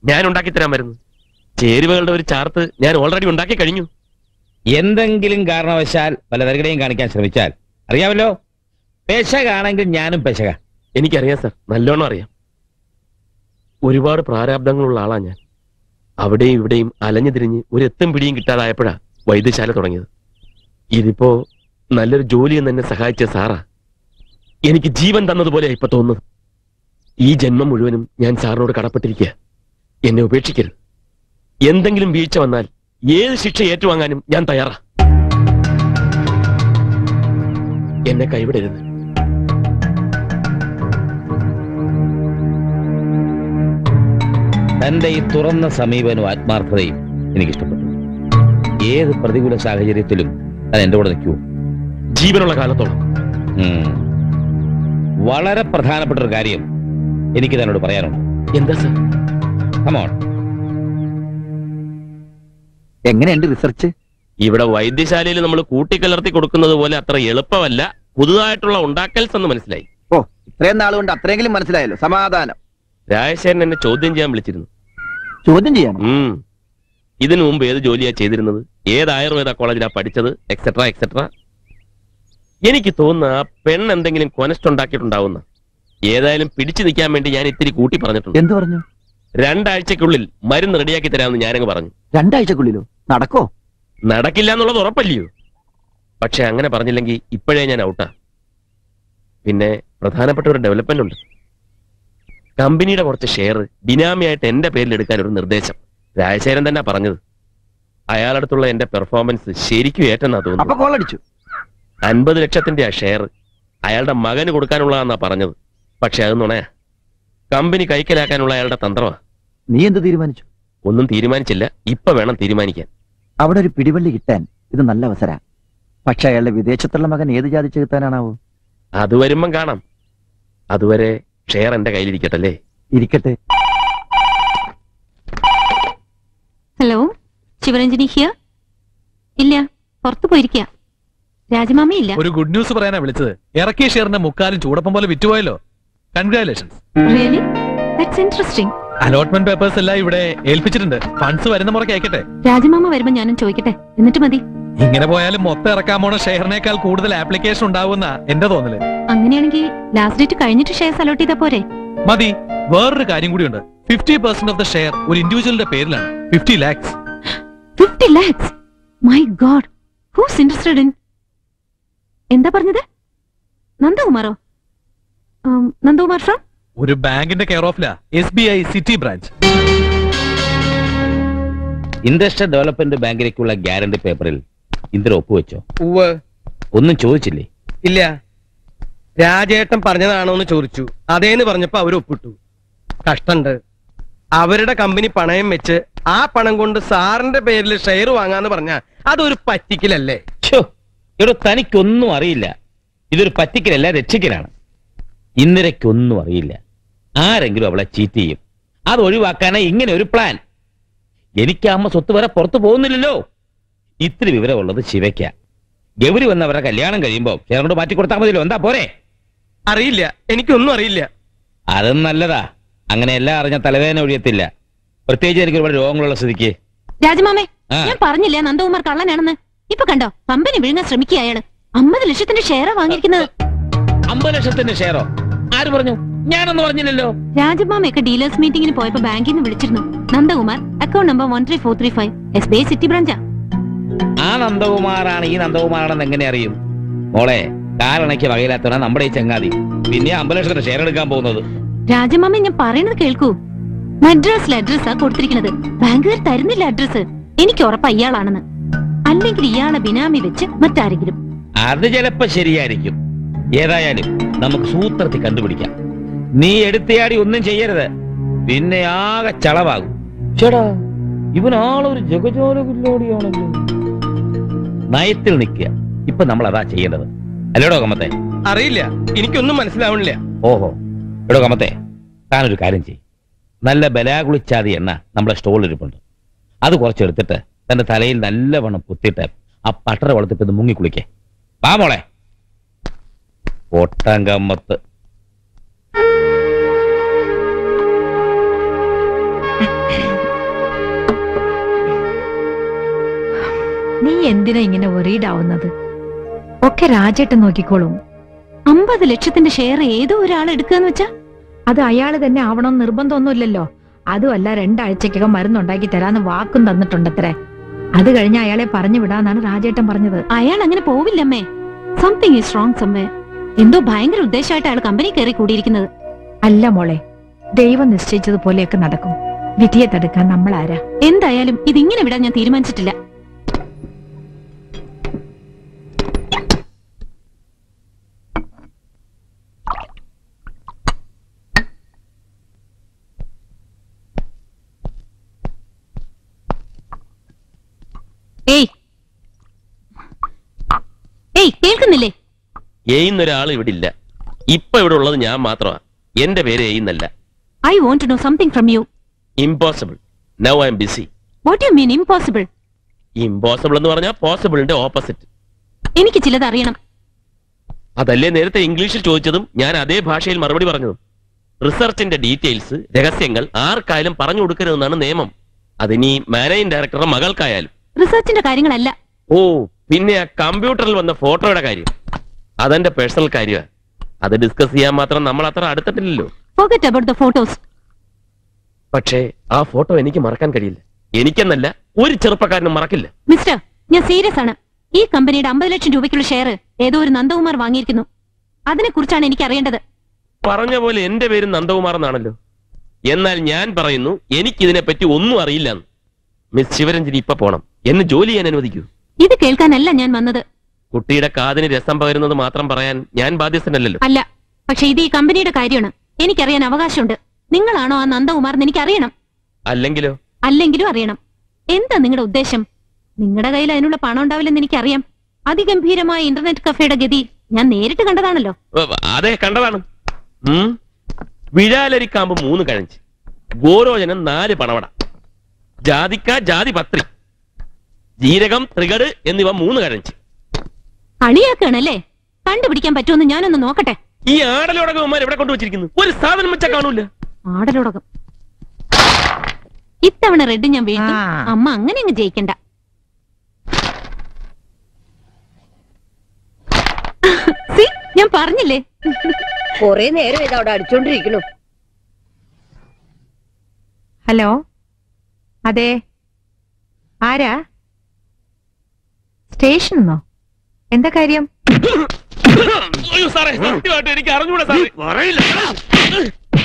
ഞാൻ ഉണ്ടാക്കി തരാൻ മരുന്ന്. ചേരുവകളുടെ ഒരു ചാർട്ട് ഞാൻ ഓൾറെഡി ഉണ്ടാക്കി കഴിഞ്ഞു. എന്തെങ്കിലും കാരണവശാൽ പല തരകടയും കാണിക്കാൻ ശ്രമിച്ചാൽ അറിയാമല്ലോ, പെശകാണെങ്കിൽ ഞാനും പെശക. എനിക്കറിയാം സർ, നല്ലോണം അറിയാം. ഒരുപാട് പ്രാരാബ്ദങ്ങളുള്ള ആളാ ഞാൻ. അവിടെയും ഇവിടെയും അലഞ്ഞു തിരിഞ്ഞ് ഒരു എത്തും പിടിയും കിട്ടാതായപ്പോഴാ വൈദ്യശാല തുടങ്ങിയത്. ഇതിപ്പോ നല്ലൊരു ജോലി എന്ന് എന്നെ സഹായിച്ച സാറാ. എനിക്ക് ജീവൻ തന്നതുപോലെ ഇപ്പൊ തോന്നുന്നത്. ഈ ജന്മം മുഴുവനും ഞാൻ സാറിനോട് കടപ്പെട്ടിരിക്കുക. എന്നെ ഉപേക്ഷിക്കരുത്. എന്തെങ്കിലും വീഴ്ച വന്നാൽ ഏത് ശിക്ഷ ഏറ്റുവാങ്ങാനും ഞാൻ തയ്യാറാ. എന്നെ കൈവിടരുത്. തന്റെ ഈ തുറന്ന സമീപനവും ആത്മാർത്ഥതയും എനിക്കിഷ്ടപ്പെട്ടു. ഏത് പ്രതികൂല സാഹചര്യത്തിലും താൻ എന്റെ കൂടെ നിൽക്കുമോ? ജീവനുള്ള കാലത്തോളം. വളരെ പ്രധാനപ്പെട്ട ഒരു കാര്യം എനിക്ക് തന്നോട് പറയാനുണ്ട്. എന്താ സർ? Come on. എങ്ങനെയുണ്ട് റിസർച്ച്? ഇവിടെ വൈദ്യശാലയിൽ നമ്മൾ കൂട്ടിക്കലർത്തി കൊടുക്കുന്നത് പോലെ അത്ര എളുപ്പമല്ല പുതുതായിട്ടുള്ള ഉണ്ടാക്കൽസ് എന്ന് മനസ്സിലായി. ഓ, ഇത്രയും നാളുകൊണ്ട് അത്രയെങ്കിലും മനസ്സിലായല്ലോ, സമാധാനം. രാജശേഖരൻ എന്നെ ചോദ്യം ചെയ്യാൻ വിളിച്ചിരുന്നു. ചോദ്യം ചെയ്യാൻ? ഇതിനു മുമ്പ് ഏത് ജോലിയാ ചെയ്തിരുന്നത്, ഏത് ആയുർവേദ കോളേജിലാ പഠിച്ചത്, എക്സെട്ര എക്സെട്ര. എനിക്ക് തോന്നുന്ന ആ പെണ്ണ് എന്തെങ്കിലും കൊനസ്റ്റ് ഉണ്ടാക്കിയിട്ടുണ്ടാവുന്ന. ഏതായാലും പിടിച്ചു നിൽക്കാൻ വേണ്ടി ഞാൻ ഇത്തിരി കൂട്ടി പറഞ്ഞിട്ടുണ്ട്. എന്ത് പറഞ്ഞു? 2 ആഴ്ചക്കുള്ളിൽ മരുന്ന് റെഡിയാക്കി തരാമെന്ന് ഞാനങ്ങ് പറഞ്ഞു. 2 ആഴ്ചക്കുള്ളിലോ? നടക്കോ? നടക്കില്ല എന്നുള്ളത് ഉറപ്പല്ലയോ. പക്ഷെ അങ്ങനെ പറഞ്ഞില്ലെങ്കിൽ ഇപ്പോഴേ ഞാൻ ഔട്ടാ. പിന്നെ പ്രധാനപ്പെട്ട ഒരു ഡെവലപ്മെന്റ് ഉണ്ട്. കമ്പനിയുടെ കുറച്ച് ഷെയർ ബിനാമിയായിട്ട് എന്റെ പേരിൽ എടുക്കാൻ ഒരു നിർദ്ദേശം രാജശേഖരൻ തന്നെ പറഞ്ഞത്. അയാളടുത്തുള്ള എന്റെ പെർഫോമൻസ് ശരിക്കും ഏറ്റെന്നാ തോന്നുന്നു. 50 ലക്ഷത്തിന്റെ ആ ഷെയർ അയാളുടെ മകന് കൊടുക്കാനുള്ളതാന്നാ പറഞ്ഞത്. പക്ഷെ അത് നുണയാ. കമ്പനി കൈക്കലാക്കാനുള്ള അയാളുടെ തന്ത്രമാ. നീ എന്ത് തീരുമാനിച്ചു? ഒന്നും തീരുമാനിച്ചില്ല, ഇപ്പൊ വേണം തീരുമാനിക്കാൻ. അവിടെ ഒരു പിടിവള്ളി കിട്ടാൻ ഇത് നല്ല അവസര. പക്ഷെ അയാളുടെ വിദേശത്തുള്ള മകൻ ഏത് ജാതി ചെലുത്താനാണാവോ? അത് വരുമ്പം കാണാം. അതുവരെ ഷെയർ എന്റെ കയ്യിലിരിക്കട്ടല്ലേ? ഇരിക്കട്ടെ. Hello, Sivaranjini here. ഇല്ല, പുറത്തു പോയിരിക്കുക. രാജമാമി ഇല്ല. ഒരു ഗുഡ് ന്യൂസ് പറയാനാ വിളിച്ചത്. ഇറക്കിയ ഷെയറിന്റെ മുക്കാലും ചൂടപ്പം പോലെ വിറ്റുപോയല്ലോ. Congratulations. Really? That's interesting. Allotment papers എല്ലാം ഇവിടെ ഏൽപ്പിച്ചിട്ടുണ്ട്. ഫണ്ട്സ് വരുന്ന മുറക്ക് അയക്കട്ടെ. രാജമാമ വരുമ്പോ ഞാനും ചോദിക്കട്ടെ, എന്നിട്ട് മതി. ഇങ്ങനെ പോയാലും മൊത്തം ഇറക്കാൻ പോണ ഷെയറിനേക്കാൾ കൂടുതൽ ആപ്ലിക്കേഷൻ ഉണ്ടാവുന്ന എന്റെ തോന്നല്. അങ്ങനെയാണെങ്കിൽ ലാസ്റ്റ് ഡേറ്റ് കഴിഞ്ഞിട്ട് ഷെയർസ് അലോട്ട് ചെയ്താ പോരെ? മതി. വേറൊരു കാര്യം കൂടിയുണ്ട്. 50% ഓഫ് ദ ഷെയർ ഒരു ഇൻഡിവിജ്വലിന്റെ പേരിലാണ്. 50 lakhs. 50 lakhs? My God. Who's interested in? എന്താ പറഞ്ഞത്? നന്ദകുമാറോ? നന്ദകുമാർ ഫ്രം? ഒരു ബാങ്കിന്റെ കെയർ ഓഫിലാ. SBI city branch. Industrial development ബാങ്കിലേക്കുള്ള ഗ്യാരണ്ടി പേപ്പറിൽ ഇന്ദ്ര ഒപ്പുവെച്ചോ? ഒന്നും ചോദിച്ചില്ലേ? ഇല്ല. രാജേട്ടൻ പറഞ്ഞതാണോ എന്ന് ചോദിച്ചു. അതേന്ന് പറഞ്ഞപ്പോ അവർ ഒപ്പിട്ടു. കഷ്ടണ്ട്. അവരുടെ കമ്പനി പണയം വെച്ച് ആ പണം കൊണ്ട് സാറിന്റെ പേരിൽ ഷെയർ വാങ്ങാന്ന് പറഞ്ഞ അതൊരു പറ്റിക്കലല്ലേ? ഇവിടെ തനിക്കൊന്നും അറിയില്ല. ഇതൊരു പറ്റിക്കലല്ല, രക്ഷിക്കലാണ്. ഇന്ദിരയ്ക്കൊന്നും അറിയില്ല. ആരെങ്കിലും അവളെ ചീറ്റ് ചെയ്യും. അത് ഒഴിവാക്കാനാ ഇങ്ങനെ ഒരു പ്ലാൻ. എനിക്ക് അമ്മ സ്വത്ത് വരെ പുറത്തു പോകുന്നില്ലല്ലോ. ഇത്തിരി വിവരമുള്ളത് ശിവയ്ക്ക. ഗൗരി വന്നവരുടെ കല്യാണം കഴിയുമ്പോ ചേർന്നോട് മാറ്റി കൊടുത്താൽ മതിയല്ലോ. എന്താ പോരെ? അറിയില്ല, എനിക്കൊന്നും അറിയില്ല. അതും നല്ലതാ. അങ്ങനെ എല്ലാം അറിഞ്ഞ തലവേദന ഒഴിയത്തില്ല. പ്രത്യേകിച്ച് എനിക്ക് ഒരുപാട് രോഗങ്ങളുള്ള സ്ഥിതിക്ക്. രാജമാമേ, ഞാൻ പറഞ്ഞില്ലേ നന്ദകുമാർ കള്ളനാണെന്ന്? ഇപ്പൊ കണ്ടോ, കമ്പനി വിഴുങ്ങാൻ ശ്രമിക്കുക അയാള്. 50 ലക്ഷത്തിന്റെ ഷെയറാ വാങ്ങിയിരിക്കുന്നത്. 50 ലക്ഷത്തിന്റെ ഷെയറോ? ആര് പറഞ്ഞു? ഞാനൊന്നും പറഞ്ഞില്ലല്ലോ. രാജമാമയൊക്കെ ഡീലേഴ്സ് മീറ്റിംഗിന് പോയപ്പോ ബാങ്കിൽ നിന്ന് വിളിച്ചിരുന്നു. Nandakumar, account number 13435, SBI city ബ്രാഞ്ചാ. ആ നന്ദകുമാറാണ് ഈ നന്ദകുമാറാണെന്ന് എങ്ങനെ അറിയും? മോളെ, കാരണയ്ക്ക് വകയില്ലാത്തവനാ നമ്മുടെ ഈ ചങ്ങാതി. പിന്നെ 50 ലക്ഷത്തിന്റെ ഷെയർ എടുക്കാൻ പോകുന്നത്. രാജമാമ, ഞാൻ പറയുന്നത് കേൾക്കൂ. മദ്രാസിലെ അഡ്രസ്സാ കൊടുത്തിരിക്കുന്നത്. ബാങ്കുകാർ തരുന്നില്ല അഡ്രസ്. എനിക്ക് ഉറപ്പാ ഇയാളാണെന്ന്. അല്ലെങ്കിൽ ഇയാളെ ബിനാമി വെച്ച് മറ്റാരെങ്കിലും. അത് ചിലപ്പോ ശരിയായിരിക്കും. ഏതായാലും നമുക്ക് സൂത്രത്തിൽ കണ്ടുപിടിക്കാം. നീ എടുത്തയാടി ഒന്നും ചെയ്യരുത്, പിന്നെ ആകെ ചളവാകും. ചേടാ, ഇവനാളൊരു ജഗജോലകില്ലോടിയാണല്ലോ. നയത്തിൽ നിൽക്കുക. ഇപ്പൊ നമ്മൾ അതാ ചെയ്യേണ്ടത്. അല്ലേടോ കമ്മത്തെ? അറിയില്ല, എനിക്കൊന്നും മനസ്സിലാവണില്ല. ഓഹോ, എടോ കമ്മത്തെ, താനൊരു കാര്യം ചെയ്യും. നല്ല ബലാകുളിച്ചാതി എണ്ണ നമ്മുടെ സ്റ്റോളിൽ ഇരിപ്പുണ്ട്. അത് കുറച്ചെടുത്തിട്ട് തന്റെ തലയിൽ നല്ലവണ്ണം പുത്തിട്ട് ആ പട്ടറ വളർത്തിട്ട് മുങ്ങിക്കുളിക്കേ. വാ മോളെ. ഒട്ടങ്കമ്മത്ത്. നീ എന്തിനാ ഇങ്ങനെ worried ആവുന്നത്? ഒക്കെ രാജേട്ടൻ നോക്കിക്കോളും. 50 ലക്ഷത്തിന്റെ ഷെയർ ഏതോ ഒരാൾ എടുക്കാന്ന് വെച്ചാ അത് അയാള് തന്നെ ആവണമെന്ന് നിർബന്ധമൊന്നുമില്ലല്ലോ. അതുമല്ല, 2 ആഴ്ചക്കകം മരുന്നുണ്ടാക്കി തരാന്ന് വാക്കും തന്നിട്ടുണ്ടത്രേ. അത് കഴിഞ്ഞ് അയാളെ പറഞ്ഞു വിടാന്നാണ് രാജേട്ടൻ പറഞ്ഞത്. അയാൾ അങ്ങനെ പോവില്ലമ്മേ. Something is wrong somewhere. എന്തോ ഭയങ്കര ഉദ്ദേശമായിട്ട് അയാൾ കമ്പനി കയറി കൂടിയിരിക്കുന്നത്. അല്ല മോളെ, ദൈവം നിശ്ചയിച്ചതുപോലെയൊക്കെ നടക്കും. വിധിയെ തടുക്കാൻ നമ്മൾ ആരാ? എന്തായാലും ഇതിങ്ങനെ വിടാൻ ഞാൻ തീരുമാനിച്ചിട്ടില്ല. കേൾക്കുന്നില്ലേ? എയ്യുന്നൊരാൾ ഇവിടെ ഇല്ല. ഇപ്പൊ ഇവിടെ ഉള്ളത് ഞാൻ മാത്രമാ. എന്റെ പേര് എയ്യുന്നല്ല. I want to know something from you. Impossible. Now I am busy. What you mean impossible? Impossible എന്ന് പറഞ്ഞാൽ പോസിബിളിന്റെ ഓപ്പോസിറ്റ്. എനിക്ക് ചിലത് അറിയണം. അതല്ലേ നേരത്തെ ഇംഗ്ലീഷിൽ ചോദിച്ചതും ഞാൻ അതേ ഭാഷയിൽ മറുപടി പറഞ്ഞതും. റിസർച്ചിന്റെ ഡീറ്റെയിൽസ്, രഹസ്യങ്ങൾ ആർക്കായാലും പറഞ്ഞു കൊടുക്കരുതെന്നാണ് നിയമം. അതിനി മാനേജിംഗ് ഡയറക്ടറുടെ മകൾക്കായാലും. റിസർച്ചിന്റെ കാര്യങ്ങളല്ല. ഓ, പിന്നെ ആ കമ്പ്യൂട്ടറിൽ വന്ന ഫോട്ടോയുടെ കാര്യം, അതെന്റെ പേഴ്സണൽ കാര്യമാണ്. അത് ഡിസ്കസ് ചെയ്യാൻ മാത്രം നമ്മൾ അത്ര അടുത്തിട്ടില്ലല്ലോ. Forget about the photos. പക്ഷേ ആ ഫോട്ടോ എനിക്ക് മറക്കാൻ കഴിയില്ല. എനിക്കെന്നല്ല, ഒരു ചെറുപ്പക്കാരനും മറക്കില്ല. മിസ്റ്റർ, ഞാൻ സീരിയസ് ആണ്. ഈ കമ്പനിയുടെ 50 ലക്ഷം രൂപയ്ക്കുള്ള ഷെയർ ഏതോ ഒരു നന്ദകുമാർ വാങ്ങിയിരിക്കുന്നു. അതിനെ കുറിച്ചാണ് എനിക്ക് അറിയേണ്ടത്. പറഞ്ഞ പോലെ എന്റെ പേര് നന്ദകുമാർ എന്നാണല്ലോ. എന്നാൽ ഞാൻ പറയുന്നു, എനിക്കിതിനെ പറ്റി ഒന്നും അറിയില്ലെന്ന്. മിസ് ശിവരഞ്ജനി ഇപ്പൊ പോണം. എന്നെ ജോലി ചെയ്യാൻ അനുവദിക്കൂ. ഇത് കേൾക്കാനല്ല ഞാൻ വന്നത്. കുട്ടിയുടെ കാതിന് രസം പകരുന്നത് മാത്രം പറയാൻ ഞാൻ ബാധ്യസ്ഥനല്ലല്ലോ. അല്ല, പക്ഷെ ഇത് ഈ കമ്പനിയുടെ കാര്യമാണ്. എനിക്കറിയാൻ അവകാശമുണ്ട്. നിങ്ങളാണോ ആ നന്ദകുമാർ എന്ന് എനിക്കറിയണം. അല്ലെങ്കിലോ? അല്ലെങ്കിലും അറിയണം. എന്താ നിങ്ങളുടെ ഉദ്ദേശം? നിങ്ങളുടെ കയ്യിൽ അതിനുള്ള പണം ഉണ്ടാവില്ലെന്ന് എനിക്കറിയാം. അതിഗംഭീരമായ ഇന്റർനെറ്റ് കഫേയുടെ ഗതി ഞാൻ നേരിട്ട് കണ്ടതാണല്ലോ. അതെ, കണ്ടതാണ്. വിഴാലരിക്കാമ്പ് 3 കഴഞ്ച്, ഗോരോചനം 4 പണവട, ജാതിക്ക, ജാതിപത്രി, ജീരകം, ത്രികട് എന്നിവ 3 കഴഞ്ച്. കളിയാക്കാണല്ലേ? കണ്ടുപിടിക്കാൻ പറ്റുമെന്ന് ഞാനൊന്ന് നോക്കട്ടെ. ഈ ആടലോടകന്മാർ എവിടെ കൊണ്ടുവച്ചിരിക്കുന്നു? ഒരു സാധനം വെച്ചാ കാണൂല. ആടലോടകം ഇത്തവണ റെഡ് ഞാൻ വീഴ്ത്തും. അമ്മ അങ്ങനെ അങ്ങ് ജയിക്കണ്ട. ഞാൻ പറഞ്ഞില്ലേ, കൊറേ നേരം ഇത് അവിടെ അടിച്ചോണ്ടിരിക്കണു. ഹലോ, അതെ, ആരാ? സ്റ്റേഷനിന്നോ? എന്താ കാര്യം? അയ്യോ സാറേ, സത്യമായിട്ട് എനിക്ക് അറിഞ്ഞൂടാ സാറേ. പറയില്ല.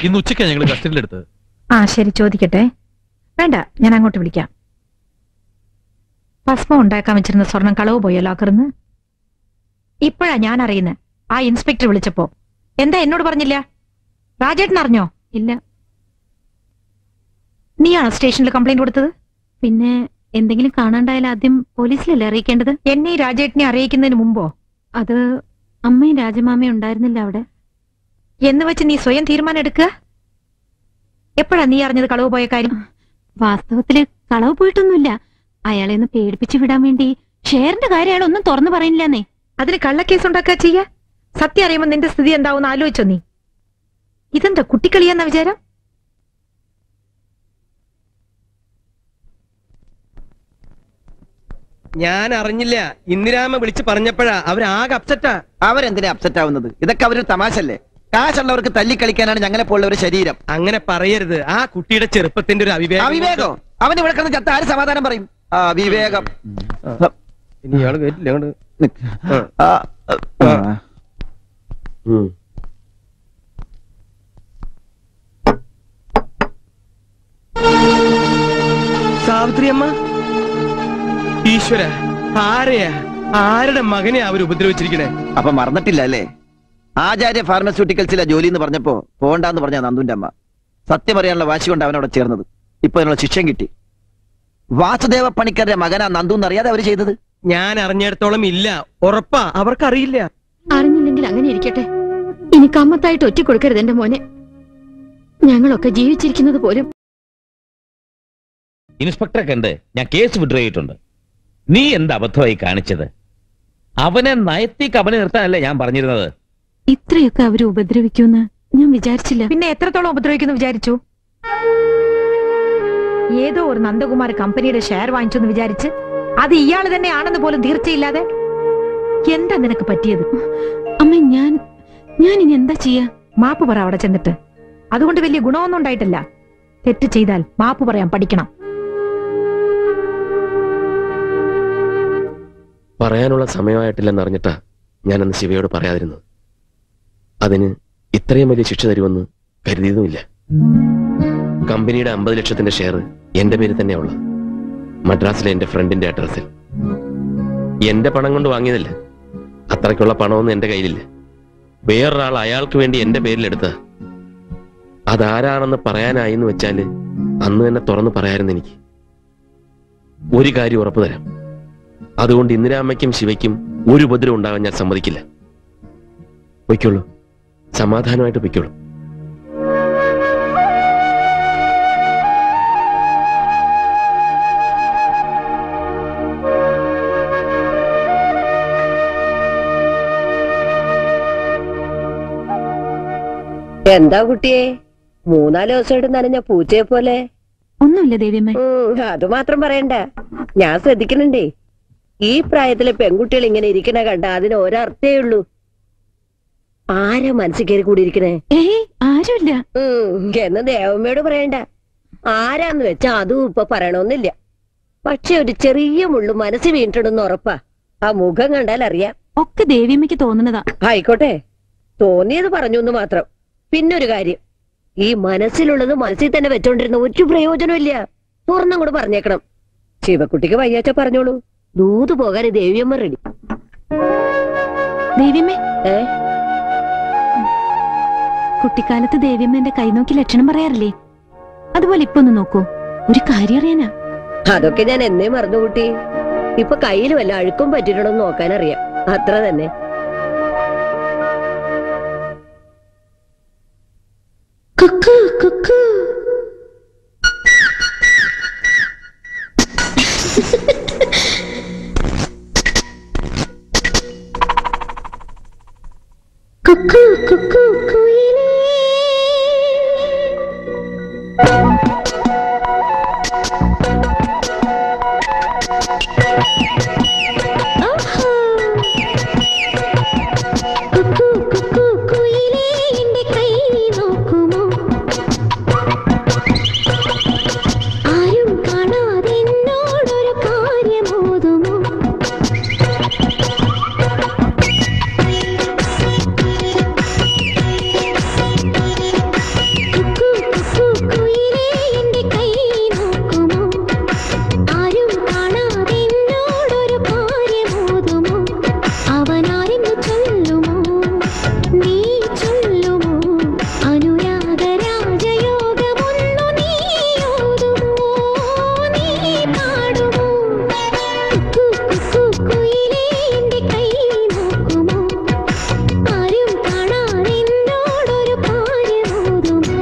ഇന്ന് ഉച്ചയ്ക്കാണ് ഞങ്ങൾ കസ്റ്റഡിയിലെടുത്ത്. ആ ശരി, ചോദിക്കട്ടെ. വേണ്ട, ഞാൻ അങ്ങോട്ട് വിളിക്കാം. ഭസ്മം ഉണ്ടാക്കാൻ വെച്ചിരുന്ന സ്വർണം കളവ് പോയോ ലോക്കറിന്ന്? ഇപ്പോഴാ ഞാൻ അറിയുന്നത്. ആ ഇൻസ്പെക്ടർ വിളിച്ചപ്പോ. എന്താ എന്നോട് പറഞ്ഞില്ല? രാജേട്ടൻ അറിഞ്ഞോ? ഇല്ല. നീയാണോ സ്റ്റേഷനിൽ കംപ്ലൈന്റ് കൊടുത്തത്? പിന്നെ എന്തെങ്കിലും കാണാണ്ടായാൽ ആദ്യം പോലീസിലല്ലേ അറിയിക്കേണ്ടത്? എന്നെ രാജേട്ടനെ അറിയിക്കുന്നതിന് മുമ്പോ? അത് അമ്മയും രാജമാമയും ഉണ്ടായിരുന്നില്ല അവിടെ. എന്ന് വെച്ച് നീ സ്വയം തീരുമാനം എടുക്കുക? എപ്പോഴാ നീ അറിഞ്ഞത് കളവ് പോയ കാര്യം? വാസ്തവത്തില് കളവ് പോയിട്ടൊന്നുമില്ല. അയാളെ ഒന്ന് പേടിപ്പിച്ചു വിടാൻ വേണ്ടി ഷെയറിന്റെ കാര്യം അയാൾ ഒന്നും തുറന്നു പറയുന്നില്ലെന്നേ. അതിന് കള്ളക്കേസ് ഉണ്ടാക്കുക ചെയ്യാ? സത്യം അറിയുമ്പോ നിന്റെ സ്ഥിതി എന്താവും ആലോചിച്ചോ നീ? ഇതെന്താ കുട്ടിക്കളിയാന്ന വിചാരം? ഞാൻ അറിഞ്ഞില്ല. ഇന്ദിരാമ വിളിച്ച് പറഞ്ഞപ്പോഴാ അവരാകെ അപ്സെറ്റാ. അവരെന്തിനാ അപ്സെറ്റ് ആവുന്നത്? ഇതൊക്കെ അവരൊരു തമാശല്ലേ? കാശുള്ളവർക്ക് തല്ലിക്കളിക്കാനാണ് ഞങ്ങളെ പോലുള്ള ഒരു ശരീരം. അങ്ങനെ പറയരുത്. ആ കുട്ടിയുടെ ചെറുപ്പത്തിന്റെ ഒരു അവിവേകോ? അവൻ ഇവിടെ കിടന്ന് ചത്ത ആര് സമാധാനം പറയും? വിവേകം. ഇനി ഇയാള് കേട്ടില്ല അങ്ങോട്ട്. സാവിത്രി അമ്മ, ഈശ്വര, ആരെയാ, ആരുടെ മകനെ അവർ ഉപദ്രവിച്ചിരിക്കണേ? അപ്പൊ മറന്നിട്ടില്ല അല്ലേ? ആചാര്യ ഫാർമസ്യൂട്ടിക്കൽസിലെ ജോലി എന്ന് പറഞ്ഞപ്പോ പോണ്ടെന്ന് പറഞ്ഞ നന്ദുന്റെ അമ്മ. സത്യം അറിയാനുള്ള വാശി കൊണ്ട് അവനവിടെ ചേർന്നത്. ഇപ്പൊ അതിനുള്ള ശിക്ഷയും കിട്ടി. വാസുദേവ പണിക്കരുടെ മകനാ നന്ദു എന്നറിയാതെ അവര് ചെയ്തത്. ഞാൻ അറിഞ്ഞിടത്തോളം ഇല്ല. ഉറപ്പാ, അവർക്കറിയില്ല. അറിഞ്ഞില്ലെങ്കിൽ അങ്ങനെ ഇരിക്കട്ടെ. ഇനി കമ്മത്തായിട്ട് ഒറ്റ കൊടുക്കരുത് എന്റെ മോനെ. ഞങ്ങളൊക്കെ ജീവിച്ചിരിക്കുന്നത് പോലും. ഇൻസ്പെക്ടറെ കണ്ട് ഞാൻ കേസ് വിഡ്രോ ചെയ്തിട്ടുണ്ട്. നീ എന്ത് അബദ്ധമായി കാണിച്ചത്? അവനെ നയത്തേക്ക് അവനെ നിർത്താനല്ലേ ഞാൻ പറഞ്ഞിരുന്നത്. ഇത്രയൊക്കെ അവര് ഉപദ്രവിക്കുമെന്ന് ഞാൻ വിചാരിച്ചില്ല. പിന്നെ എത്രത്തോളം ഉപദ്രവിക്കുന്നു വിചാരിച്ചു? ഏതോ ഒരു നന്ദകുമാർ കമ്പനിയുടെ ഷെയർ വാങ്ങിച്ചു എന്ന് വിചാരിച്ച് അത് ഇയാൾ തന്നെ ആണെന്ന് പോലും തീർച്ചയില്ലാതെ. എന്താ നിനക്ക് പറ്റിയത്? അമ്മ, ഞാൻ ഇനി എന്താ ചെയ്യാ? മാപ്പ് പറ അവിടെ ചെന്നിട്ട്. അതുകൊണ്ട് വലിയ ഗുണമൊന്നും ഉണ്ടായിട്ടില്ല. തെറ്റ് ചെയ്താൽ മാപ്പ് പറയാൻ പഠിക്കണം. പറയാനുള്ള സമയമായിട്ടില്ലെന്ന് അറിഞ്ഞിട്ടാ ഞാനന്ന് ശിവയോട് പറയാതിരുന്നത്. അതിന് ഇത്രയും വലിയ ശിക്ഷ തരുമെന്ന് കരുതിയതുമില്ല. കമ്പനിയുടെ 50 ലക്ഷത്തിന്റെ ഷെയർ എന്റെ പേര് തന്നെയുള്ള മദ്രാസിലെ എന്റെ ഫ്രണ്ടിന്റെ അഡ്രസ്സിൽ. എന്റെ പണം കൊണ്ട് വാങ്ങിയതല്ല. അത്രയ്ക്കുള്ള പണമൊന്നും എന്റെ കയ്യിലില്ല. വേറൊരാൾ അയാൾക്ക് വേണ്ടി എന്റെ പേരിലെടുത്ത. അതാരാണെന്ന് പറയാനായി എന്ന് വെച്ചാല് അന്ന് തന്നെ തുറന്നു പറയായിരുന്നു. എനിക്ക് ഒരു കാര്യം ഉറപ്പു തരാം. അതുകൊണ്ട് ഇന്ദിരാമ്മയ്ക്കും ശിവയ്ക്കും ഒരു ഉപദ്രവം ഉണ്ടാകാൻ ഞാൻ സമ്മതിക്കില്ല. പൊയ്ക്കോളൂ, സമാധാനമായിട്ട് പൊയ്ക്കോളൂ. എന്താ കുട്ടിയെ 3-4 ദിവസമായിട്ട് നനഞ്ഞ പൂച്ചയെ പോലെ? ഒന്നുമില്ല ദേവിയമ്മ. അത് മാത്രം പറയണ്ട, ഞാൻ ശ്രദ്ധിക്കുന്നുണ്ടേ. ഈ പ്രായത്തിലെ പെൺകുട്ടികൾ ഇങ്ങനെ ഇരിക്കണ കണ്ട അതിന് ഒരർത്ഥേ ഉള്ളൂ. ആരാ മനസ്സിൽ കയറി കൂടിയിരിക്കണേ? ആരുമില്ല എന്ന് ദേവമ്മയോട് പറയണ്ട. ആരാന്ന് വെച്ചാ അതും ഇപ്പൊ പറയണമെന്നില്ല. പക്ഷെ ഒരു ചെറിയ മുള്ളു മനസ്സിൽ വീണിട്ടുണ്ടെന്ന് ഉറപ്പാ. ആ മുഖം കണ്ടാൽ അറിയാം. ഒക്കെ ദേവിയമ്മയ്ക്ക് തോന്നുന്നതാ. ആയിക്കോട്ടെ, തോന്നിയത് പറഞ്ഞു എന്ന് മാത്രം. പിന്നൊരു കാര്യം, ഈ മനസ്സിലുള്ളത് മനസ്സിൽ തന്നെ വെച്ചോണ്ടിരുന്ന ഒരു പ്രയോജനമില്ല. തുറന്നും കൂടെ പറഞ്ഞേക്കണം. ശിവക്കുട്ടിക്ക് വയ്യാച്ച പറഞ്ഞോളൂ. ദൂത് പോകാൻ ദേവിയമ്മ റെഡി. ദേവിയമ്മേ, കുട്ടിക്കാലത്ത് ദേവിയമ്മ എന്റെ കൈനോക്കി ലക്ഷണം പറയാറില്ലേ? അതുപോലെ ഇപ്പൊ ഒന്ന് നോക്കൂ. ഒരു കാര്യം അറിയാനാ. അതൊക്കെ ഞാൻ എന്നേ മറന്നുകൂട്ടി. ഇപ്പൊ കയ്യിൽ വല്ല അഴുക്കും പറ്റിയിട്ടുണ്ടോന്ന് നോക്കാനറിയാം. അത്ര തന്നെ. കുക്കു കുക്കു. കുക്കു കുക്കു കുയിലേ കുക്കു കുക്കു കുയിലേ എന്റെ കൈ നോക്കുമോ ആരും കാണാതെ എന്നോടൊരു കാര്യമോതുമോ കുക്കു കുക്കു കുയിലേ എന്റെ കൈ നോക്കുമോ ആരും കാണാതെ എന്നോടൊരു കാര്യമോതുമോ അവനാരെന്ന് ചൊല്ലുമോ നീ ചൊല്ലുമോ അനുരാഗ രാജയോഗമൊന്നു നീ ഓതുമോ നീ പാടുമോ കുക്കു കുക്കു കുയിലേ എന്റെ കൈ നോക്കുമോ ആരും കാണാതെ എന്നോടൊരു കാര്യമോതുമോ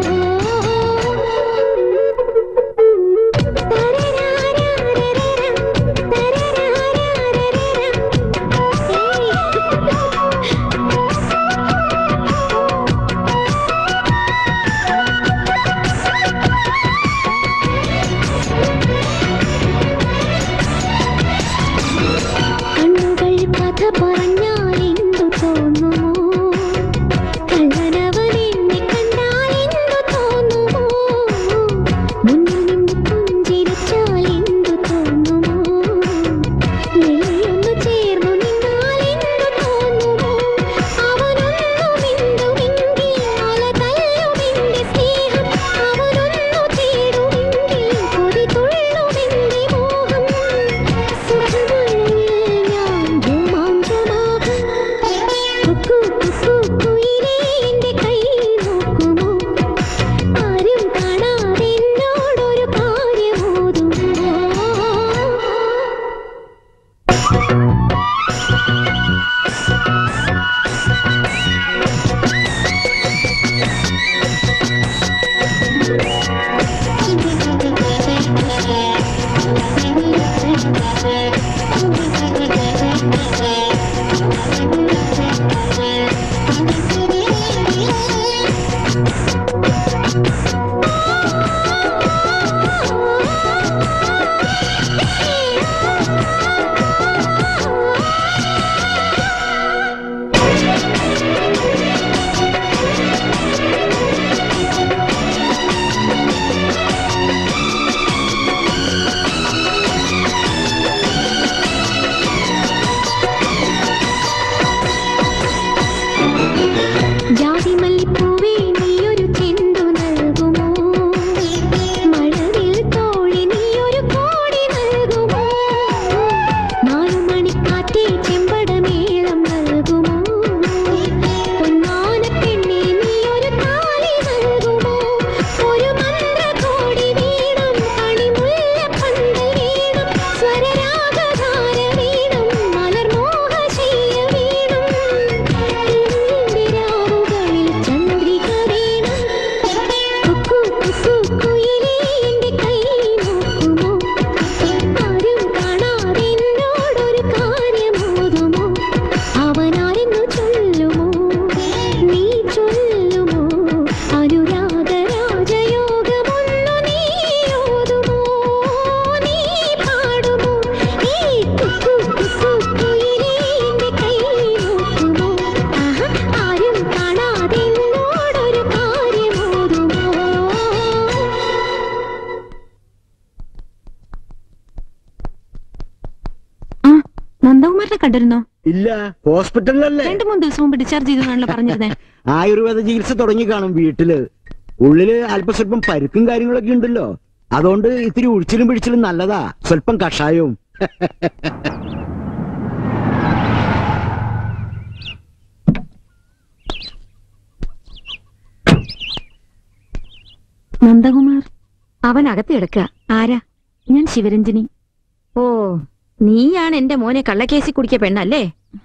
കണ്ണുകൾ കഥ പറഞ്ഞാൽ എന്തു തോന്നുമോ കള്ളനവൻ എന്നെ കണ്ടാൽ എന്തു തോന്നുമോ മുന്നിൽ നിന്ന് പുഞ്ചിരിച്ചാൽ എന്തു തോന്നുമോ നെയ്യൊന്നു ചേർന്നു നിന്നാൽ എന്തു തോന്നുമോ അവനൊന്നു മിണ്ടുമെങ്കിൽ അല തല്ലുമെന്റെ സ്നേഹം അവനൊന്നു തേടുമെങ്കിൽ കൊതി തുള്ളുമെന്റെ മോഹം സുഖമഴയിൽ ഞാൻ രോമാഞ്ചമാകും കുക്കു കുക്കു കുയിലേ എന്റെ കൈ നോക്കുമോ ആരും കാണാതെ എന്നോടൊരു കാര്യമോതുമോ ജാതിമല്ലിപ്പൂവേ നീയൊരു ചെണ്ടു നൽകുമോ മഴവിൽ തോഴി നീയൊരു കോടി നൽകുമോ നാലുമണിക്കാറ്റേ ചെമ്പടമേളം നൽകുമോ പൊന്നാനപ്പെണ്ണേ നീയൊരു താലി നൽകുമോ ഒരു മന്ത്രകോടി വീണം കണിമുല്ലപ്പന്തൽ വീണം സ്വരരാഗധാര വീണം മലർമോഹശയ്യ വീണം രാവുകളിൽ ചന്ദ്രിക വീണം കുക്കു കുക്കു കുയിലേ എന്റെ കൈ നോക്കുമോ ആരും കാണാതെ എന്നോടൊരു കാര്യമോതുമോ അവനാരെന്നു ചൊല്ലുമോ നീ ചൊല്ലുമോ അനുരാഗ രാജയോഗമൊന്നു നീ ഓതുമോ നീ പാടുമോ ഈ കുക്കു കുക്കു കുയിലേ എന്റെ കൈ നോക്കുമോ ആരും കാണാതെ എന്നോടൊരു കാര്യമോതുമോ നന്ദകുമാരനെ കണ്ടിരുന്നോ ഇല്ല, ഹോസ്പിറ്റലിലല്ലേ? 2-3 ദിവസം മുമ്പ് ഡിസ്ചാർജ് ചെയ്തെന്നാണല്ലോ പറഞ്ഞിരുന്നേ. ആയുർവേദ ചികിത്സ തുടങ്ങി കാണും വീട്ടില്. ഉള്ളില് അല്പസ്വല്പം പരുക്കും കാര്യങ്ങളൊക്കെ ഉണ്ടല്ലോ. അതുകൊണ്ട് ഇത്തിരി ഉഴിച്ചിലും പിടിച്ചിലും നല്ലതാ, സ്വല്പം കഷായവും. നന്ദകുമാർ അവൻ അകത്ത് കിടക്കുക. ആരാ? ഞാൻ ശിവരഞ്ജിനി. ഓ, നീയാണ് എന്റെ മോനെ കള്ളക്കേസിൽ കുടിക്കിയ പെണ്ണല്ലേ?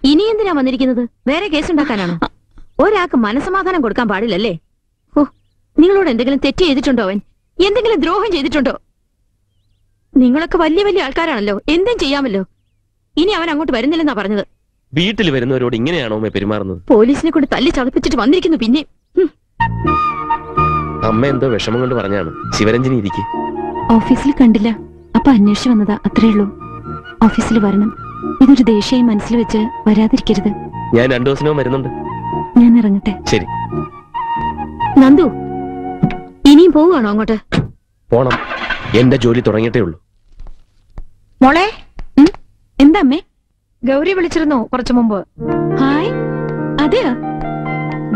ഇനി എന്തിനാ വന്നിരിക്കുന്നത്? വേറെ കേസുണ്ടാക്കാനാണോ? ഒരാൾക്ക് മനസ്സമാധാനം കൊടുക്കാൻ പാടില്ലല്ലേ? ഓ, നിങ്ങളോട് എന്തെങ്കിലും തെറ്റ് ചെയ്തിട്ടുണ്ടോ? അവൻ എന്തെങ്കിലും ദ്രോഹം ചെയ്തിട്ടുണ്ടോ? നിങ്ങളൊക്കെ വലിയ വലിയ ആൾക്കാരാണല്ലോ, എന്തും ചെയ്യാമല്ലോ. ഇനി അവൻ അങ്ങോട്ട് വരുന്നില്ലെന്നാ പറഞ്ഞത്. വീട്ടിൽ വരുന്നവരോട് ഇങ്ങനെയാണോ അമ്മ പെരുമാറുന്നത്? പോലീസിനെ കൊണ്ട് തല്ലി ചതപ്പിച്ചിട്ട് വന്നിരിക്കുന്നു. പിന്നെ അമ്മ എന്തോ വിഷമം കൊണ്ട് പറഞ്ഞാണ്. ശിവരഞ്ജനി ഇരിക്കെ. ഓഫീസിൽ കണ്ടില്ല, അപ്പൊ അന്വേഷിച്ചു വന്നതാ. അത്രേ ഉള്ളൂ. ഓഫീസിൽ വരണം. ഇതൊരു ദേഷ്യം മനസ്സിൽ വെച്ച് വരാതിരിക്കരുത്. ഞാൻ 2 ദിവസവും വരുന്നുണ്ട്. ഞാൻ ഇറങ്ങട്ടെ. ശരി. നന്ദു, ഇനിയും പോവുകയാണോ അങ്ങോട്ട്? പോണം. എന്റെ ജോലി തുടങ്ങിയിട്ടേ ഉള്ളൂ. മോളെ, എന്താ അമ്മേ? ഗൗരി വിളിച്ചിരുന്നു കുറച്ചു മുമ്പ്. ഹായ്. അതെയോ?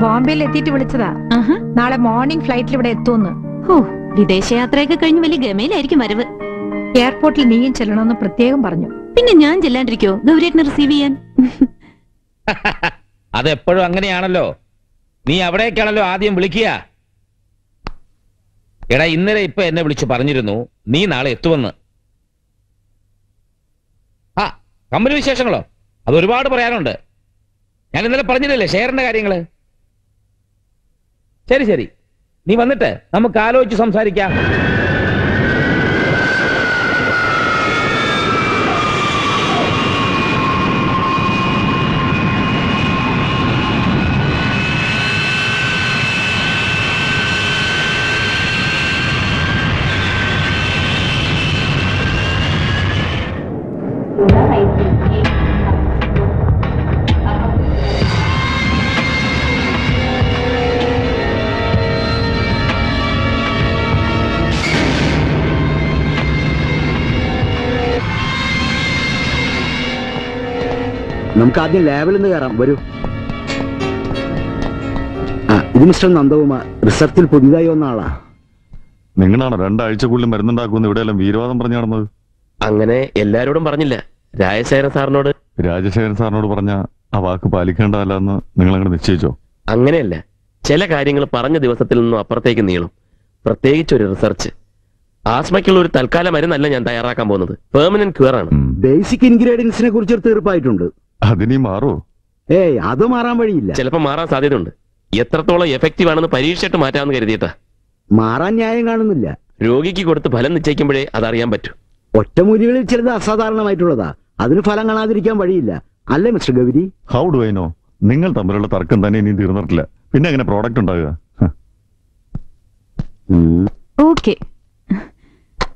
ബോംബെയിൽ എത്തിയിട്ട് വിളിച്ചതാ. നാളെ മോർണിംഗ് ഫ്ലൈറ്റിൽ ഇവിടെ എത്തുമെന്ന്. ഓ, വിദേശയാത്രയൊക്കെ കഴിഞ്ഞ് വലിയ ഗമയിലായിരിക്കും വരവ്. എയർപോർട്ടിൽ നീയും ചെല്ലണമെന്ന് പ്രത്യേകം പറഞ്ഞു. പിന്നെ ഞാൻ ചെല്ലാണ്ടിരിക്കോ ഗൗരിയേട്ടനെ റിസീവ് ചെയ്യാൻ? അതെപ്പോഴും അങ്ങനെയാണല്ലോ. നീ അവിടേക്കാണല്ലോ ആദ്യം വിളിക്കുക. എടാ, ഇന്നലെ ഇപ്പൊ എന്നെ വിളിച്ചു പറഞ്ഞിരുന്നു നീ നാളെ എത്തുമെന്ന്. ആ, കമ്പനി വിശേഷങ്ങളോ? അത് ഒരുപാട് പറയാനുണ്ട്. ഞാൻ ഇന്നലെ പറഞ്ഞില്ലല്ലേ ഷെയറിന്റെ കാര്യങ്ങള്. ശരി ശരി, നീ വന്നിട്ട് നമുക്ക് ആലോചിച്ച് സംസാരിക്കാം. നമുക്ക് ആദ്യം ലാബിൽ നിന്ന് കയറാം. വരൂ. ഇത് മിസ്റ്റർ നന്ദകുമാർ, റിസർച്ചിൽ പുതിയതായി വന്ന ആളാ. നിങ്ങളാണോ 2 ആഴ്ചക്കുള്ളിൽ മരുന്നുണ്ടാക്കുമെന്ന് ഇവിടെയെല്ലാം വീരവാദം പറഞ്ഞു നടന്നത്? അങ്ങനെ എല്ലാരോടും പറഞ്ഞില്ല. രാജശേഖരൻ സാറിനോട്. രാജശേഖരൻ സാറിനോട് പറഞ്ഞ ആ വാക്ക് പാലിക്കേണ്ടതല്ലെന്ന് നിങ്ങൾ അങ്ങനെ നിശ്ചയിച്ചോ? അങ്ങനെയല്ല, ചില കാര്യങ്ങൾ പറഞ്ഞ ദിവസത്തിൽ നിന്നും അപ്പുറത്തേക്ക് നീളും. പ്രത്യേകിച്ച് ഒരു റിസർച്ച്. ആസ്മയ്ക്കുള്ള ഒരു തൽക്കാല മരുന്നല്ല ഞാൻ തയ്യാറാക്കാൻ പോകുന്നത്. പെർമനന്റ് ക്യൂർ ആണ്. ബേസിക് ഇൻഗ്രീഡിയൻസിനെ കുറിച്ച് തീർപ്പായിട്ടുണ്ട്. അതിനി മാറോ? ഏയ്, അത് മാറാൻ വഴിയില്ല. ചിലപ്പോൾ മാറാൻ സാധ്യതയുണ്ട്. എത്രത്തോളം എഫക്റ്റീവ് ആണെന്ന് പരീക്ഷിച്ചിട്ട് മാറ്റാമെന്ന് കരുതിയിട്ടാ. മാറാൻ ന്യായം കാണുന്നില്ല. രോഗിക്ക് കൊടുത്ത് ഫലം നിശ്ചയിക്കുമ്പോഴേ അതറിയാൻ പറ്റൂ. ഒറ്റമൂലികളിൽ ചിലത് അസാധാരണമായിട്ടുള്ളതാ. അതിന് ഫലം കാണാതിരിക്കാൻ വഴിയില്ല. അല്ലേ mister Gauri? How do I know? നിങ്ങൾ തമ്മിലുള്ള തർക്കം തന്നെ ഇനിയും തീർന്നിട്ടില്ല. പിന്നെ എങ്ങനെ പ്രോഡക്റ്റ് ഉണ്ടാകുക? ഓക്കെ.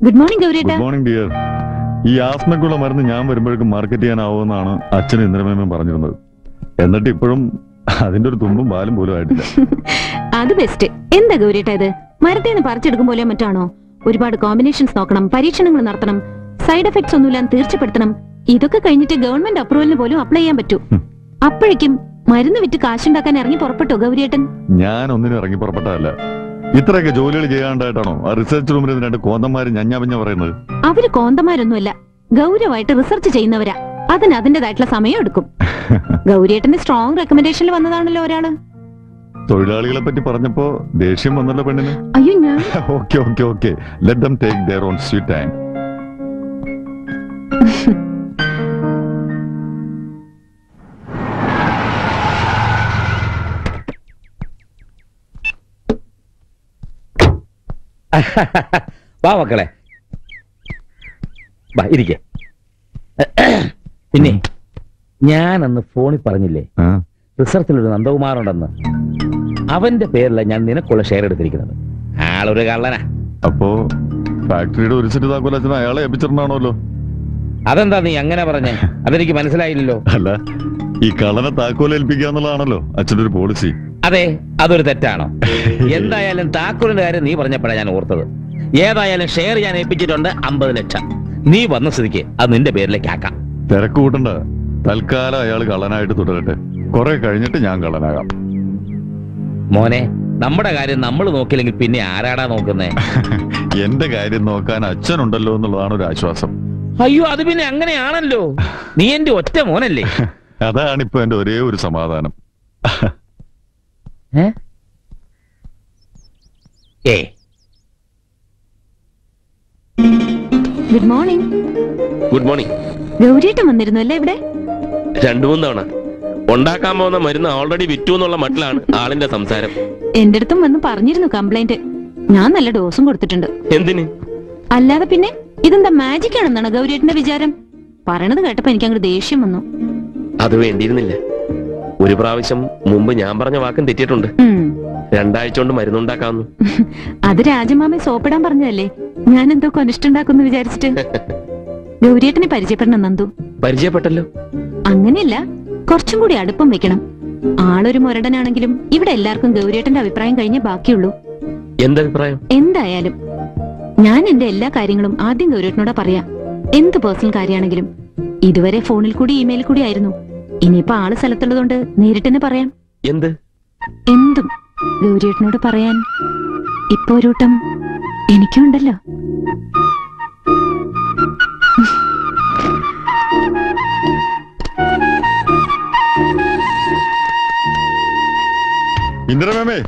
ഗുഡ് മോർണിംഗ് ഗൗരിയേട്ടാ. Good morning dear. ഈ ആസ്മയ്ക്കുള്ള മരുന്ന് ഞാൻ വരുമ്പോഴേക്കും മാർക്കറ്റ് ചെയ്യാനാവുമെന്നാണ് അച്ഛനും ഇന്ദ്രമേമൻ പറഞ്ഞിരുന്നത്. എന്നിട്ട് ഇപ്പോഴും അതിന്റെ ഒരു തുമ്പും പാലും പോലും ആയിട്ടില്ല. അത് ബെസ്റ്റ്. എന്താ ഗൗരിയേട്ടാ ഇത്? മരത്തേന്ന് പറിച്ചെടുക്കും പോലെ മറ്റാണോ? ഒരുപാട് കോമ്പിനേഷൻസ് നോക്കണം, പരീക്ഷണങ്ങൾ നടത്തണം, സൈഡ് എഫക്ട്സ് ഒന്നുമില്ലാന്ന് തീർച്ചപ്പെടുത്തണം. ഇതൊക്കെ കഴിഞ്ഞിട്ട് ഗവൺമെന്റ് അപ്രൂവലിന് പോലും അപ്ലൈ ചെയ്യാൻ പറ്റൂ. അപ്പോഴേക്കും മരുന്ന് വിറ്റ് കാശുണ്ടാക്കാൻ ഇറങ്ങി പുറപ്പെട്ടോ ഗൗരിയേട്ടൻ? ഞാൻ ഒന്നിനും ഇറങ്ങി പുറപ്പെട്ടതല്ല. ഇത്രയൊക്കെ ജോലികൾ ചെയ്യാണ്ടായിട്ടാണോ ആ റിസർച്ച് റൂമിൽ 2 കോന്തന്മാര് ഞഞ്ഞാപിഞ്ഞ പറയുന്നത്? അവര് കോന്തമാരൊന്നുമല്ല, ഗൗരവമായിട്ട് റിസർച്ച് ചെയ്യുന്നവരാ. അതിന് അതിന്റേതായിട്ടുള്ള സമയം എടുക്കും. ഗൗരിയേട്ടന്റെ സ്ട്രോങ് റെക്കമെൻഡേഷനിൽ വന്നതാണല്ലോ ഒരാള്. തൊഴിലാളികളെ പറ്റി പറഞ്ഞപ്പോ ദേഷ്യം വന്നല്ലോ പെണ്ണിന്. അയ്യോ, ഞാൻ okay okay okay, let them take their own sweet time. വാ മക്കളെ, വാ ഇരിക്കെ. പിന്നെ ഞാൻ അന്ന് ഫോണിൽ പറഞ്ഞില്ലേ റിസർച്ചിലൊരു നന്ദകുമാറുണ്ടെന്ന്. അവന്റെ പേരില ഞാൻ നിനക്കുള്ള ഷെയർ എടുത്തിരിക്കുന്നത്. ആളൊരു കള്ളനാ. അപ്പോ ഫാക്ടറിയുടെ ഒരു സെറ്റ് താക്കോലച്ഛൻ അയാളെ ഏൽപ്പിച്ചിട്ടുണ്ടാണല്ലോ. അതെന്താ നീ അങ്ങനെ പറഞ്ഞേ? അതെനിക്ക് മനസ്സിലായില്ലല്ലോ. അല്ല, ഈ കള്ളനെ താക്കോൽ ഏൽപ്പിക്കുക എന്നുള്ളതാണല്ലോ അച്ഛൻ്റെ ഒരു പോളിസി. അതെ, അതൊരു തെറ്റാണോ? എന്തായാലും താക്കോലിന്റെ കാര്യം നീ പറഞ്ഞപ്പോഴാണ് ഞാൻ ഓർത്തത്. ഏതായാലും ഷെയർ ഞാൻ ഏൽപ്പിച്ചിട്ടുണ്ട് 50 ലക്ഷം. നീ വന്ന സ്ഥിതിക്ക് അത് നിന്റെ പേരിലേക്ക് ആക്കാം. തിരക്ക് കൂട്ടണ്ട. തൽക്കാലം അയാൾ കള്ളനായിട്ട് തുടരട്ടെ. കുറെ കഴിഞ്ഞിട്ട് ഞാൻ കള്ളനാകാം. മോനെ, നമ്മുടെ കാര്യം നമ്മൾ നോക്കില്ലെങ്കിൽ പിന്നെ ആരാടാ നോക്കുന്നേ? എന്റെ കാര്യം നോക്കാൻ അച്ഛനുണ്ടല്ലോ എന്നുള്ളതാണ് ഒരു ആശ്വാസം. അയ്യോ, അത് പിന്നെ അങ്ങനെയാണല്ലോ. നീ എന്റെ ഒറ്റ മോനല്ലേ? അതാണിപ്പോ എന്റെ ഒരേ ഒരു സമാധാനം. Good morning. Good morning. ഗൗരിയേട്ടൻ വന്നിരുന്നു അല്ലേ ഇവിടെ? 2-3 തവണ. ഉണ്ടാക്കാൻ പോകുന്ന മരുന്ന് ഓൾറെഡി വിറ്റു എന്നുള്ള മട്ടിലാണ് ആളിന്റെ സംസാരം. എന്റെ അടുത്തും വന്ന് പറഞ്ഞിരുന്നു കംപ്ലൈന്റ്. ഞാൻ നല്ല ഡോസും കൊടുത്തിട്ടുണ്ട്. എന്തിന്? അല്ലാതെ പിന്നെ ഇതെന്താ മാജിക് ആണെന്നാണ് ഗൗരിയേട്ടന്റെ വിചാരം? പറയണത് കേട്ടപ്പോ എനിക്ക് അങ്ങോട്ട് ദേഷ്യം വന്നു. അത് വേണ്ടിയിരുന്നില്ല. ഒരു പ്രാവശ്യം മുമ്പ് ഞാൻ പറഞ്ഞ വാക്കും തെറ്റിയിട്ടുണ്ട്. 2 ആഴ്ച കൊണ്ട് മരുന്നുണ്ടാക്കാവുന്നു. അത് രാജമാമെ സോപ്പിടാൻ പറഞ്ഞതല്ലേ, ഞാൻ എന്തോ കൊനിഷ്ടുണ്ടാക്കുന്നു വിചാരിച്ചിട്ട്. ഗൗരിയേട്ടനെ പരിചയപ്പെടണം നന്ദു. പരിചയപ്പെട്ടല്ലോ. അങ്ങനെയല്ല, കുറച്ചും കൂടി അടുപ്പം വെക്കണം. ആളൊരു മുരടനാണെങ്കിലും ഇവിടെ എല്ലാവർക്കും ഗൗരിയേട്ടന്റെ അഭിപ്രായം കഴിഞ്ഞേ ബാക്കിയുള്ളൂ. എന്തഭിപ്രായം? എന്തായാലും ഞാൻ എന്റെ എല്ലാ കാര്യങ്ങളും ആദ്യം ഗൗരിയേട്ടനോടാ പറയാ. എന്ത് പേഴ്സണൽ കാര്യമാണെങ്കിലും. ഇതുവരെ ഫോണിൽ കൂടി ഇമെയിൽ കൂടി ആയിരുന്നു. ഇനിയിപ്പോ ആള് സ്ഥലത്തുള്ളതുകൊണ്ട് നേരിട്ടെന്നെ പറയാം. എന്തും ഗൗരിയേട്ടനോട് പറയാൻ ഇപ്പൊ ഒരു കൂട്ടം എനിക്കുണ്ടല്ലോ. ഇന്ദിരമേമേ,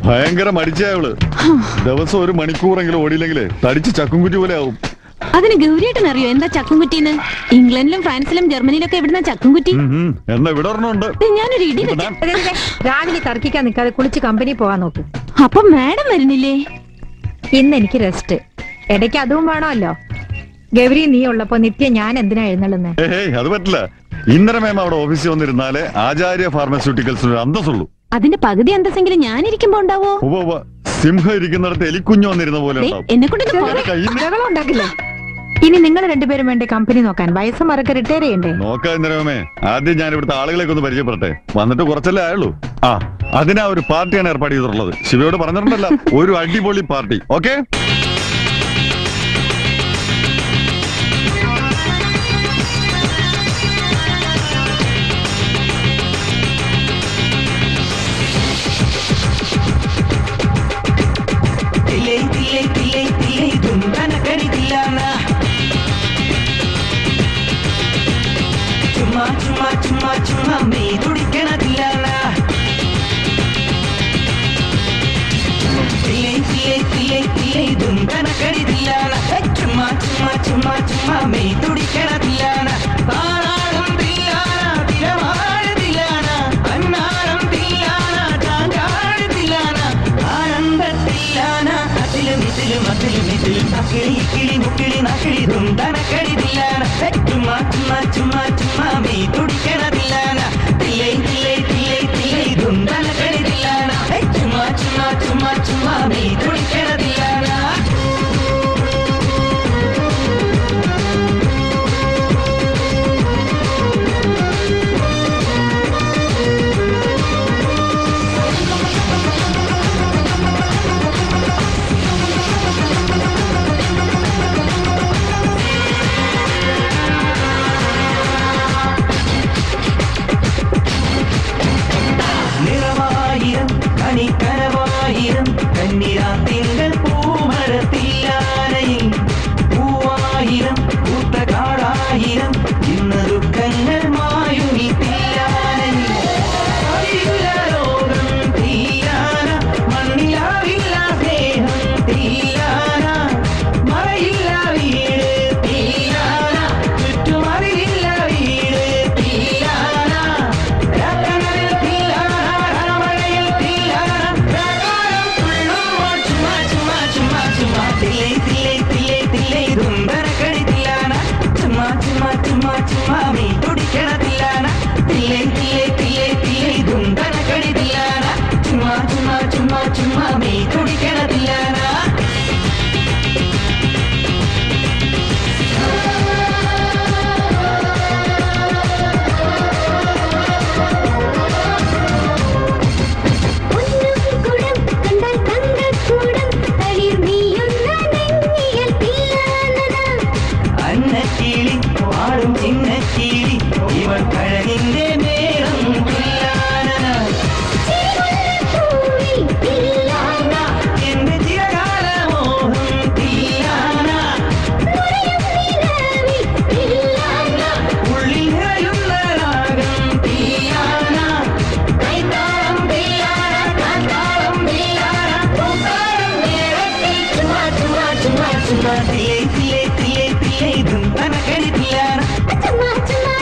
ഭയങ്കര മടിച്ചവള്. ദിവസം 1 മണിക്കൂറെങ്കിലും ഓടിയില്ലെങ്കില് തടിച്ച് ചക്കുംകുറ്റി പോലെ ആവും. അതിന് ഗൗരിയേട്ടൻ അറിയോ എന്താ ചക്കുംകുറ്റിന്ന്? ഇംഗ്ലണ്ടിലും ഫ്രാൻസിലും ജർമ്മനിയിലൊക്കെ എവിടുന്ന ചക്കുംകുറ്റി? എന്നാ ഇവിടെ ഒരെണ്ണമുണ്ട്. ഞാനൊരു ഇടി രാവിലെ തർക്കിക്കാൻ നിൽക്കാതെ കുളിച്ച് കമ്പനി പോകാൻ നോക്ക്. അപ്പൊ മാഡം വരുന്നില്ലേ? ഇന്ന് എനിക്ക് റെസ്റ്റ്. ഇടയ്ക്ക് അതും വേണമല്ലോ. ഗൗരി നീ ഉള്ളപ്പോ നിത്യം ഞാൻ എന്തിനാ എഴുന്നള്ളുന്നേ? അത് പറ്റില്ല. ഇന്ദിരമേമ അവിടെ ഓഫീസിൽ വന്നിരുന്നാലേ ആചാര്യ ഫാർമസ്യൂട്ടിക്കൽസിന് അന്തസ്സുള്ളൂ. അതിന്റെ പകുതി അന്തസ്സെങ്കിലും ഞാൻ ഇരിക്കുമ്പോ ഉണ്ടാവോ? സിംഹം ഇരിക്കുന്നിടത്ത് എലിക്കുഞ്ഞു വന്നിരുന്ന പോലെ ഉണ്ടാക്കില്ലേ? ഇനി നിങ്ങൾ രണ്ടുപേരും വേണ്ട കമ്പനി നോക്കാൻ. വയസ്സ് മറക്കെ റിട്ടയർ ചെയ്യണ്ടേ? നോക്കാം ഇന്ദിരമേ. ആദ്യം ഞാൻ ഇവിടുത്തെ ആളുകളെയൊക്കെ ഒന്ന് പരിചയപ്പെടട്ടെ. വന്നിട്ട് കുറച്ചല്ലേ ആയുള്ളൂ. അതിനാ ഒരു പാർട്ടിയാണ് ഏർപ്പാട് ചെയ്തിട്ടുള്ളത്. ശിവയോട് പറഞ്ഞിട്ടുണ്ടല്ലോ, ഒരു അടിപൊളി പാർട്ടി. ഓക്കെ? ചുമ്മാ ചുമ്മാ ചുമ്മാ ചുമ്മാ മേ തുടിക്കണതില്ല. ഇതും കണക്കടിതില്ല. ചുമ്മാ ചുമ്മാ ചുമ്മാ ചുമ്മാ മേ തുടിക്കണതില്ല. താരാളം തില്ലാന തിരമാഴതില്ലാന അന്നാരം തില്ലാന ചാഞ്ചാഴതില്ലാന ആനന്ദത്തില്ലാന അതിലും ഇതിലും അതിലും ഇതിലും അക്കിളി കിളി മുക്കിളി നക്കിളിതും തനക്കടിതില്ലാന. ചുമ്മാ ചുമ്മാ ചുമ്മാ ചുമ്മാ മേ തുടിക്കണതില്ലാന. തില്ലേ തില്ലേ തില്ലേ തില്ലേ ഇതും തനക്കടിതില്ലാന. ചുമ്മാ ചുമ്മാ ചുമ്മാ ചുമ്മാ മേ തുടിക്കണതില്ലാന. നിറവായിരം കണിക്കനവായിരം കന്നിരാത്തിങ്കൾ പൂമരത്തില്ലാനയിൽ പൂവായിരം പൂത്ത കാടായിരം ഇന്ന് ദുഃഖങ്ങൾ മായുനി തീയാനയിൽ അറിയില്ല ലോകം തീയാന മണ്ണിലാവില്ല സ്നേഹം തീയാന മറയില്ല വീട് തീയാന ചുറ്റുമറിയില്ല വീട് തീയാന രാത്രികളിൽ തീയാന മഴയിൽ തീയാന പ്രകാരം തുള്ളുമ്പോൾ ചുമ്മാ ചുമ്മാ ചുമ്മാ ചുമ്മാ തില്ലേ തില്ലേ തില്ലേ തില്ലേ ഇതും തനക്കടിതില്ലാന. ചുമ്മാ ചുമ്മാ ചുമ്മാ ചുമ്മാ മീ തുടിക്കണതില്ലാന. തില്ലേ തില്ലേ തില്ലേ തില്ലേ ഇതും തനക്കടിതില്ലാന. ചുമ്മാ ചുമ്മാ ചുമ്മാ ചുമ്മാ മീ തുടിക്കണതില്ലാന. അന്നക്കിളി പാടും ചിന്നക്കിളി ഇവൾ കഴകിന്റെ മേളം തില്ലാന. എന്റെ ചിരകാല മോഹം തില്ലാന. ഉള്ളിൽ നിറയുന്ന രാഗം തില്ലാന. കൈത്താളം തില്ലാന കാത്താളം തില്ലാന പൂത്താളം നേരത്തിൽ ചുമ്മാ ചുമ്മാ ചുമ്മാ ചുമ്മാ തില്ലേ തില്ലേ തില്ലേ തില്ലേ ഇതും തനക്കടിതില്ലാന. ചുമ്മാ ചുമ്മാ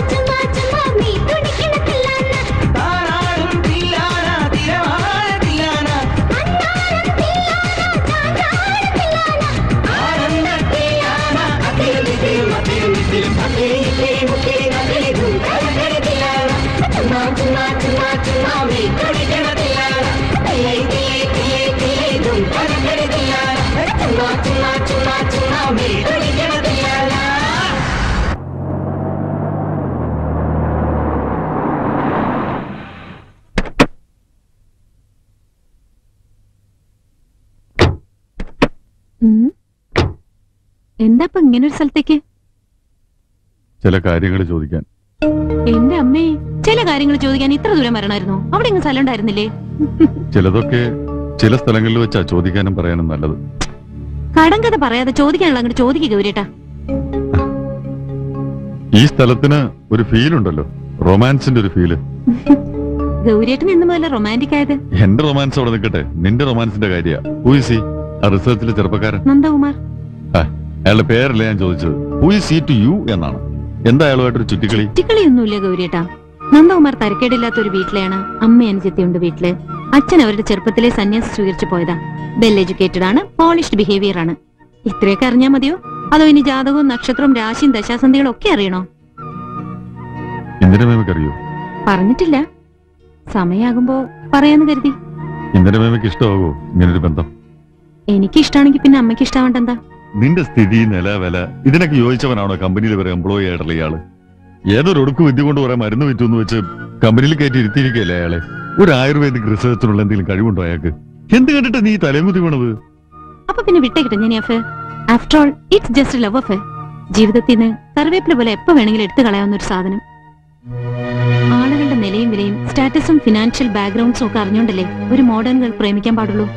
ഇപ്പൊ ഇങ്ങനെ ഒരു സ്ഥലത്തേക്ക്? ചില കാര്യങ്ങൾ ചോദിക്കാൻ. എന്റെ അമ്മേ, ചില കാര്യങ്ങൾ ചോദിക്കാൻ ഇത്ര ദൂരം വരണമായിരുന്നു? അവിടെ ഇങ്ങ് സ്ഥലം ഉണ്ടായിരുന്നില്ലേ? ചിലതൊക്കെ ചില സ്ഥലങ്ങളിൽ വെച്ചാ ചോദിക്കാനും പറയാനും നല്ലത്. കടങ്കഥ പറയാതെ ചോദിക്കാനുള്ള അങ്ങോട്ട് ചോദിക്കുക ഗൗരിയേട്ടാ. ഈ സ്ഥലത്തിന് ഒരു ഫീൽ ഉണ്ടല്ലോ, റൊമാൻസിന്റെ ഒരു ഫീല്. ഗൗരിയേട്ടൻ എന്ന് മുതല റൊമാൻറ്റിക് ആയത്? എന്റെ റൊമാൻസ് അവിടെ നിൽക്കട്ടെ, നിന്റെ റൊമാൻസിന്റെ കാര്യ. ഹൂയിസി ആ റിസർച്ചിലെ ചെറുപ്പക്കാരൻ നന്ദകുമാർ. അയാളുടെ പേരല്ല ഞാൻ ചോദിച്ചത്. ഹൂയിസി ടു യു എന്നാണ്. എന്താ അയാളുമായിട്ടൊരു ചുറ്റിക്കളി? ചുറ്റിക്കളിയൊന്നുമില്ല ഗൗരിയേട്ടാ. നന്ദകുമാർ തരക്കേടില്ലാത്ത ഒരു വീട്ടിലെയാണ്. അമ്മ അനുജത്തിയുണ്ട് വീട്ടില്. അച്ഛൻ അവരുടെ ചെറുപ്പത്തിലെ സന്യാസം സ്വീകരിച്ചു പോയതാ. വെൽ എഡ്യൂക്കേറ്റഡ് ആണ്, പോളിഷ്ഡ് ബിഹേവിയർ ആണ്. ഇത്രയൊക്കെ അറിഞ്ഞാ മതിയോ? അതോ ഇനി ജാതകവും നക്ഷത്രവും രാശിയും ദശാസന്ധികളും ഒക്കെ അറിയണോ? ഇന്ദിരമേമയ്ക്കറിയോ? പറഞ്ഞിട്ടില്ല, സമയാകുമ്പോ പറയാന്ന് കരുതി. ഇന്ദിരമേമയ്ക്ക് ഇഷ്ടമാവോ ഇങ്ങനൊരു ബന്ധം? എനിക്ക് ഇഷ്ടമാണെങ്കിൽ പിന്നെ അമ്മയ്ക്ക് ഇഷ്ടാവണ്ടെന്താ? നിന്റെ സ്ഥിതി, നില, വില ഇതിനൊക്കെ യോജിച്ചവനാണോ കമ്പനിയിൽ വരെ എംപ്ലോയി ആയിട്ടുള്ള ഇയാള്? ഏതൊരു ഒടുക്ക് വിദ്യ കൊണ്ട് കുറെ മരുന്ന് വിറ്റു എന്ന് വെച്ച് കമ്പനിയിൽ കയറ്റി ഇരുത്തിയിരിക്കല്ലേ അയാളെ? ഒരു ആയുർവേദിക് റിസർച്ചിനുള്ള എന്തെങ്കിലും കഴിവുണ്ടോ അയാൾക്ക്? എന്ത് കണ്ടിട്ട് നീ തലമുതി വീണത്? അപ്പൊ പിന്നെ വിട്ടേക്കിട്ടെ ഞാൻ affair. After all it's just love affair. ജീവിതത്തിൽ നിന്ന് കറിവേപ്പില പോലെ എപ്പോ വേണമെങ്കിലും എടുത്തു കളയാവുന്ന ഒരു സാധനം. ആളുകളുടെ നിലയും വിലയും സ്റ്റാറ്റസും ഫിനാൻഷ്യൽ ബാക്ക്ഗ്രൗണ്ട്സും ഒക്കെ അറിഞ്ഞോണ്ടല്ലേ ഒരു മോഡേൺ ഗേൾ പ്രേമിക്കാൻ പാടുള്ളൂ.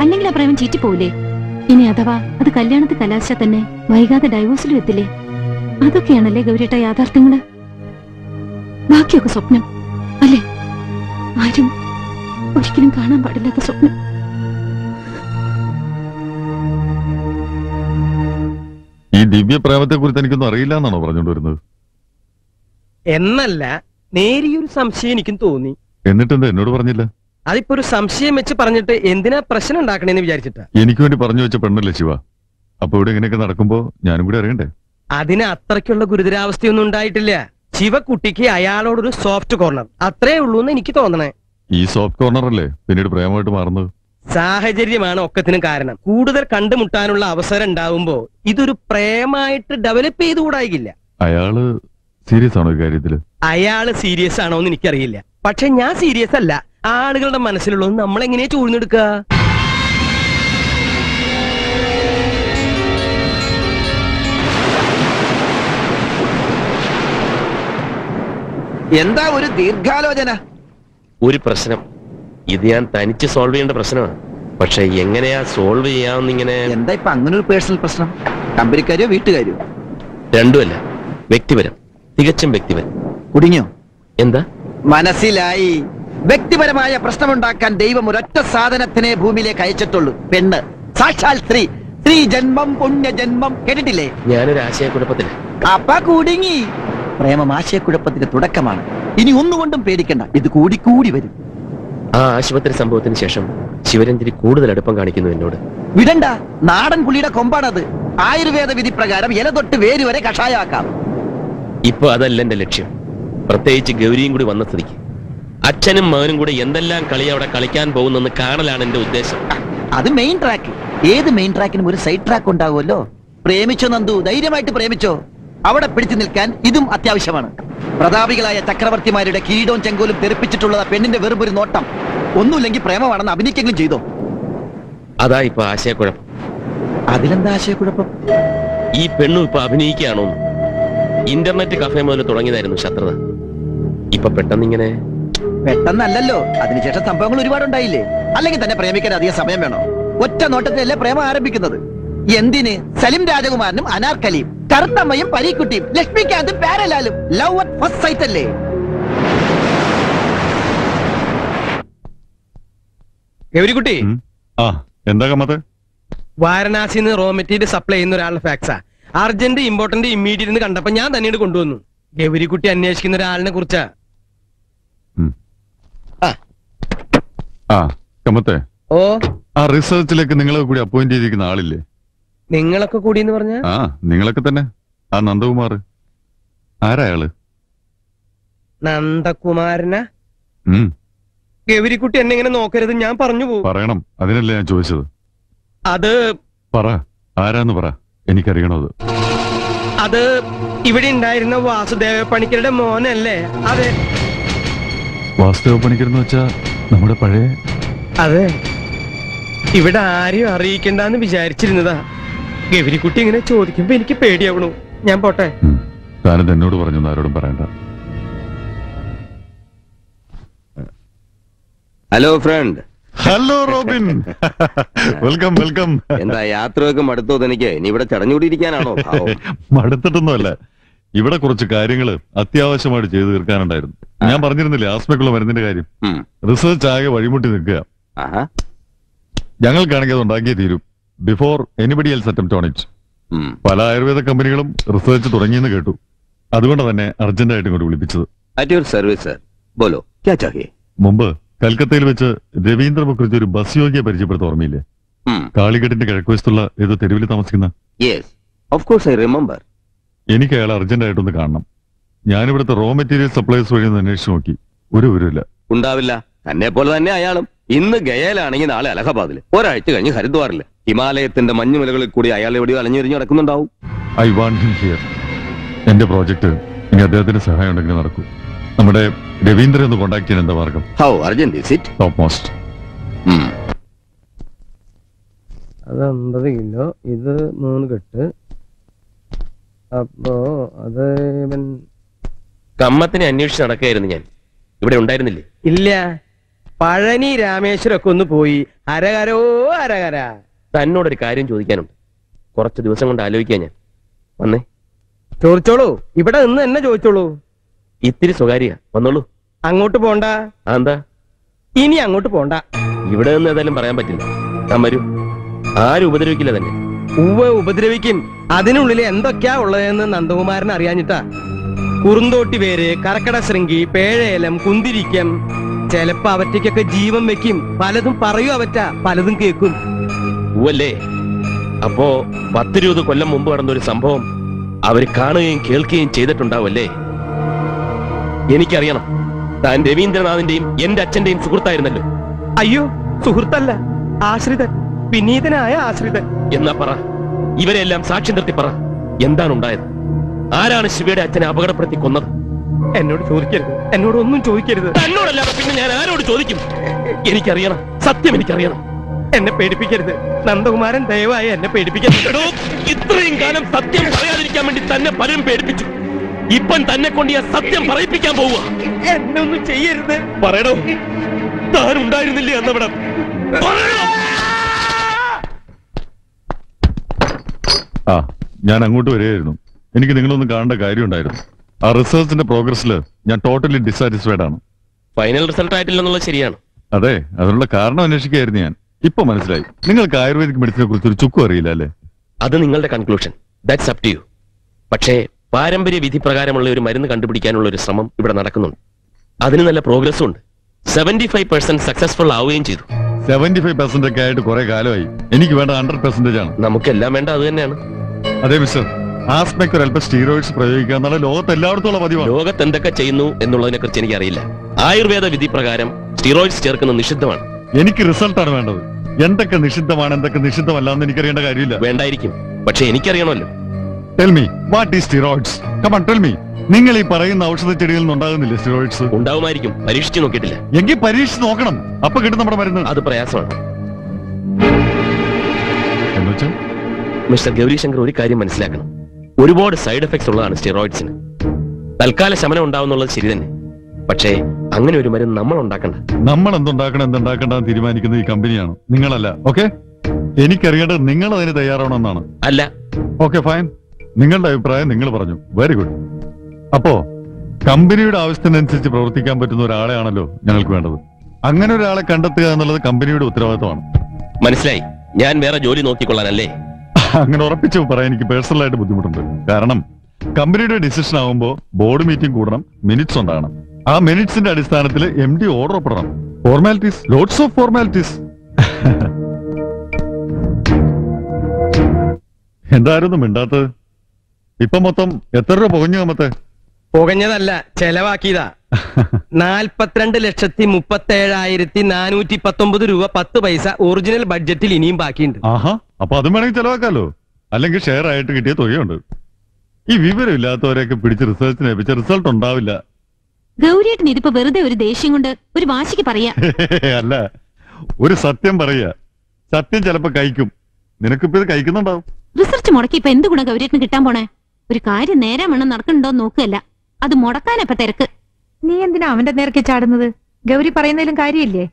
അല്ലെങ്കിൽ ആ പ്രേമം ചീറ്റിപ്പോവില്ലേ? ഇനി അഥവാ അത് കല്യാണത്തിൽ കലാശിച്ചാൽ തന്നെ വൈകാതെ ഡൈവോഴ്സിലും എത്തില്ലേ? അതൊക്കെയാണല്ലേ ഗൗരിയേട്ട യാഥാർത്ഥ്യങ്ങള്. ബാക്കിയൊക്കെ സ്വപ്നം അല്ലേ? ആരും ഒരിക്കലും കാണാൻ പാടില്ലാത്ത സ്വപ്നം. ഈ ദിവ്യ പ്രേമത്തെ കുറിച്ച് എനിക്കൊന്നും അറിയില്ല എന്നാണോ പറഞ്ഞോണ്ട് വരുന്നത്? എന്നല്ല, നേരിയൊരു സംശയം എനിക്കും തോന്നി. എന്നിട്ടെന്താ എന്നോട് പറഞ്ഞില്ല? അതിപ്പോ ഒരു സംശയം വെച്ച് പറഞ്ഞിട്ട് എന്തിനാ പ്രശ്നം ഉണ്ടാക്കണേന്ന് വിചാരിച്ചിട്ടാ. എനിക്ക് വേണ്ടി പറഞ്ഞു വെച്ച പെണ്ണല്ലേ ശിവ. അപ്പൊ ഇവിടെ ഇങ്ങനെയൊക്കെ നടക്കുമ്പോ ഞാനും കൂടി അറിയണ്ടേ? അതിന് അത്രയ്ക്കുള്ള ഗുരുതരാവസ്ഥയൊന്നും ഉണ്ടായിട്ടില്ല. ശിവക്കുട്ടിക്ക് അയാളോടൊരു സോഫ്റ്റ് കോർണർ അത്രേ ഉള്ളൂ എന്ന് എനിക്ക് തോന്നണേ. ഈ സോഫ്റ്റ് കോർണർ അല്ലേ പിന്നീട് പ്രേമമായിട്ട് മാറുന്നത്? സാഹചര്യമാണ് ഒക്കത്തിനും കാരണം. കൂടുതൽ കണ്ടുമുട്ടാനുള്ള അവസരം ഉണ്ടാവുമ്പോ ഇതൊരു പ്രേമായിട്ട് ഡെവലപ്പ് ചെയ്തുകൂടായില്ല. അയാള് സീരിയസ് ആണോ ഈ കാര്യത്തില്? അയാള് സീരിയസ് ആണോ എന്ന് എനിക്കറിയില്ല. പക്ഷെ ഞാൻ സീരിയസ് അല്ല. ആളുകളുടെ മനസ്സിലുള്ളത് നമ്മളെങ്ങനെയാ ചൂഴ്ന്നെടുക്കുക? എന്താ ഒരു ദീർഘാലോചന? ഒരു പ്രശ്നം ഇത് ഞാൻ തനിച്ച് സോൾവ് ചെയ്യേണ്ട പ്രശ്നമാണ്. പക്ഷെ എങ്ങനെയാ സോൾവ് ചെയ്യാമെന്നിങ്ങനെ. എന്താ ഇപ്പൊ അങ്ങനെ ഒരു പേഴ്സണൽ പ്രശ്നം? കമ്പനിക്കാരോ വീട്ടുകാരോ? രണ്ടുമല്ല, വ്യക്തിപരം, തികച്ചും വ്യക്തിപരം. കുടുങ്ങിയോ? എന്താ? മനസ്സിലായി. വ്യക്തിപരമായ പ്രശ്നമുണ്ടാക്കാൻ ദൈവം ഒരൊറ്റ സാധനത്തിനെ ഭൂമിയിലേക്ക് അയച്ചിട്ടുള്ളൂ, പെണ്ണ്. സാക്ഷാൽ സ്ത്രീ. സ്ത്രീ ജന്മം പുണ്യജന്മം. കേട്ടിട്ടില്ലേ? ഞാനൊരു ആശയക്കുഴപ്പത്തില്ല. അപ്പ കുടുങ്ങി. പ്രേമം ആശയക്കുഴപ്പത്തിന്റെ തുടക്കമാണ്. ഇനി ഒന്നുകൊണ്ടും പേടിക്കണ്ട, ഇത് കൂടിക്കൂടി വരും. ആ ആശുപത്രി സംഭവത്തിന് ശേഷം ശിവരഞ്ജലി കൂടുതൽ അടുപ്പം കാണിക്കുന്നു എന്നോട്. വിടണ്ട, നാടൻ പുലിയുടെ കൊമ്പാണത്. ആയുർവേദ വിധി പ്രകാരം ഇല തൊട്ട് വേര് വരെ കഷായാക്കാം. ഇപ്പൊ അതല്ല എന്റെ ലക്ഷ്യം. പ്രത്യേകിച്ച് ഗൗരിയും കൂടി വന്ന സ്ഥിതിക്ക് അച്ഛനും മകനും കൂടെ എന്തെല്ലാം കളി അവിടെ കളിക്കാൻ പോകുന്നെന്ന് കാണലാണ് എന്റെ ഉദ്ദേശം. അത് മെയിൻ ട്രാക്ക്. ഏത് മെയിൻ ട്രാക്കിനും ഒരു സൈഡ് ട്രാക്ക് ഉണ്ടാവുമല്ലോ. പ്രേമിച്ചോ നന്ദു, ധൈര്യമായിട്ട് പ്രേമിച്ചോ. അവിടെ പിടിച്ചു നിൽക്കാൻ ഇതും അത്യാവശ്യമാണ്. പ്രതാപികളായ ചക്രവർത്തിമാരുടെ കിരീടവും ചെങ്കോലും തെറിപ്പിച്ചിട്ടുള്ളത് പെണ്ണിന്റെ വെറുപൊരു നോട്ടം. ഒന്നുമില്ലെങ്കിൽ പ്രേമമാണെന്ന് അഭിനയിക്കെങ്കിലും ചെയ്തോ. അതാ ഇപ്പൊ ആശയക്കുഴപ്പം. അതിലെന്താ ആശയക്കുഴപ്പം? ഈ പെണ്ണും ഇപ്പൊ അഭിനയിക്കുകയാണോ? ഇന്റർനെറ്റ് കഫേ മുതൽ തുടങ്ങിയതായിരുന്നു ശത്രുത. ഇപ്പൊ പെട്ടെന്നിങ്ങനെ. പെട്ടെന്നല്ലല്ലോ, അതിനുശേഷം സംഭവങ്ങൾ ഒരുപാടുണ്ടായില്ലേ? അല്ലെങ്കിൽ തന്നെ പ്രേമിക്കാൻ അധികം സമയം വേണോ? ഒറ്റ നോട്ടത്തിലല്ലേ പ്രേമം ആരംഭിക്കുന്നത്. എന്തിന്? സലിം രാജകുമാരനും അനാർക്കലിയും, കറുത്തമ്മയും പരീക്കുട്ടിയും, ലക്ഷ്മികാന്തും പാരലാലും. ലവ് അറ്റ് ഫസ്റ്റ് സൈറ്റ് അല്ലേ? ഗൗരിക്കുട്ടി, എന്താ കമ്മത്ത്? വാരണാസിന്ന് റോ മെറ്റീരിയൽ സപ്ലൈ ചെയ്യുന്ന ഒരാളുടെ ഫാക്സാ. അർജന്റ് ഇമ്പോർട്ടന്റ് ഇമ്മീഡിയറ്റ് കണ്ടപ്പോ ഞാൻ തന്നെയാണ് കൊണ്ടുവന്നു. ഗൗരിക്കുട്ടി അന്വേഷിക്കുന്ന ഒരാളിനെ കുറിച്ചാ. കമ്മത്തെ, ഓ, ആ റിസർച്ചിലേക്ക് നിങ്ങളെ കൂടി അപ്പോയിന്റ് ചെയ്തിരിക്കുന്ന ആളില്ലേ? നിങ്ങളൊക്കെ കൂടി എന്ന് പറഞ്ഞ? ആ, നിങ്ങളൊക്കെ തന്നെ. ആ നന്ദകുമാർ ആരായാള്? നന്ദകുമാരനാ? ഗൗരിക്കുട്ടി എന്നെ ഇങ്ങനെ നോക്കരുത്, ഞാൻ പറഞ്ഞു പോകും. പറയണം, അതിനല്ലേ ഞാൻ ചോദിച്ചത്. അത് പറ, ആരാന്ന് പറ, എനിക്കറിയണത്. അത് ഇവിടെ ഉണ്ടായിരുന്ന വാസുദേവ പണിക്കരുടെ മോനല്ലേ? അതെ. വാസുദേവ പണിക്കരെന്ന് വെച്ചാ നമ്മുടെ പഴയ? അതെ. ഇവിടെ ആരെയും അറിയിക്കണ്ടെന്ന് വിചാരിച്ചിരുന്നതാ. ഗൗരിക്കുട്ടി ഇങ്ങനെ ചോദിക്കുമ്പോ എനിക്ക് പേടിയാവണു. ഞാൻ പോട്ടെ. താനത് എന്നോട് പറഞ്ഞു, ആരോടും പറയണ്ട. Hello friend. Hello Robin. Welcome welcome. എന്താ യാത്രയൊക്കെ മടുത്തോ തനിക്ക്? ഇനി ഇവിടെ ചടഞ്ഞുകൂടിയിരിക്കാനാണോ? മടുത്തിട്ടൊന്നുമല്ല, ഇവിടെ കുറച്ച് കാര്യങ്ങൾ അത്യാവശ്യമായിട്ട് ചെയ്തു തീർക്കാനുണ്ടായിരുന്നു. ഞാൻ പറഞ്ഞിരുന്നില്ലേ ആസ്മയ്ക്കുള്ള മരുന്നിന്റെ കാര്യം. റിസർച്ച് ആകെ വഴിമുട്ടി നിൽക്കുക. ഞങ്ങൾക്കാണെങ്കിൽ അത് ഉണ്ടാക്കിയേ തീരും, before anybody else attempt on it. പല ആയുർവേദ കമ്പനികളും റിസർച്ച് തുടങ്ങിയെന്ന് കേട്ടു. അതുകൊണ്ട് തന്നെ അർജന്റായിട്ട് ഇങ്ങോട്ട് വിളിപ്പിച്ചത്. At your service sir. ബോലോ ക്യാ ചാഹിയേ? മുമ്പ് കൽക്കത്തയിൽ വെച്ച് രവീന്ദ്രനെ കുറിച്ച് ഒരു ബസ് യോഗ്യ പരിചയപ്പെടുത്ത ഓർമ്മയില്ലേ? കാളിഘട്ടിന്റെ കിഴക്കുവശത്തുള്ള ഏതോ തെരുവിൽ താമസിക്കുന്ന. Yes, of course I remember. എനിക്ക് അയാൾ അർജന്റായിട്ടൊന്ന് കാണണം. ഞാനിവിടുത്തെ റോ മെറ്റീരിയൽ സപ്ലൈസ് വഴി ഒന്ന് അന്വേഷിച്ച് നോക്കി, ഒരു വിവരമില്ല. ഉണ്ടാവില്ല, തന്നെ പോലെ തന്നെ അയാളും. ഇന്ന് ഗയയിലാണെങ്കിൽ നാളെ അലഹബാദില്, ഒരാഴ്ച കഴിഞ്ഞ് ഹരിദ്വാറില്. ഹിമാലയത്തിന്റെ മഞ്ഞുമലകളിൽ കൂടി അയാൾ എവിടെയോ അലഞ്ഞിരിഞ്ഞ് നടക്കുന്നുണ്ടാവും. I want him here. എന്റെ പ്രോജക്ട് ഇനി അദ്ദേഹത്തിന്റെ സഹായം ഉണ്ടെങ്കിൽ നടക്കൂ. നമ്മുടെ രവീന്ദ്രൻ ഒന്ന് കോണ്ടാക്ട് ചെയ്യാൻ എന്താ മാർഗം? How urgent is it? Top most. അത് 50 കിലോ, ഇത് 3 കെട്ട്. അപ്പോ അത് കമ്മത്തിനെ അന്വേഷിച്ച് നടക്കുകയായിരുന്നു ഞാൻ. ഇവിടെ ഉണ്ടായിരുന്നില്ലേ? ഇല്ല, പഴനി രാമേശ്വരൊക്കെ ഒന്ന് പോയി. ഹരഹരോ ഹരഹര. തന്നോടൊരു കാര്യം ചോദിക്കാനുണ്ട്. കുറച്ച് ദിവസം കൊണ്ട് ആലോചിക്കാൻ ഞാൻ വന്നേ. ചോദിച്ചോളൂ, ഇവിടെ നിന്ന് എന്നെ ചോദിച്ചോളൂ. ഇത്തിരി സ്വകാര്യ, വന്നോളൂ. അങ്ങോട്ട് പോണ്ട. എന്താ? ഇനി അങ്ങോട്ട് പോണ്ട. ഇവിടെ നിന്ന് ഏതായാലും പറയാൻ പറ്റില്ല. താൻ വരൂ, ആരും ഉപദ്രവിക്കില്ല തന്നെ. ഉവ്വ് ഉപദ്രവിക്കും. അതിനുള്ളിൽ എന്തൊക്കെയാ ഉള്ളതെന്ന് നന്ദകുമാരൻ അറിയാഞ്ഞിട്ടാ. കുറുന്തോട്ടി വേര്, കർക്കട ശൃംഗി, പേഴേലം, കുന്തിരിക്കം. ചിലപ്പോ അവറ്റയ്ക്കൊക്കെ ജീവൻ വെക്കും. പലതും പറയൂ അവറ്റ, പലതും കേൾക്കും. ഉവ്വല്ലേ? അപ്പോ 10-20 കൊല്ലം മുമ്പ് നടന്നൊരു സംഭവം അവര് കാണുകയും കേൾക്കുകയും ചെയ്തിട്ടുണ്ടാവല്ലേ? എനിക്കറിയണം. താൻ രവീന്ദ്രനാഥിന്റെയും എന്റെ അച്ഛന്റെയും സുഹൃത്തായിരുന്നല്ലോ. അയ്യോ, സുഹൃത്തല്ല, ആശ്രിതൻ. വിനീതനായ ആശ്രിതൻ. എന്നാ പറ, ഇവരെല്ലാം സാക്ഷ്യം നിർത്തി പറ, എന്താണ് ഉണ്ടായത്? ആരാണ് ശിവയുടെ അച്ഛനെ അപകടപ്പെടുത്തി കൊന്നത്? എന്നോട് ചോദിക്കരുത്, എന്നോടൊന്നും ചോദിക്കരുത്. എന്നോടല്ലാതെ പിന്നെ ഞാൻ ആരോട് ചോദിക്കും? എനിക്കറിയണം, സത്യം എനിക്കറിയണം. എന്നെ പേടിപ്പിക്കരുത് നന്ദകുമാരൻ, ദയവായി എന്നെ പേടിപ്പിക്കരുത്. ഇത്രയും കാലം സത്യം പറയാതിരിക്കാൻ വേണ്ടി തന്നെ പലരും പേടിപ്പിച്ചു. ഇപ്പം തന്നെ കൊണ്ട് ഞാൻ സത്യം പറയിപ്പിക്കാൻ പോവുക. എന്നെ ഒന്നും ചെയ്യരുത്. പറയണോ? താൻ ഉണ്ടായിരുന്നില്ലേ അന്നവിടെ? ആ, ഞാൻ അങ്ങോട്ട് വരികയായിരുന്നു. എനിക്ക് നിങ്ങളൊന്നും കാണേണ്ട കാര്യമുണ്ടായിരുന്നു. ആ റിസർച്ചിന്റെ പ്രോഗ്രസ്സിൽ ഞാൻ ടോട്ടലി ഡിസാറ്റിസ്ഫൈഡ് ആണ്. ഫൈനൽ റിസൾട്ട് ആയിട്ടില്ലെന്നുള്ളത് ശരിയാണ്. അതെ, അതിനുള്ള കാരണം അന്വേഷിക്കുകയായിരുന്നു ഞാൻ. ഇപ്പൊ മനസ്സിലായി, നിങ്ങൾക്ക് ആയുർവേദിക് മെഡിസിനെ കുറിച്ച് ഒരു ചുക്കും അറിയില്ല അല്ലേ? അത് നിങ്ങളുടെ conclusion, that's up to you. പക്ഷേ പാരമ്പര്യ വിധി പ്രകാരമുള്ള ഒരു മരുന്ന് കണ്ടുപിടിക്കാനുള്ള ഒരു ശ്രമം ഇവിടെ നടക്കുന്നുണ്ട്. അതിന് നല്ല പ്രോഗ്രസ്സും ഉണ്ട്. 75% സക്സസ്ഫുൾ ആവുകയും ചെയ്തു. 75% ഒക്കെ ആയിട്ട് കുറെ കാലമായി. എനിക്ക് വേണ്ട 100% ആണ്. നമുക്കെല്ലാം വേണ്ട അത് തന്നെയാണ്. അതെ മിസ്റ്റർ, ആസ്മയ്ക്ക് ഒരല്പം സ്റ്റീറോയിഡ്സ് പ്രയോഗിക്കുക എന്നുള്ള ലോകത്ത് എല്ലായിടത്തുള്ള പതിവാണ്. ലോകത്ത് എന്തൊക്കെ ചെയ്യുന്നു എന്നുള്ളതിനെ കുറിച്ച് എനിക്കറിയില്ല. ആയുർവേദ വിധി പ്രകാരം സ്റ്റീറോയിഡ്സ് ചേർക്കുന്നത് നിഷിദ്ധമാണ്. എനിക്ക് റിസൾട്ടാണ് വേണ്ടത്. എന്തൊക്കെ നിഷിദ്ധമാണ്, എന്തൊക്കെ നിഷിദ്ധമല്ല എന്ന് എനിക്കറിയേണ്ട കാര്യമില്ല. വേണ്ടായിരിക്കും, പക്ഷെ എനിക്കറിയണമല്ലോ. Tell me what is steroids? Come on tell me. നിങ്ങൾ ഈ പറയുന്ന ഔഷധ ചെടികളിൽ നിന്ന് ഉണ്ടാകുന്നില്ല സ്റ്റിറോയിഡ്സ്? ഉണ്ടാവുമായിരിക്കും, പരീക്ഷിച്ചു നോക്കിയിട്ടില്ല. എങ്കിൽ പരീക്ഷിച്ച് നോക്കണം, അപ്പൊ കിട്ടും നമ്മുടെ മരുന്ന്. അത് പ്രയാസമാണ്. എന്നുവെച്ചാൽ മിസ്റ്റർ ഗൗരിശങ്കർ ഒരു കാര്യം മനസ്സിലാക്കണം. ഒരുപാട് സൈഡ് എഫക്ട്സ് ഉള്ളതാണ് സ്റ്റിറോയിഡ്സിന്. തൽക്കാല ശമനം ഉണ്ടാവുന്നുള്ളത് ശരി തന്നെ, പക്ഷേ അങ്ങനെ ഒരു മരുന്ന് നമ്മൾ ഉണ്ടാക്കണ്ട. നമ്മൾ എന്തുണ്ടാക്കണം എന്തുണ്ടാക്കണ്ടെന്ന് തീരുമാനിക്കുന്നത് ഈ കമ്പനിയാണ്, നിങ്ങളല്ല. ഓക്കെ, എനിക്കറിയേണ്ടത് നിങ്ങൾ അതിന് തയ്യാറാവണമെന്നാണ്. അല്ല. ഓക്കെ ഫൈൻ, നിങ്ങളുടെ അഭിപ്രായം നിങ്ങൾ പറഞ്ഞു. Very good. അപ്പോ കമ്പനിയുടെ ആവശ്യത്തിനനുസരിച്ച് പ്രവർത്തിക്കാൻ പറ്റുന്ന ഒരാളെയാണല്ലോ ഞങ്ങൾക്ക് വേണ്ടത്. അങ്ങനെ ഒരാളെ കണ്ടെത്തുക എന്നുള്ളത് കമ്പനിയുടെ ഉത്തരവാദിത്തമാണ്. മനസ്സിലായി. ഞാൻ വേറെ ജോലി നോക്കിക്കൊള്ളാനല്ലേ? അങ്ങനെ ഉറപ്പിച്ചു പറയാൻ എനിക്ക് പേഴ്സണലായിട്ട് ബുദ്ധിമുട്ടുണ്ട്. കാരണം കമ്പനിയുടെ ഡിസിഷൻ ആവുമ്പോൾ ബോർഡ് മീറ്റിംഗ് കൂടണം, മിനിറ്റ്സ് ഉണ്ടാകണം. ആ മിനിറ്റ്സിന്റെ അടിസ്ഥാനത്തിൽ MD ഓർഡർ ഒപ്പിടണം. Formalities, lots of formalities. എന്തായിരുന്നു മിണ്ടാത്തത്? ഇപ്പൊ മൊത്തം എത്ര രൂപ പുകഞ്ഞു? കമ്മത്തെ പുകഞ്ഞതല്ല, ചെലവാക്കിയതാ. 42,37,419 രൂപ 10 പൈസ ഒറിജിനൽ ബഡ്ജറ്റിൽ ഇനിയും ബാക്കിയുണ്ട്. ആഹാ, അപ്പൊ അതും വേണമെങ്കിൽ ചെലവാക്കാലോ. അല്ലെങ്കിൽ ഷെയർ ആയിട്ട് കിട്ടിയ തുകയുണ്ട്. ഈ വിവരമില്ലാത്തവരെയൊക്കെ പിടിച്ച് റിസർച്ചിന് ഏൽപ്പിച്ച റിസൾട്ട് ഉണ്ടാവില്ല. ഗൗരിയേട്ടൻ ഇതിപ്പോ വെറുതെ ഒരു ദേഷ്യം കൊണ്ട് ഒരു വാശിക്ക് പറയാ. അല്ല, ഒരു സത്യം പറയുക. സത്യം ചിലപ്പോ കഴിക്കും. നിനക്കിപ്പോ ഇത് കഴിക്കുന്നുണ്ടാവും. റിസർച്ച് മുടക്കി ഇപ്പൊ എന്ത് ഗുണം ഗൗരിയേട്ടന് കിട്ടാൻ പോണേ? ഒരു കാര്യം നേരെ വേണം നടക്കണ്ടോ നോക്കുകയല്ല, അത് മുടക്കാനപ്പ തിരക്ക്. നീ എന്തിനാ അവന്റെ നേർക്ക് ചാടുന്നത്? ഗൗരി പറയുന്നതിലും കാര്യമില്ലേ?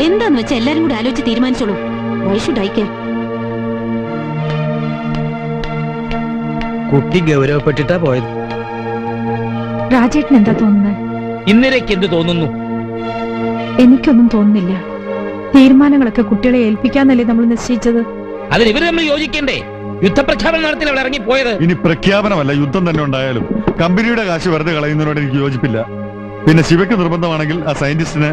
എന്താന്ന് വെച്ചാ എല്ലാരും കൂടി ആലോചിച്ച് തീരുമാനിച്ചോളൂ. Why should I care? കുട്ടി ഗൗരവപ്പെട്ടിട്ടാ പോയത്. രാജേട്ടൻ എന്താ തോന്നുന്നത്? ഇന്നലേക്ക് എന്ത് തോന്നുന്നു? എനിക്കൊന്നും തോന്നുന്നില്ല. തീരുമാനങ്ങളൊക്കെ കുട്ടികളെ ഏൽപ്പിക്കാന്നല്ലേ നമ്മൾ നിശ്ചയിച്ചത്? അതിന് ഇവര് നമ്മൾ യോജിക്കണ്ടേ? യുദ്ധപ്രഖ്യാപനം നടത്തി അവിടെ ഇറങ്ങി പോയത്. ഇനി പ്രഖ്യാപനമല്ല, യുദ്ധം തന്നെ ഉണ്ടായാലും കമ്പനിയുടെ കാശ് വെറുതെ കളയുന്നതിനോട് എനിക്ക് യോജിപ്പില്ല. പിന്നെ ശിവയ്ക്ക് നിർബന്ധമാണെങ്കിൽ ആ സയന്റിസ്റ്റിനെ,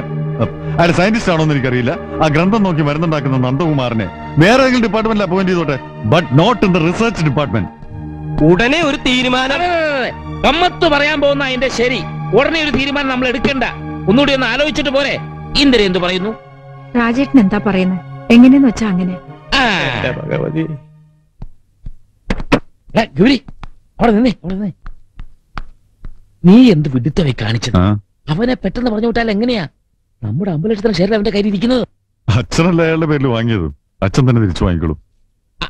അയാൾ സയന്റിസ്റ്റ് ആണോ എന്ന് എനിക്കറിയില്ല, ആ ഗ്രന്ഥം നോക്കി മരുന്നുണ്ടാക്കുന്ന നന്ദകുമാറിനെ വേറെ ഏതെങ്കിലും ഡിപ്പാർട്ട്മെന്റിൽ അപ്പോയിന്റ് ചെയ്തോട്ടെ, but not in the research department. ഉടനെ ഒരു തീരുമാനം. കമ്മത്ത് പറയാൻ പോകുന്ന അതിന്റെ ശരി. ഉടനെ ഒരു തീരുമാനം നമ്മൾ എടുക്കണ്ട, ഒന്നുകൂടി ഒന്ന് ആലോചിച്ചിട്ട് പോരെ. ഇന്ദിര എന്ത് പറയുന്നു? രാജേട്ടൻ എന്താ പറയുന്നത്? എങ്ങനെയെന്ന് വെച്ചാ അങ്ങനെ. ഗൗരി, അവിടെ നിന്നേ. നീ എന്ത് വിഡിത്തമായി കാണിച്ചത്? അവനെ പെട്ടെന്ന് പറഞ്ഞു വിട്ടാൽ എങ്ങനെയാ? നമ്മുടെ 50 ലക്ഷത്തിന് ഷെയർ അവന്റെ കയ്യിൽ ഇരിക്കുന്നത്. അച്ഛനല്ല അയാളുടെ പേരിൽ വാങ്ങിയത്, അച്ഛൻ തന്നെ തിരിച്ചു വാങ്ങിക്കോളൂ.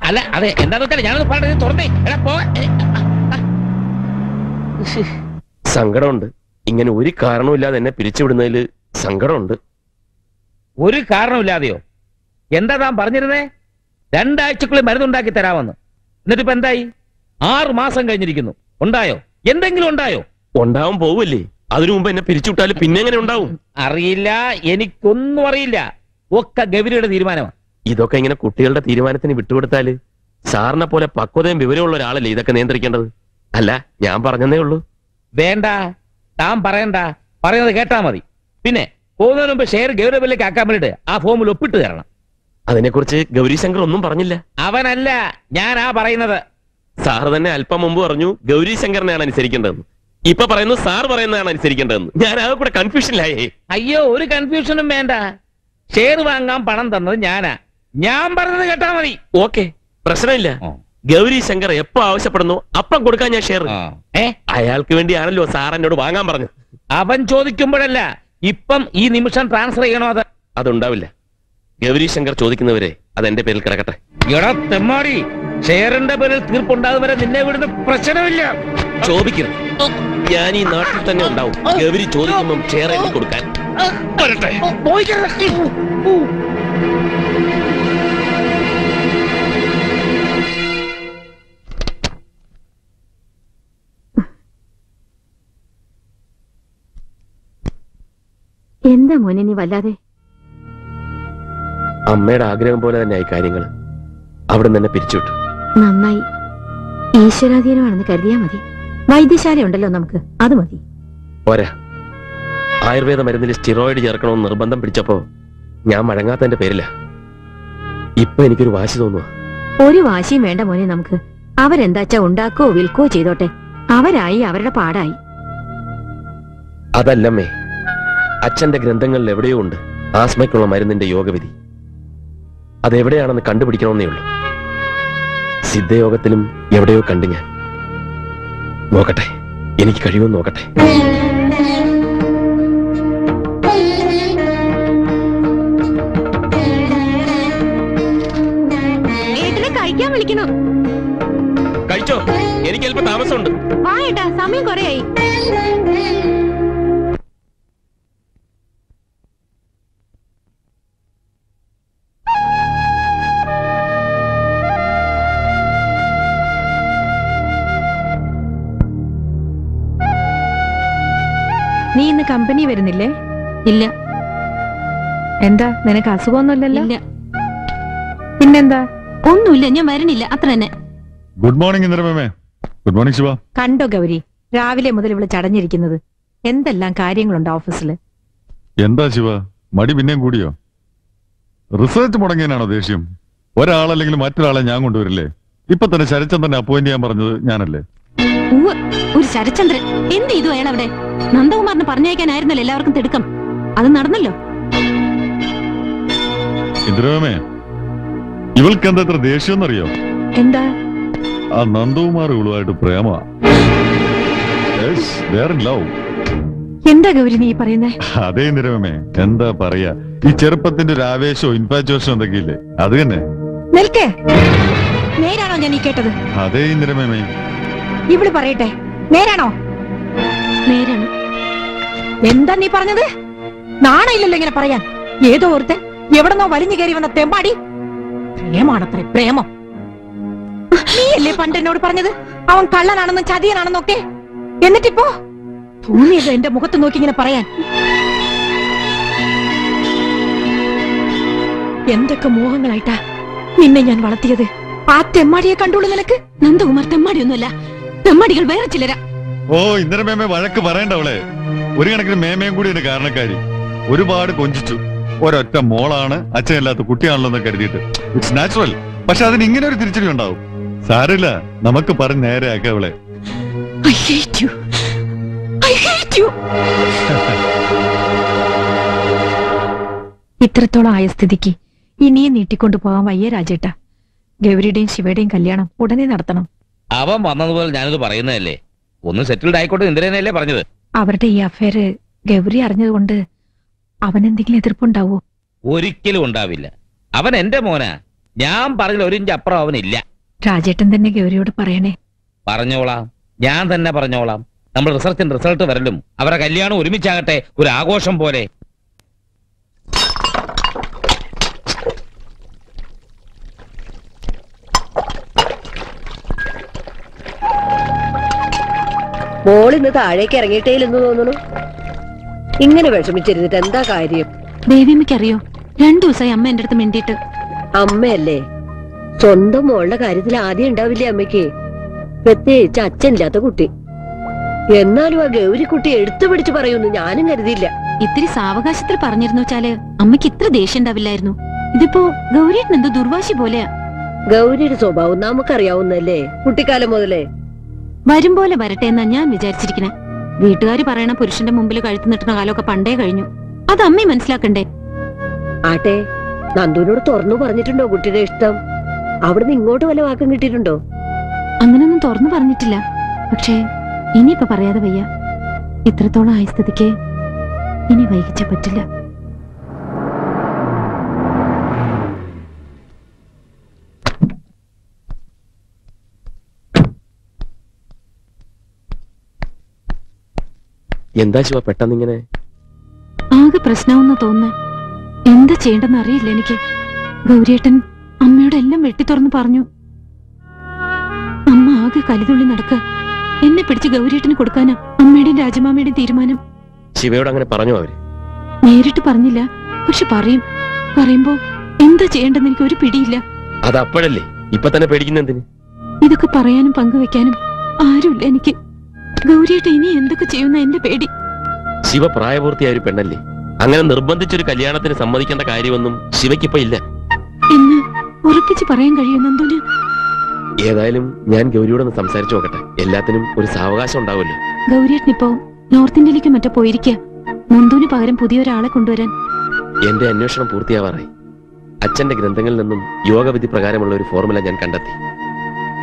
അല്ല അതെ, എന്താന്ന് വെച്ചാൽ ഞാനൊന്ന് പറഞ്ഞത് തുറന്നേ. സങ്കടമുണ്ട്. ഇങ്ങനെ ഒരു കാരണവുമില്ലാതെ എന്നെ പിരിച്ചുവിടുന്നതിൽ സങ്കടമുണ്ട്. ഒരു കാരണമില്ലാതെയോ? എന്താ താൻ പറഞ്ഞിരുന്നേ? 2 ആഴ്ചക്കുള്ളിൽ മരുന്നുണ്ടാക്കി തരാമെന്ന്. എന്നിട്ടിപ്പോ എന്തായി? 6 മാസം കഴിഞ്ഞിരിക്കുന്നു. ഉണ്ടായോ? എന്തെങ്കിലും ഉണ്ടായോ? ഉണ്ടാവും പോവില്ലേ? അതിനു മുമ്പ് എന്നെ പിരിച്ചുവിട്ടാലും പിന്നെ എങ്ങനെ ഉണ്ടാവും? അറിയില്ല, എനിക്കൊന്നും അറിയില്ല. ഒക്കെ ഗൗരിയുടെ തീരുമാനമാണ്. ഇതൊക്കെ ഇങ്ങനെ കുട്ടികളുടെ തീരുമാനത്തിന് വിട്ടുകൊടുത്താല് സാറിനെ പോലെ പക്വതയും വിവരമുള്ള ഒരാളല്ലേ ഇതൊക്കെ നിയന്ത്രിക്കേണ്ടത്? അല്ല, ഞാൻ പറഞ്ഞതേ ഉള്ളൂ. വേണ്ട, താൻ പറയണ്ട, പറയുന്നത് കേട്ടാ മതി. പിന്നെ പോകുന്നതിന് മുമ്പ് ഷെയർ ഗൗരവയിലേക്ക് ആക്കാൻ വേണ്ടിട്ട് ആ ഫോമിൽ ഒപ്പിട്ട് തരണം. അതിനെക്കുറിച്ച് ഗൗരീശങ്കർ ഒന്നും പറഞ്ഞില്ല. അവനല്ല, ഞാനാ പറയുന്നത്. സാറ് തന്നെ അല്പം മുമ്പ് പറഞ്ഞു ഗൗരീശങ്കറിനെയാണ് അനുസരിക്കേണ്ടതെന്ന്. ഇപ്പൊ പറയുന്നു സാർ പറയുന്നതാണ് അനുസരിക്കേണ്ടതെന്ന്. ഞാൻ ആ കൂടെ കൺഫ്യൂഷനിലായേ. അയ്യോ, ഒരു കൺഫ്യൂഷനും വേണ്ട. ഷെയർ വാങ്ങാൻ പണം തന്നത് ഞാനാ. ഞാൻ പറഞ്ഞത് കേട്ടാ മതി. ഓക്കെ, പ്രശ്നമില്ല. ഗൗരീശങ്കർ എപ്പോ ആവശ്യപ്പെടുന്നു അപ്പം കൊടുക്കാൻ ഞാൻ ഷെയർ. അയാൾക്ക് വേണ്ടിയാണല്ലോ സാർ എന്നോട് വാങ്ങാൻ പറഞ്ഞു. അവൻ ചോദിക്കുമ്പോഴല്ല, ഇപ്പം ഈ നിമിഷം ട്രാൻസ്ഫർ ചെയ്യണോ? അതുണ്ടാവില്ല. ഗൗരീശങ്കർ ചോദിക്കുന്നവരെ അതെന്റെ പേരിൽ കിടക്കട്ടെ. എടാ തെമ്മാടി, ഷെയറിന്റെ പേരിൽ തീർപ്പുണ്ടാകുന്നവരെ നിന്നെ വിടുന്ന പ്രശ്നമില്ല. ചോദിക്കരുത്, ഞാൻ ഈ നാട്ടിൽ തന്നെ ഉണ്ടാവും. ഗൗരി ചോദിക്കുമ്പം ഷെയർ എഴുതി കൊടുക്കാൻ. എന്താ മോനെ നീ വല്ലാതെ? അമ്മയുടെ ആഗ്രഹം പോലെ തന്നെയായി കാര്യങ്ങൾ. അവിടെ നിന്ന് പിരിച്ചുവിട്ടു. നന്നായി. ഈശ്വരാധീനമാണെന്ന് കരുതിയാ മതി. വൈദ്യശാല ഉണ്ടല്ലോ നമുക്ക്, അത് മതി. പോരാ, ആയുർവേദ മരുന്നിൽ സ്റ്റിറോയിഡ് ചേർക്കണമെന്ന് നിർബന്ധം പിടിച്ചപ്പോ ഞാൻ മഴങ്ങാത്തതിന്റെ പേരില്ല. ഇപ്പൊ എനിക്കൊരു വാശി തോന്നുക. ഒരു വാശിയും വേണ്ട മോനെ നമുക്ക്. അവരെന്താച്ചാ ഉണ്ടാക്കോ വിൽക്കോ ചെയ്തോട്ടെ. അവരായി, അവരുടെ പാടായി. അതല്ലമ്മേ, അച്ഛന്റെ ഗ്രന്ഥങ്ങളിൽ എവിടെയോ ഉണ്ട് ആസ്മയ്ക്കുള്ള മരുന്നിന്റെ യോഗവിധി. അതെവിടെയാണെന്ന് കണ്ടുപിടിക്കണമെന്നേ ഉള്ളൂ. സിദ്ധയോഗത്തിലും എവിടെയോ കണ്ടു ഞാൻ. നോക്കട്ടെ, എനിക്ക് കഴിയുമെന്ന് നോക്കട്ടെ. കഴിക്കാൻ വിളിക്കണം. കഴിച്ചോ? എനിക്ക് അല്പം താമസമുണ്ട്. വാ ഏട്ടാ, സമയം കുറയായി. നീ ഇന്ന് കമ്പനി വരുന്നില്ലേ? ഇല്ല. എന്താ, നിനക്ക് അസുഖമൊന്നുമില്ലല്ലോ? ഇല്ല. പിന്നെന്താ? ഒന്നുമില്ല, ഞാൻ വരണില്ല, അത്ര തന്നെ. ഗുഡ് മോർണിംഗ് ഇന്ദിരമേ. Good morning Shiva. കണ്ടോ ഗൗരി, രാവിലെ മുതൽ ഇവിടെ ചടഞ്ഞിരിക്കുന്നത്? എന്തെല്ലാം കാര്യങ്ങളുണ്ട് ഓഫീസില്. എന്താ ശിവ, മടി പിന്നെയും കൂടിയോ? റിസർച്ച് മുടങ്ങിയനാണോ ദേഷ്യം? ഒരാളല്ലെങ്കിൽ മറ്റൊരാളെ ഞാൻ കൊണ്ടുവരില്ലേ? ഇപ്പൊ തന്നെ ശരചന്ദ്രനെ അപ്പോയിന്റ് ചെയ്യാൻ പറഞ്ഞത് ഞാനല്ലേ? ഒരു ശരചന്ദ്രൻ എന്ത് ചെയ്തു അയാൾ അവിടെ? നന്ദകുമാറിന് പറഞ്ഞയക്കാനായിരുന്നല്ലോ എല്ലാവർക്കും തിടുക്കം. അത് നടന്നല്ലോ. ഇന്ദിരമേ, ഇവൾക്ക് എന്താ ഇത്ര ദേഷ്യം എന്നറിയോ? എന്താ? ആ നന്ദകുമാർ ഇവളുമായിട്ട് പ്രേമ. എന്താ ഗൗരി നീ പറയുന്നേ? അതേ ഇന്ദിരമേ, എന്താ പറയാ, ഈ ചെറുപ്പത്തിന്റെ ഒരു ആവേശവും ഇൻഫാച്വേഷനും എന്തൊക്കെയില്ലേ, അത് തന്നെ. നിൽക്കേ. നേരാണോ ഞാൻ ഈ കേട്ടത്? അതേ ഇന്ദിരമേമേ. ഇവള് പറയട്ടെ, നേരാണോ? നേരാണ്. എന്താ നീ പറഞ്ഞത്? നാണയില്ലല്ലോ ഇങ്ങനെ പറയാൻ. ഏതോ ഒരുത്തൻ എവിടെന്നോ വലിഞ്ഞു കയറി വന്ന തെമ്പാടി. പ്രേമാണത്രേ, പ്രേമം. നീയല്ലേ പണ്ട് എന്നോട് പറഞ്ഞത് അവൻ കള്ളനാണെന്നും ചതിയനാണെന്നൊക്കെ? എന്നിട്ടിപ്പോ തോന്നിയത് എന്റെ മുഖത്ത് നോക്കി ഇങ്ങനെ പറയാൻ? എന്തൊക്കെ മോഹങ്ങളായിട്ടാ നിന്നെ ഞാൻ വളർത്തിയത്. ആ തെമ്മാടിയെ കണ്ടോളൂ നിനക്ക്. നന്ദകുമാർ തെമ്മാടിയൊന്നുമല്ല, തെമ്മാടികൾ വേറെ ചിലരാ. ഓ ഇന്ദിരമേമേ വഴക്ക് പറയണ്ടവളെ. ഒരു കണക്കിന് മേമയും കൂടിയാണ് കാരണക്കാരി. ഒരുപാട് കൊഞ്ചിച്ചു. ഒരൊറ്റ മോളാണ്, അച്ഛനില്ലാത്ത കുട്ടിയാണല്ലോ എന്ന് കരുതിയിട്ട്. It's natural. പക്ഷെ അതിന് ഇങ്ങനെ ഒരു തിരിച്ചടി ഉണ്ടാവും. സാരില്ല, നമുക്ക് പറഞ്ഞ് നേരെയാക്ക അവളെ. I hate you. I hate you. ഇത്രത്തോളം ആയ സ്ഥിതിക്ക് ഇനിയും നീട്ടിക്കൊണ്ടു പോകാൻ വയ്യ രാജേട്ട. ഗൗരിയുടെയും ശിവയുടെയും കല്യാണം ഉടനെ നടത്തണം. അവൻ വന്നതുപോലെ ഞാനിത് പറയുന്നതല്ലേ. ഒന്ന് സെറ്റിൽഡ് ആയിക്കോട്ടെ ഇന്ദിരനല്ലേ പറഞ്ഞത്. അവരുടെ ഈ അഫയർ ഗൗരി അറിഞ്ഞതുകൊണ്ട് അവനെന്തെങ്കിലും എതിർപ്പുണ്ടാവോ? ഒരിക്കലും ഉണ്ടാവില്ല. അവൻ എന്റെ മോനാ. ഞാൻ പറഞ്ഞ ഒരു ഇഞ്ച് അപ്പുറം അവനില്ല. രാജേട്ടൻ തന്നെ ഗൗരിയോട് പറയണേ. പറഞ്ഞോളാം, ഞാൻ തന്നെ പറഞ്ഞോളാം. നമ്മൾ റിസർച്ചിന്റെ റിസൾട്ട് വരലും അവരുടെ കല്യാണം ഒരുമിച്ചാകട്ടെ, ഒരു ആഘോഷം പോലെ. മോളിന്ന് താഴേക്ക് ഇറങ്ങിയിട്ടേലെന്ന് തോന്നുന്നു. ഇങ്ങനെ വിഷമിച്ചിരുന്നിട്ട് എന്താ കാര്യം? ദേവിയമ്മയ്ക്കറിയോ, 2 ദിവസമായി അമ്മ എന്റെ അടുത്ത് മിണ്ടിയിട്ട്. അമ്മയല്ലേ, സ്വന്തം മോളുടെ കാര്യത്തിൽ ആദ്യം ഉണ്ടാവില്ലേ അമ്മയ്ക്ക്? പ്രത്യേകിച്ച് അച്ഛനില്ലാത്ത കുട്ടി. എന്നാലും ആ ഗൗരിക്കുട്ടി എടുത്തു പിടിച്ച് പറയൂന്ന് ഞാനും കരുതിയില്ല. ഇത്തിരി സാവകാശത്തിൽ പറഞ്ഞിരുന്നു വെച്ചാല് അമ്മയ്ക്ക് ഇത്ര ദേഷ്യം ഉണ്ടാവില്ലായിരുന്നു. ഇതിപ്പോ ഗൗരിയേട്ടൻ എന്തോ ദുർവാശി പോലെയാ. ഗൗരിയുടെ സ്വഭാവം നമുക്കറിയാവുന്നല്ലേ, കുട്ടിക്കാലം മുതലേ. വരും പോലെ വരട്ടെ എന്നാ ഞാൻ വിചാരിച്ചിരിക്കണേ. വീട്ടുകാര് പറയണ പുരുഷന്റെ മുമ്പിൽ കഴുത്തു നിട്ടുന്ന കാലമൊക്കെ പണ്ടേ കഴിഞ്ഞു. അത് അമ്മയെ മനസ്സിലാക്കണ്ടേ? ആട്ടെ, നന്ദുവിനോട് തുറന്നു പറഞ്ഞിട്ടുണ്ടോ കുട്ടിയുടെ ഇഷ്ടം? അവിടുന്ന് ഇങ്ങോട്ട് വല്ല വാക്കും കിട്ടിയിട്ടുണ്ടോ? അങ്ങനൊന്നും തുറന്നു പറഞ്ഞിട്ടില്ല. പക്ഷേ ഇനിയിപ്പൊ പറയാതെ വയ്യ. ഇത്രത്തോളം ആയ സ്ഥിതിക്ക് ഇനി വൈകിച്ച പറ്റില്ല. എന്താ ശിവ പെട്ടെന്നിങ്ങനെ? ആകെ പ്രശ്നമെന്ന് തോന്നുന്നു. എന്താ ചെയ്യേണ്ടെന്ന് അറിയില്ല എനിക്ക്. ഗൗരിയേട്ടൻ അമ്മയോട് എല്ലാം വെട്ടി തുറന്ന് പറഞ്ഞു. അമ്മ ആകെ കലിതുള്ളി നടക്കുക. എന്നെ പിടിച്ച് ഗൗരിയേട്ടന് കൊടുക്കാനാ അമ്മയുടെയും രാജമാമയുടെയും തീരുമാനം. ശിവയോട് അങ്ങനെ പറഞ്ഞു അവര്? നേരിട്ട് പറഞ്ഞില്ല, പക്ഷെ പറയുമ്പോ എന്താ ചെയ്യേണ്ടെന്ന് എനിക്ക് ഒരു പിടിയില്ല. അത് അപ്പോഴല്ലേ, ഇപ്പൊ തന്നെ പേടിക്കുന്ന എന്തിന്? ഇതൊക്കെ പറയാനും പങ്കുവെക്കാനും ആരുമില്ല എനിക്ക്. ഗൗരിയേട്ട ഇനി എന്തൊക്കെ ചെയ്യുന്ന എന്റെ പേടി. ശിവ പ്രായപൂർത്തിയായ ഒരു പെണ്ണല്ലേ, അങ്ങനെ നിർബന്ധിച്ചൊരു കല്യാണത്തിന് സമ്മതിക്കേണ്ട കാര്യമൊന്നും ശിവയ്ക്കിപ്പോ ഇല്ല എന്ന് ഉറപ്പിച്ച് പറയാൻ കഴിയും നന്ദുന്. ഏതായാലും ഞാൻ ഗൗരിയോടൊന്ന് സംസാരിച്ചു നോക്കട്ടെ. എല്ലാത്തിനും ഒരു സാവകാശം ഉണ്ടാവുമല്ലോ. ഗൗരിയേട്ടനിപ്പോ നോർത്ത് ഇന്ത്യയിലേക്ക് മറ്റോ പോയിരിക്കുക. നന്ദുവിന് പകരം പുതിയൊരാളെ കൊണ്ടുവരാൻ. എന്റെ അന്വേഷണം പൂർത്തിയാവാറായി. അച്ഛന്റെ ഗ്രന്ഥങ്ങളിൽ നിന്നും യോഗവിധി പ്രകാരമുള്ള ഒരു ഫോർമുല ഞാൻ കണ്ടെത്തി.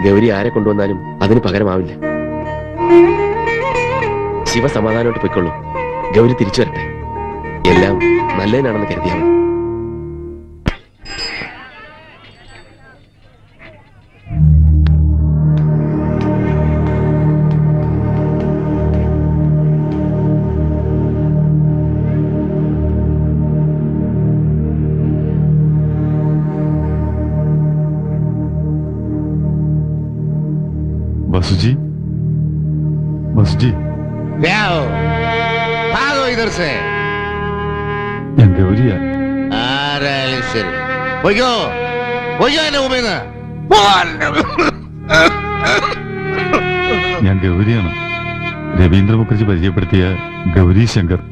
ഗൗരി ആരെ കൊണ്ടുവന്നാലും അതിന് പകരമാവില്ല. ശിവ സമാധാനമായിട്ട് പോയിക്കൊള്ളൂ. ഗൗരി തിരിച്ചു വരട്ടെ. എല്ലാം നല്ലതിനാണെന്ന് കരുതിയാൽ മതി. बसुजी, बसुजी, भागो इधर से। ഞാൻ ഗൗരിയാ. ആരായാലും ശരി, പോയിക്കോ എന്നെ ഉപയോഗ. ഞാൻ ഗൗരിയാണ്. രവീന്ദ്ര മുഖർജി പരിചയപ്പെടുത്തിയ ഗൗരി ശങ്കർ.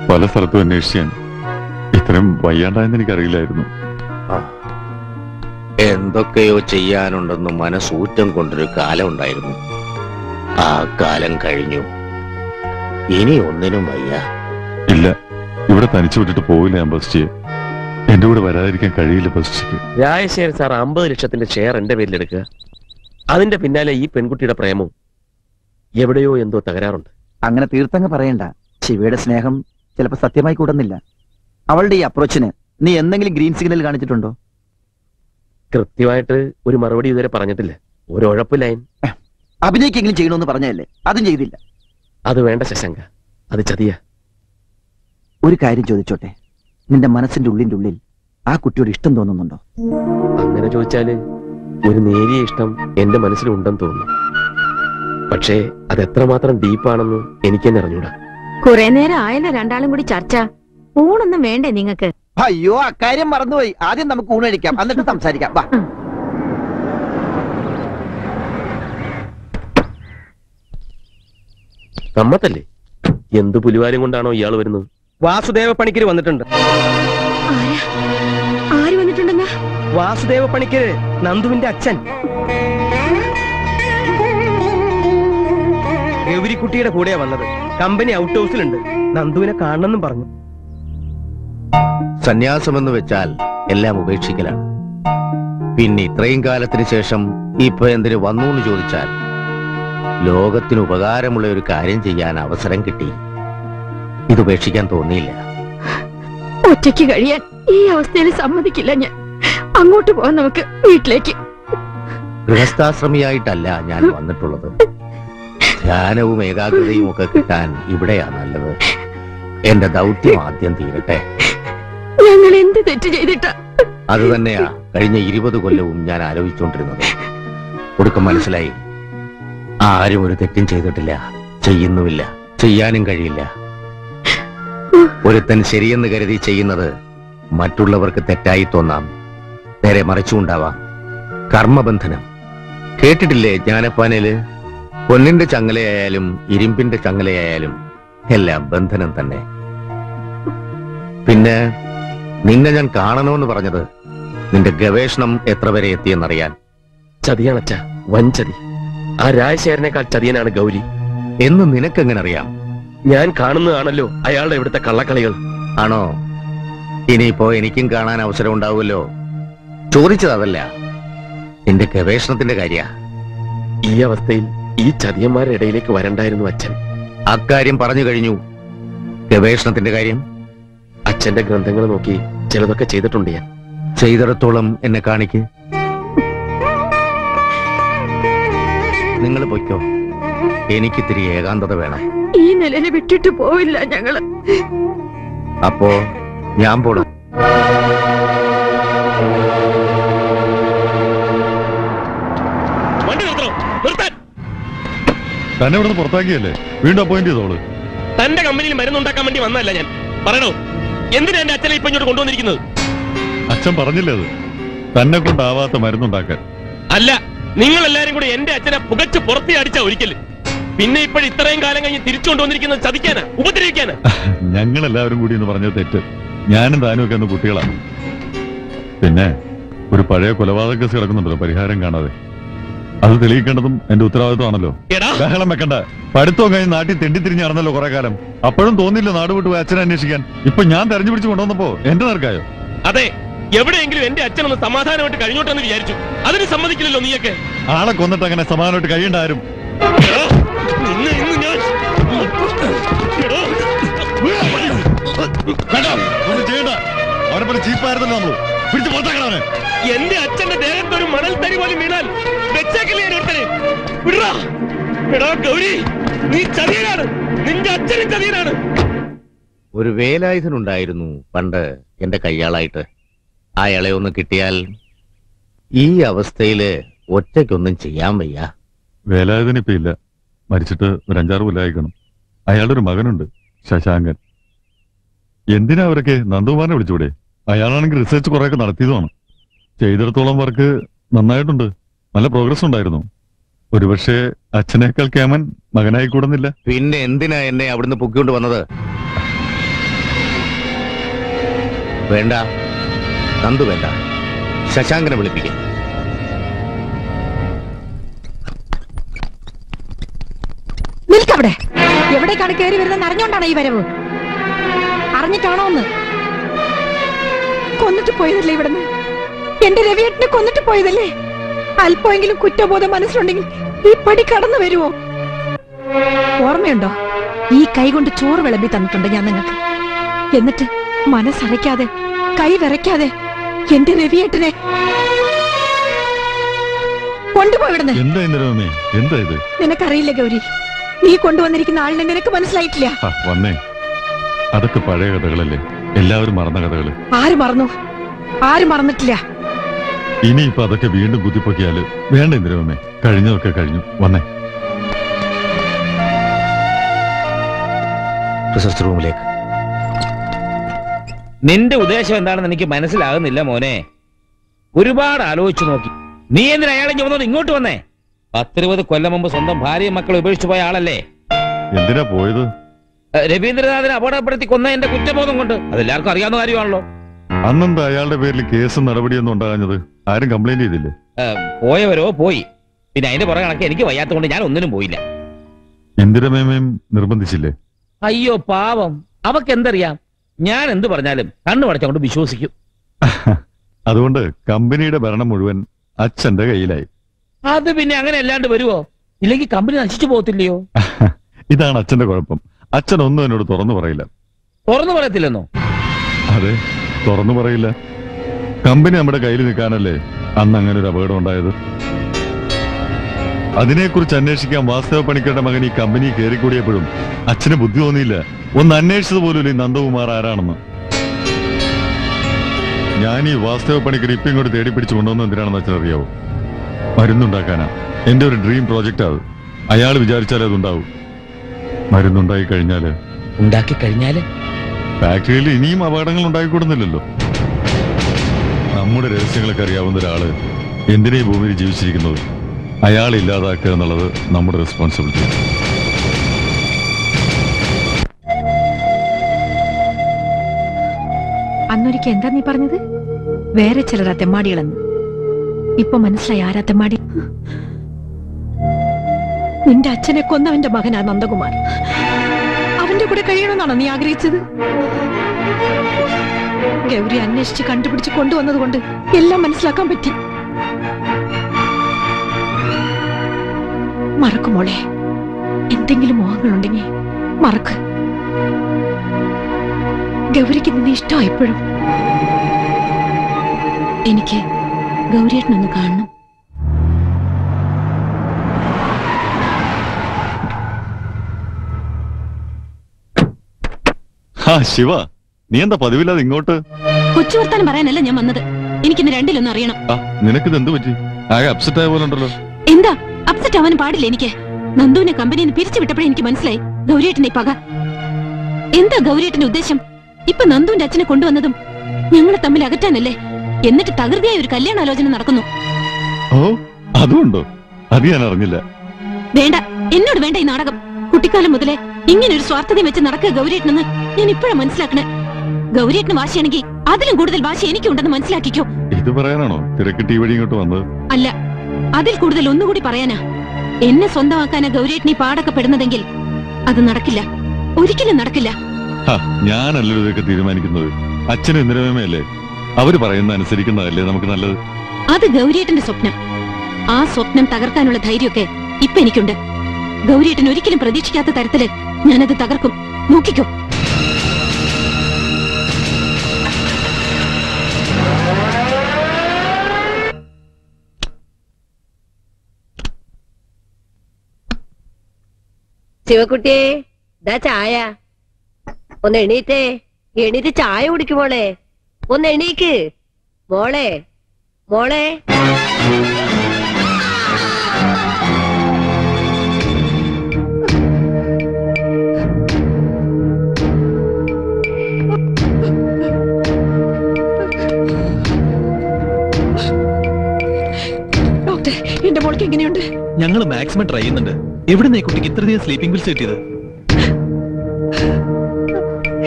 പല സ്ഥലത്തും അന്വേഷിച്ചാൻ ഇത്രയും വയ്യാണ്ടായെന്ന് എനിക്കറിയില്ലായിരുന്നു. എന്തൊക്കെയോ ചെയ്യാനുണ്ടെന്ന് മനസ്സൂറ്റം കൊണ്ടൊരു കാലം ഉണ്ടായിരുന്നു. ആ കാലം കഴിഞ്ഞു. ഇനി ഒന്നിനും വയ്യ. ഇല്ല, ഇവിടെ തനിച്ചു വിട്ടിട്ട് പോവില്ല ഞാൻ ബസ്റ്റിയെ. എന്റെ കൂടെ വരാതിരിക്കാൻ കഴിയില്ല ബസ്റ്റിക്ക്. രാജശേഖരൻ സാർ 50 ലക്ഷത്തിന്റെ ഷെയർ എന്റെ പേരിലെടുക്കുക. അതിന്റെ പിന്നാലെ ഈ പെൺകുട്ടിയുടെ പ്രേമവും. എവിടെയോ എന്തോ തകരാറുണ്ട്. അങ്ങനെ തീർത്തങ്ങ് പറയണ്ട. ശിവയുടെ സ്നേഹം ചിലപ്പോ സത്യമായി കൂടുന്നില്ല. അവളുടെ ഈ അപ്രോച്ചിന് നീ എന്തെങ്കിലും ഗ്രീൻ സിഗ്നൽ കാണിച്ചിട്ടുണ്ടോ? കൃത്യമായിട്ട് ഒരു മറുപടി ഇതുവരെ പറഞ്ഞിട്ടില്ല. ഒരു ഉഴപ്പ് ലൈൻ. അഭിനയിക്കെങ്കിലും ചെയ്യണമെന്ന് പറഞ്ഞതല്ലേ, അതും ചെയ്തില്ല. അത് വേണ്ട ശശാങ്ക, അത് ചതിയ. ഒരു കാര്യം ചോദിച്ചോട്ടെ, നിന്റെ മനസ്സിന്റെ ഉള്ളിൽ ആ കുട്ടിയോട് ഇഷ്ടം തോന്നുന്നുണ്ടോ? അങ്ങനെ ചോദിച്ചാല് ഒരു നേരിയ ഇഷ്ടം എന്റെ മനസ്സിലുണ്ടെന്ന് തോന്നുന്നു. പക്ഷേ അത് എത്രമാത്രം ഡീപ്പാണെന്ന് എനിക്ക് തന്നെ അറിഞ്ഞൂടാ. കുറെ നേരം ആയല്ലോ രണ്ടാളും കൂടി ചർച്ച. ഊണൊന്നും വേണ്ടേ നിങ്ങക്ക്? അയ്യോ, അക്കാര്യം മറന്നുപോയി. ആദ്യം നമുക്ക് ഊണ് കഴിക്കാം, എന്നിട്ട് സംസാരിക്കാം. വാ. കമ്മത്തല്ലേ? എന്ത് പുലിവാലും കൊണ്ടാണോ ഇയാൾ വരുന്നത്? വാസുദേവ പണിക്കര് വന്നിട്ടുണ്ട്. ആര് വന്നിട്ടുണ്ടെന്നാ? വാസുദേവ പണിക്കര്, നന്ദുവിന്റെ അച്ഛൻ. ഗൗരിക്കുട്ടിയുടെ കൂടെയാ വന്നത്. കമ്പനി ഔട്ട് ഹൗസിലുണ്ട്. നന്ദുവിനെ കാണണമെന്നും പറഞ്ഞു. സന്യാസമെന്ന് വെച്ചാൽ എല്ലാം ഉപേക്ഷിക്കലാണ്. പിന്നെ ഇത്രയും കാലത്തിന് ശേഷം ഇപ്പൊ എന്തിനു വന്നു എന്ന് ചോദിച്ചാൽ, ലോകത്തിന് ഉപകാരമുള്ള ഒരു കാര്യം ചെയ്യാൻ അവസരം കിട്ടി. ഇത് ഉപേക്ഷിക്കാൻ തോന്നിയില്ല. ഒറ്റയ്ക്ക് കഴിയാൻ ഈ അവസ്ഥയിൽ സമ്മതിക്കില്ല ഞാൻ. അങ്ങോട്ട് പോവാൻ നമുക്ക് വീട്ടിലേക്ക്. ഗൃഹസ്ഥാശ്രമിയായിട്ടല്ല ഞാൻ വന്നിട്ടുള്ളത്. ധ്യാനവും ഏകാഗ്രതയും ഒക്കെ കിട്ടാൻ ഇവിടെയാ നല്ലത്. എന്റെ ദൗത്യം ആദ്യം തീരട്ടെ. ഞങ്ങൾ എന്ത് തെറ്റ് ചെയ്തിട്ടാ? അത് തന്നെയാ കഴിഞ്ഞ 20 കൊല്ലവും ഞാൻ ആലോചിച്ചുകൊണ്ടിരുന്നത്. ഒടുക്കം മനസ്സിലായി, ആരും ഒരു തെറ്റും ചെയ്തിട്ടില്ല, ചെയ്യുന്നുമില്ല, ചെയ്യാനും കഴിയില്ല. ഒരുത്തൻ ശരിയെന്ന് കരുതി ചെയ്യുന്നത് മറ്റുള്ളവർക്ക് തെറ്റായി തോന്നാം, നേരെ മറിച്ചുണ്ടാവാം. കർമ്മബന്ധനം കേട്ടിട്ടില്ലേ ജ്ഞാനപ്പാനയില്? പൊന്നിന്റെ ചങ്ങലയായാലും ഇരുമ്പിന്റെ ചങ്ങലയായാലും എല്ലാം ബന്ധനം തന്നെ. പിന്നെ നിന്നെ ഞാൻ കാണണമെന്ന് പറഞ്ഞത് നിന്റെ ഗവേഷണം എത്ര വരെ എത്തിയെന്നറിയാൻ. ചതിയാണച്ച, വഞ്ചതി. ആ രാജശേഖരനേക്കാൾ ചതിയനാണ് ഗൗരി എന്ന് നിനക്കെങ്ങനെ അറിയാം? ഞാൻ കാണുന്നതാണല്ലോ അയാളുടെ ഇവിടുത്തെ കള്ളക്കളികൾ. ആണോ? ഇനിയിപ്പോ എനിക്കും കാണാൻ അവസരം ഉണ്ടാവുമല്ലോ. ചോദിച്ചത് അതല്ല, നിന്റെ ഗവേഷണത്തിന്റെ കാര്യ. ഈ അവസ്ഥയിൽ ഈ ചതിയന്മാരുടെ ഇടയിലേക്ക് വരണ്ടായിരുന്നു അച്ഛൻ. അക്കാര്യം പറഞ്ഞു കഴിഞ്ഞു. ഗവേഷണത്തിന്റെ കാര്യം? അച്ഛന്റെ ഗ്രന്ഥങ്ങൾ നോക്കി ചിലതൊക്കെ ചെയ്തിട്ടുണ്ട് ഞാൻ. ചെയ്തിടത്തോളം എന്നെ കാണിക്ക്. നിങ്ങൾ പൊയ്ക്കോ, എനിക്കിത്തിരി ഏകാന്തത വേണം. ഈ നിലയിൽ വിട്ടിട്ട് പോവില്ല ഞങ്ങള്. അപ്പോ ഞാൻ പോണം. തന്നെ ഇവിടെ പുറത്താക്കിയല്ലേ, വീണ്ടും അപ്പോയിന്റ് ചെയ്തോള്. തന്റെ കമ്പനിയിൽ മരുന്നുണ്ടാക്കാൻ വേണ്ടി വന്നതല്ല ഞാൻ. പറയണോ, എന്തിനാ എന്റെ അച്ഛനെ ഇപ്പൊ ഇങ്ങോട്ട് കൊണ്ടുവന്നിരിക്കുന്നത്? അച്ഛൻ പറഞ്ഞില്ലേ അത്, തന്നെ കൊണ്ടാവാത്ത മരുന്നുണ്ടാക്കാൻ. അല്ല, നിങ്ങൾ എല്ലാരും കൂടെ എന്റെ അച്ഛനെ പുകച്ച് പുറത്തേ അടിച്ചാ ഒരിക്കല്. പിന്നെ ഇപ്പോഴും ഇത്രയും കാലം കഴിഞ്ഞ് തിരിച്ചു കൊണ്ടുവന്നിരിക്കുന്നത് ചതിക്കാനാ, ഉപദ്രവിക്കാനാ? ഞങ്ങളെല്ലാവരും കൂടി എന്ന് പറഞ്ഞ തെറ്റ്. ഞാനും താനും ഒക്കെ അന്ന് കുട്ടികളാണ്. പിന്നെ ഒരു പഴയ കൊലപാതക കേസ് കിടക്കുന്നുണ്ടല്ലോ പരിഹാരം കാണാതെ, അത് തെളിയിക്കേണ്ടതും എന്റെ ഉത്തരവാദിത്വമാണല്ലോ. ബഹളം വെക്കണ്ട. പഠിത്തവും കഴിഞ്ഞ് നാട്ടിൽ തെണ്ടിത്തിരിഞ്ഞ് നടന്നല്ലോ കുറെ കാലം. അപ്പോഴും തോന്നില്ല നാട് വിട്ട് പോയി അച്ഛനെ അന്വേഷിക്കാൻ. ഇപ്പൊ ഞാൻ തെരഞ്ഞു പിടിച്ച് കൊണ്ടുവന്നപ്പോ എന്റെ നേർക്കായോ? അതെ, എവിടെയെങ്കിലും എന്റെ അച്ഛനൊന്ന് സമാധാനമായിട്ട് കഴിഞ്ഞോട്ടെന്ന് വിചാരിച്ചു. അതിന് സമ്മതിക്കില്ലല്ലോ നീയൊക്കെ. ആളെ കൊന്നിട്ട് അങ്ങനെ സമാധാനമായിട്ട് കഴിയേണ്ട ആരും. അവനെ പോലെ ചീപ്പായിരുന്നല്ലോ നമ്മള്. പിടിച്ച് പുറത്താക്കണവനെ. എന്റെ അച്ഛന്റെ ദേഹത്ത് ഒരു മണൽ തരി പോലും വീണാൽ വെച്ചേക്കില്ലേ ഒരുത്തനെ? വിടറാ. എടാ ഗൗരി, നീ ചതിയനാണ്. നിന്റെ അച്ഛനും ചതിയനാണ്. ഒരു വേലായുധനുണ്ടായിരുന്നു പണ്ട് എന്റെ കയ്യാളായിട്ട്. അയാളെ ഒന്ന് കിട്ടിയാൽ ഈ അവസ്ഥയില് ഒറ്റയ്ക്കൊന്നും ചെയ്യാൻ വയ്യ. വേലായുധനിപ്പ ഇല്ല, മരിച്ചിട്ട് ഒരു 5-6 കൊല്ലമായിക്കണം. അയാളുടെ ഒരു മകനുണ്ട്, ശശാങ്കൻ. എന്തിനാ അവരൊക്കെ നന്ദകുമാരനെ വിളിച്ചൂടെ? അയാളാണെങ്കിൽ റിസർച്ച് കുറെയൊക്കെ നടത്തിയതുമാണ്. ചെയ്തിടത്തോളം വർക്ക് നന്നായിട്ടുണ്ട്, നല്ല പ്രോഗ്രസ് ഉണ്ടായിരുന്നു. ഒരുപക്ഷെ അച്ഛനേക്കാൾ കേമൻ മകനായി കൂടുന്നില്ല. പിന്നെ എന്തിനാ എന്നെ അവിടുന്ന് പൊക്കിക്കൊണ്ട് വന്നത്? വേണ്ട, നന്ദു വേണ്ട, ശശാങ്കനെ വിളിപ്പിക്കേ. നിൽക്കവിടെ. എവിടേക്കാണ് കയറി വരുന്നതെന്ന് അറിഞ്ഞോണ്ടാണ് ഈ വരവ്? അറിഞ്ഞിട്ടാണോ ഒന്ന്? കൊന്നിട്ട് പോയതല്ലേ ഇവിടുന്ന്? എന്റെ രവിയേട്ടനെ കൊന്നിട്ട് പോയതല്ലേ? അല്പമെങ്കിലും കുറ്റബോധം മനസ്സിലുണ്ടെങ്കിൽ ഈ പടി കടന്നു വരുമോ? ഓർമ്മയുണ്ടോ ഈ കൈ കൊണ്ട് ചോറ് വിളമ്പി തന്നിട്ടുണ്ട് ഞാൻ നിങ്ങൾക്ക്. എന്നിട്ട് മനസ്സറയ്ക്കാതെ കൈ വിറയ്ക്കാതെ എന്റെ രവിയേട്ടനെ കൊണ്ടുപോയിടുന്നേ. എന്താ ഇന്ദിരാമേ, എന്താ ഇത്? നിനക്കറിയില്ല ഗൗരി, നീ കൊണ്ടുവന്നിരിക്കുന്ന ആളിനെ നിനക്ക് മനസ്സിലായിട്ടില്ല. വന്നേ, അതൊക്കെ പഴയ കഥകളല്ലേ, എല്ലാവരും മറന്ന കഥകള്. ആര് മറന്നു? ആരും മറന്നിട്ടില്ല. ഇനിയിപ്പൊ അതൊക്കെ വീണ്ടും കുത്തിപ്പൊക്കിയാല് വേണ്ട ഇന്ദിരാമേ, കഴിഞ്ഞതൊക്കെ കഴിഞ്ഞു. വന്നേ, റിസർച്ച് റൂമിലേക്ക്. നിന്റെ ഉദ്ദേശം എന്താണെന്ന് എനിക്ക് മനസ്സിലാകുന്നില്ല മോനെ. ഒരുപാട് ആലോചിച്ചു നോക്കി. നീ എന്തിനാ അയാളെ ചുമന്നോണ്ട് ഇങ്ങോട്ട് വന്നേ? 10-20 കൊല്ലം മുമ്പ് സ്വന്തം ഭാര്യയും മക്കളെ ഉപേക്ഷിച്ചു പോയ ആളല്ലേ? എന്തിനാ പോയത്? രവീന്ദ്രനാഥിനെ അപകടപ്പെടുത്തി കൊന്ന എന്റെ കുറ്റബോധം കൊണ്ട്. അതെല്ലാവർക്കും അറിയാവുന്ന കാര്യമാണല്ലോ. അന്നെന്താ അയാളുടെ പേരിൽ കേസും നടപടിയൊന്നും ഉണ്ടാകാഞ്ഞത്? ആരും കംപ്ലൈന്റ് ചെയ്തില്ലേ? പോയവരോ പോയി. പിന്നെ അതിന്റെ പുറകെ കണക്ക് എനിക്ക് വയ്യാത്തതുകൊണ്ട് ഞാൻ ഒന്നിനും പോയില്ല. ഇന്ദിരമേമയും നിർബന്ധിച്ചില്ലേ? അയ്യോ പാവം, അവക്ക് എന്തറിയാം. ഞാൻ എന്ത് പറഞ്ഞാലും കണ്ണു പടച്ചങ്ങോട്ട് വിശ്വസിക്കും. അതുകൊണ്ട് കമ്പനിയുടെ ഭരണം മുഴുവൻ അച്ഛന്റെ കയ്യിലായി. അത് പിന്നെ അങ്ങനെ അല്ലാണ്ട് വരുവോ? ഇല്ലെങ്കിൽ കമ്പനി നശിച്ചു പോകത്തില്ലയോ? ഇതാണ് അച്ഛന്റെ കുഴപ്പം. അച്ഛൻ ഒന്നും എന്നോട് തുറന്നു പറയില്ല. തുറന്നു പറയത്തില്ലെന്നോ? അതെ, തുറന്നു പറയില്ല. കമ്പനി നമ്മുടെ കയ്യിൽ നിൽക്കാനല്ലേ അന്ന് അങ്ങനെ ഒരു അപകടം ഉണ്ടായത്. അതിനെക്കുറിച്ച് അന്വേഷിക്കാൻ വാസ്തവ പണിക്കരുടെ മകൻ ഈ കമ്പനി കയറിക്കൂടിയപ്പോഴും അച്ഛന് ബുദ്ധി തോന്നിയില്ല. ഒന്ന് അന്വേഷിച്ചത് പോലും ഈ നന്ദകുമാർ ആരാണെന്ന്. ഞാൻ ഈ വാസ്തവ പണിക്കർ ഇപ്പം ഇങ്ങോട്ട് തേടി പിടിച്ചു കൊണ്ടുവന്ന് എന്തിനാണെന്ന് അച്ഛനറിയാവോ? മരുന്നുണ്ടാക്കാനാ. എന്റെ ഒരു ഡ്രീം പ്രോജക്റ്റ് അത്. അയാൾ വിചാരിച്ചാലേ അതുണ്ടാവും. മരുന്നുണ്ടായി കഴിഞ്ഞാല് ഉണ്ടാക്കി കഴിഞ്ഞാല് ഫാക്ടറിയിൽ ഇനിയും അപകടങ്ങൾ ഉണ്ടായിക്കൂടുന്നില്ലല്ലോ. നമ്മുടെ രഹസ്യങ്ങളൊക്കെ അറിയാവുന്ന ഒരാള് എന്തിനാ ഈ ഭൂമിയിൽ ജീവിച്ചിരിക്കുന്നത്? അയാളെ ഇല്ലാതാക്കുക എന്നുള്ളത് നമ്മുടെ റെസ്പോൺസിബിലിറ്റി. അന്നൊരിക്കൽ എന്താ നീ പറഞ്ഞത്? വേറെ ചിലരാ തെമ്മാടികളെന്ന്. ഇപ്പൊ മനസ്സിലായി ആരാ തെമ്മാടി? നിന്റെ അച്ഛനെ കൊന്നവന്റെ മകനാ നന്ദകുമാർ. അവന്റെ കൂടെ കഴിയണമെന്നാണോ നീ ആഗ്രഹിച്ചത്? ഗൗരി അന്വേഷിച്ച് കണ്ടുപിടിച്ച് കൊണ്ടുവന്നത് കൊണ്ട് എല്ലാം മനസ്സിലാക്കാൻ പറ്റി. മറക്കുമോളെ, എന്തെങ്കിലും മോഹങ്ങളുണ്ടെങ്കിൽ മറക്ക്. ഗൗരിക്ക് നിന്നെ ഇഷ്ടമായി എപ്പോഴും. എനിക്ക് ഗൗരിയേട്ടനൊന്ന് കാണണം. ശിവ, നീ എന്താ പതിവില്ലാതെ ഇങ്ങോട്ട്? കൊച്ചു വർത്താനം പറയാനല്ല ഞാൻ വന്നത്. എനിക്കിന്ന് രണ്ടിലൊന്നും അറിയണം. നിനക്കിത് എന്ത് പറ്റി? ആകെ അപ്സെറ്റ് ആയ പോലെ ഉണ്ടല്ലോ. എന്താ അപ്സെറ്റ് ആവാനും പാടില്ല. എനിക്ക് നന്ദുവിനെ കമ്പനിയിൽ നിന്ന് പിരിച്ചു വിട്ടപ്പോഴേ എനിക്ക് മനസ്സിലായി ഗൗരിയേട്ടനെ പക. എന്താ ഗൗരിയേട്ടന്റെ ഉദ്ദേശം? ഇപ്പൊ നന്ദുവിന്റെ അച്ഛനെ കൊണ്ടുവന്നതും ഞങ്ങളെ തമ്മിൽ അകറ്റാനല്ലേ? എന്നിട്ട് തകൃതിയായ ഒരു കല്യാണാലോചന നടക്കുന്നു. ഓ, അതുകൊണ്ടോ? അത് ഞാൻ അറിഞ്ഞില്ല. വേണ്ട, എന്നോട് വേണ്ട ഈ നാടകം. കുട്ടിക്കാലം മുതലേ ഇങ്ങനെ ഒരു സ്വാർത്ഥതയും വെച്ച് നടക്കുക ഗൗരിയേട്ടനെന്ന് ഞാൻ ഇപ്പോഴാ മനസ്സിലാക്കണേ. ഗൗരിയേട്ടന് വാശിയാണെങ്കിൽ അതിലും കൂടുതൽ വാശി എനിക്കുണ്ടെന്ന് മനസ്സിലാക്കിക്കോ. ഇത് പറയാനാണോ തിരക്കിട്ട് ഈ വഴി ഇങ്ങോട്ട് വന്നത്? അല്ല, അതിൽ കൂടുതൽ ഒന്നുകൂടി പറയാനാ. എന്നെ സ്വന്തമാക്കാനാ ഗൗരിയേട്ടൻ ഈ പാടൊക്കെ പെടുന്നതെങ്കിൽ അത് നടക്കില്ല, ഒരിക്കലും നടക്കില്ല. ഞാനല്ലല്ലോ ഇതൊക്കെ തീരുമാനിക്കുന്നത്. അച്ഛനും ഇന്ദിരമേമയല്ലേ? അവര് പറയുന്ന അനുസരിക്കുന്നതല്ലേ നമുക്ക് നല്ലത്. അത് ഗൗരിയേട്ടന്റെ സ്വപ്നം. ആ സ്വപ്നം തകർക്കാനുള്ള ധൈര്യമൊക്കെ ഇപ്പൊ എനിക്കുണ്ട്. ഗൗരിയേട്ടൻ ഒരിക്കലും പ്രതീക്ഷിക്കാത്ത തരത്തില് ഞാനത് തകർക്കും. നോക്കിക്കോ. ശിവക്കുട്ടിയെ, ദാ ചായ. ഒന്ന് എണീറ്റേ. എണീറ്റ് ചായ കുടിക്കുമോളെ. ഒന്ന് എണീക്ക് മോളെ. മോളെ, ഡോക്ടർ, എന്റെ മോൾക്ക് എങ്ങനെയുണ്ട്? ഞങ്ങൾ മാക്സിമം ട്രൈ ചെയ്യുന്നുണ്ട്. എവിടുന്ന് ഈ കുട്ടിക്ക് ഇത്രയധികം സ്ലീപ്പിംഗ് പിൽസ് കിട്ടിയത്?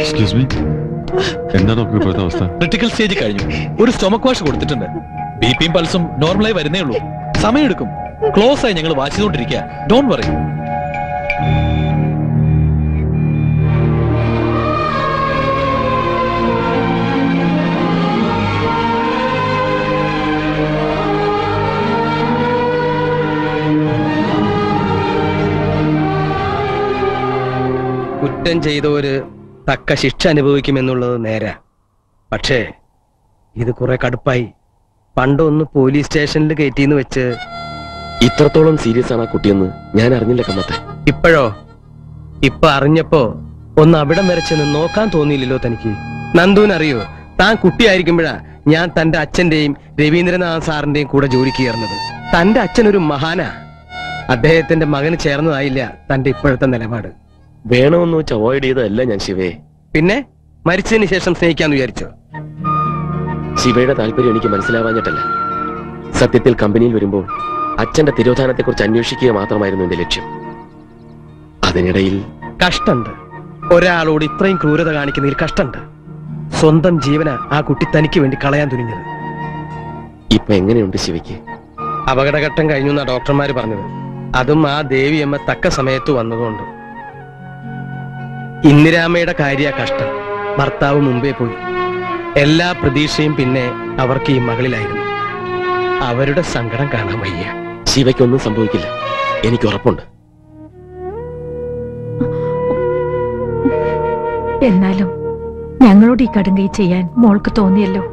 എക്സ്ക്യൂസ് മീ, എന്താ ഡോക്ടർ ഇപ്പോഴത്തെ അവസ്ഥ? ക്രിട്ടിക്കൽ സ്റ്റേജ് കഴിഞ്ഞു. ഒരു സ്റ്റൊമക് വാഷ് കൊടുത്തിട്ടുണ്ട്. ബിപിയും പൾസും നോർമലായി വരുന്നേ ഉള്ളൂ. സമയമെടുക്കും. ക്ലോസ് ആയി ഞങ്ങൾ വാച്ച് ചെയ്തുകൊണ്ടിരിക്കുക. Don't worry. കുറ്റം ചെയ്തവര് തക്ക ശിക്ഷ അനുഭവിക്കുമെന്നുള്ളത് നേരാ. പക്ഷേ ഇത് കുറെ കടുപ്പായി. പണ്ടൊന്ന് പോലീസ് സ്റ്റേഷനിൽ കയറ്റിന്ന് വെച്ച് ഇത്രത്തോളം സീരിയസ് ആണ് ആ കുട്ടിയെന്ന് ഞാൻ അറിഞ്ഞില്ല കമ്മത്തെ. ഇപ്പോഴോ? ഇപ്പൊ അറിഞ്ഞപ്പോ ഒന്ന് അവിടം വരെ ചെന്ന് നോക്കാൻ തോന്നിയില്ലല്ലോ തനിക്ക്? നന്ദുവിനറിയോ, താൻ കുട്ടിയായിരിക്കുമ്പോഴാ ഞാൻ തന്റെ അച്ഛന്റെയും രവീന്ദ്രനാഥ് സാറിന്റെയും കൂടെ ജോലിക്ക് ചേർന്നത്. തന്റെ അച്ഛനൊരു മഹാനാ. അദ്ദേഹത്തിന്റെ മകന് ചേർന്നതായില്ല തന്റെ ഇപ്പോഴത്തെ നിലപാട്. വേണമെന്ന് വെച്ച് അവോയ്ഡ് ചെയ്തതല്ല ഞാൻ ശിവേ. പിന്നെ മരിച്ചതിന് ശേഷം സ്നേഹിക്കാന്ന് വിചാരിച്ചോ? ശിവയുടെ താല്പര്യം എനിക്ക് മനസ്സിലാവാഞ്ഞിട്ടല്ല. സത്യത്തിൽ കമ്പനിയിൽ വരുമ്പോൾ അച്ഛന്റെ തിരോധാനത്തെ കുറിച്ച് അന്വേഷിക്കുക മാത്രമായിരുന്നു എന്റെ ലക്ഷ്യം. അതിനിടയിൽ കഷ്ടണ്ട്. ഒരാളോട് ഇത്രയും ക്രൂരത കാണിക്കുന്നതിൽ കഷ്ടണ്ട്. സ്വന്തം ജീവന ആ കുട്ടി തനിക്ക് വേണ്ടി കളയാൻ തുനിഞ്ഞത്. ഇപ്പൊ എങ്ങനെയുണ്ട് ശിവയ്ക്ക്? അപകടഘട്ടം കഴിഞ്ഞു എന്നാ ഡോക്ടർമാര് പറഞ്ഞത്. അതും ആ ദേവിയമ്മ തക്ക സമയത്ത് വന്നതുകൊണ്ട്. ഇന്ദിരാമ്മയുടെ കാര്യ കഷ്ടം. ഭർത്താവ് മുമ്പേ പോയി. എല്ലാ പ്രതീക്ഷയും പിന്നെ അവർക്ക് ഈ മകളിലായിരുന്നു. അവരുടെ സങ്കടം കാണാൻ വയ്യ. ശിവയ്ക്കൊന്നും സംഭവിക്കില്ല, എനിക്ക് ഉറപ്പുണ്ട്. എന്നാലും ഞങ്ങളോട് ഈ കടുങ്കൈ ചെയ്യാൻ മോൾക്ക് തോന്നിയല്ലോ.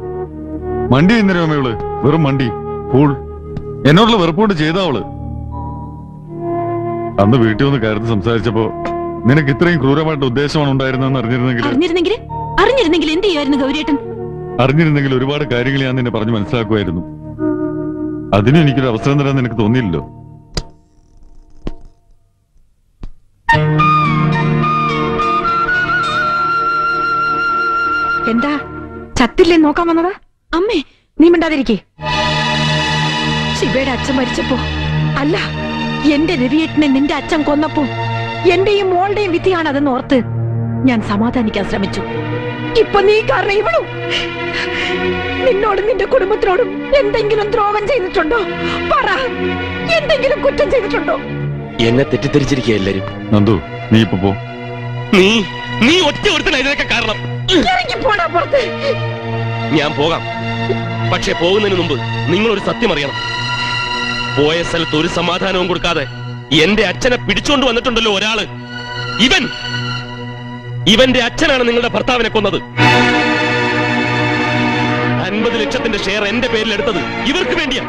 മണ്ടി എന്തിനാമേള്? വെറും മണ്ടി ഫൂൾ. എന്നോടുള്ള വെറുപ്പോണ്ട് ചെയ്ത അവള്. അന്ന് വീട്ടിൽ വന്ന് കാര്യത്തിൽ സംസാരിച്ചപ്പോ നിനക്ക് ഇത്രയും ക്രൂരമായിട്ട് ഉദ്ദേശമാണ് ഉണ്ടായിരുന്നെന്ന് അറിഞ്ഞിരുന്നെങ്കിൽ എന്ത് ചെയ്യായിരുന്നു ഗൗരിയേട്ടൻ? അറിഞ്ഞിരുന്നെങ്കിൽ ഒരുപാട് കാര്യങ്ങൾ ഞാൻ നിന്നെ പറഞ്ഞു മനസ്സിലാക്കുമായിരുന്നു. അതിനും എനിക്കൊരു അവസരം തരാൻ നിനക്ക് തോന്നിയില്ലല്ലോ. എന്താ ചത്തില്ലേ നോക്കാൻ വന്നതാ? അമ്മേ നീ മിണ്ടാതിരിക്കേ. ശിവയുടെ അച്ഛൻ മരിച്ചപ്പോ അല്ല, എന്റെ രവിയേട്ടനെ നിന്റെ അച്ഛൻ കൊന്നപ്പോ എന്റെയും മോളുടെയും വിധിയാണ് അതെന്ന് ഓർത്ത് ഞാൻ സമാധാനിക്കാൻ ശ്രമിച്ചു. ഇപ്പൊ നീ കാരണം ഇവളും നിന്നോടും നിന്റെ കുടുംബത്തിനോടും എന്തെങ്കിലും ദ്രോഹം ചെയ്തിട്ടുണ്ടോ? പറ, എന്തെങ്കിലും കുറ്റം ചെയ്തിട്ടുണ്ടോ? എന്നെ തെറ്റിദ്ധരിച്ചിരിക്കുക എല്ലാരും. നന്ദു, നീ ഇപ്പൊ പോ. നീ ഒറ്റ ഒരുത്തനാ ഇതിനൊക്കെ കാരണം. പോടാ പുറത്ത്. ഞാൻ പോകാം, പക്ഷെ പോകുന്നതിന് മുമ്പ് നിങ്ങളൊരു സത്യം അറിയണം. പോയ സ്ഥലത്ത് ഒരു സമാധാനവും കൊടുക്കാതെ എന്റെ അച്ഛനെ പിടിച്ചോണ്ട് വന്നിട്ടുണ്ടല്ലോ ഒരാള്. ഇവന്റെ അച്ഛനാണ് നിങ്ങളുടെ ഭർത്താവിനെ കൊന്നത്. 50 ലക്ഷത്തിന്റെ ഷെയർ എന്റെ പേരിൽ എടുത്തത് ഇവർക്ക് വേണ്ടിയാ.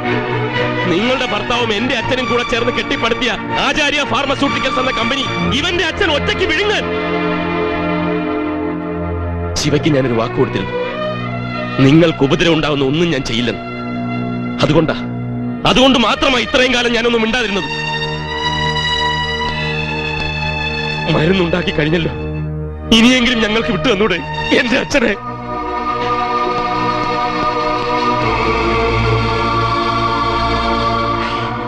നിങ്ങളുടെ ഭർത്താവും എന്റെ അച്ഛനും കൂടെ ചേർന്ന് കെട്ടിപ്പടുത്തിയ ആചാര്യ ഫാർമസ്യൂട്ടിക്കൽസ് എന്ന കമ്പനി ഇവന്റെ അച്ഛൻ ഒറ്റയ്ക്ക് വിഴുങ്ങാൻ. ശിവയ്ക്ക് ഞാനൊരു വാക്ക് കൊടുത്തിരുന്നു, നിങ്ങൾക്ക് ഉപദ്രവം ഉണ്ടാവുന്ന ഒന്നും ഞാൻ ചെയ്യില്ലെന്ന്. അതുകൊണ്ട് മാത്രമാണ് ഇത്രയും കാലം ഞാനൊന്നും മിണ്ടാതിരുന്നത്. മരുന്നുണ്ടാക്കി കഴിഞ്ഞല്ലോ, ഇനിയെങ്കിലും ഞങ്ങൾക്ക് വിട്ടു തന്നൂടെ എന്റെ അച്ഛനെ?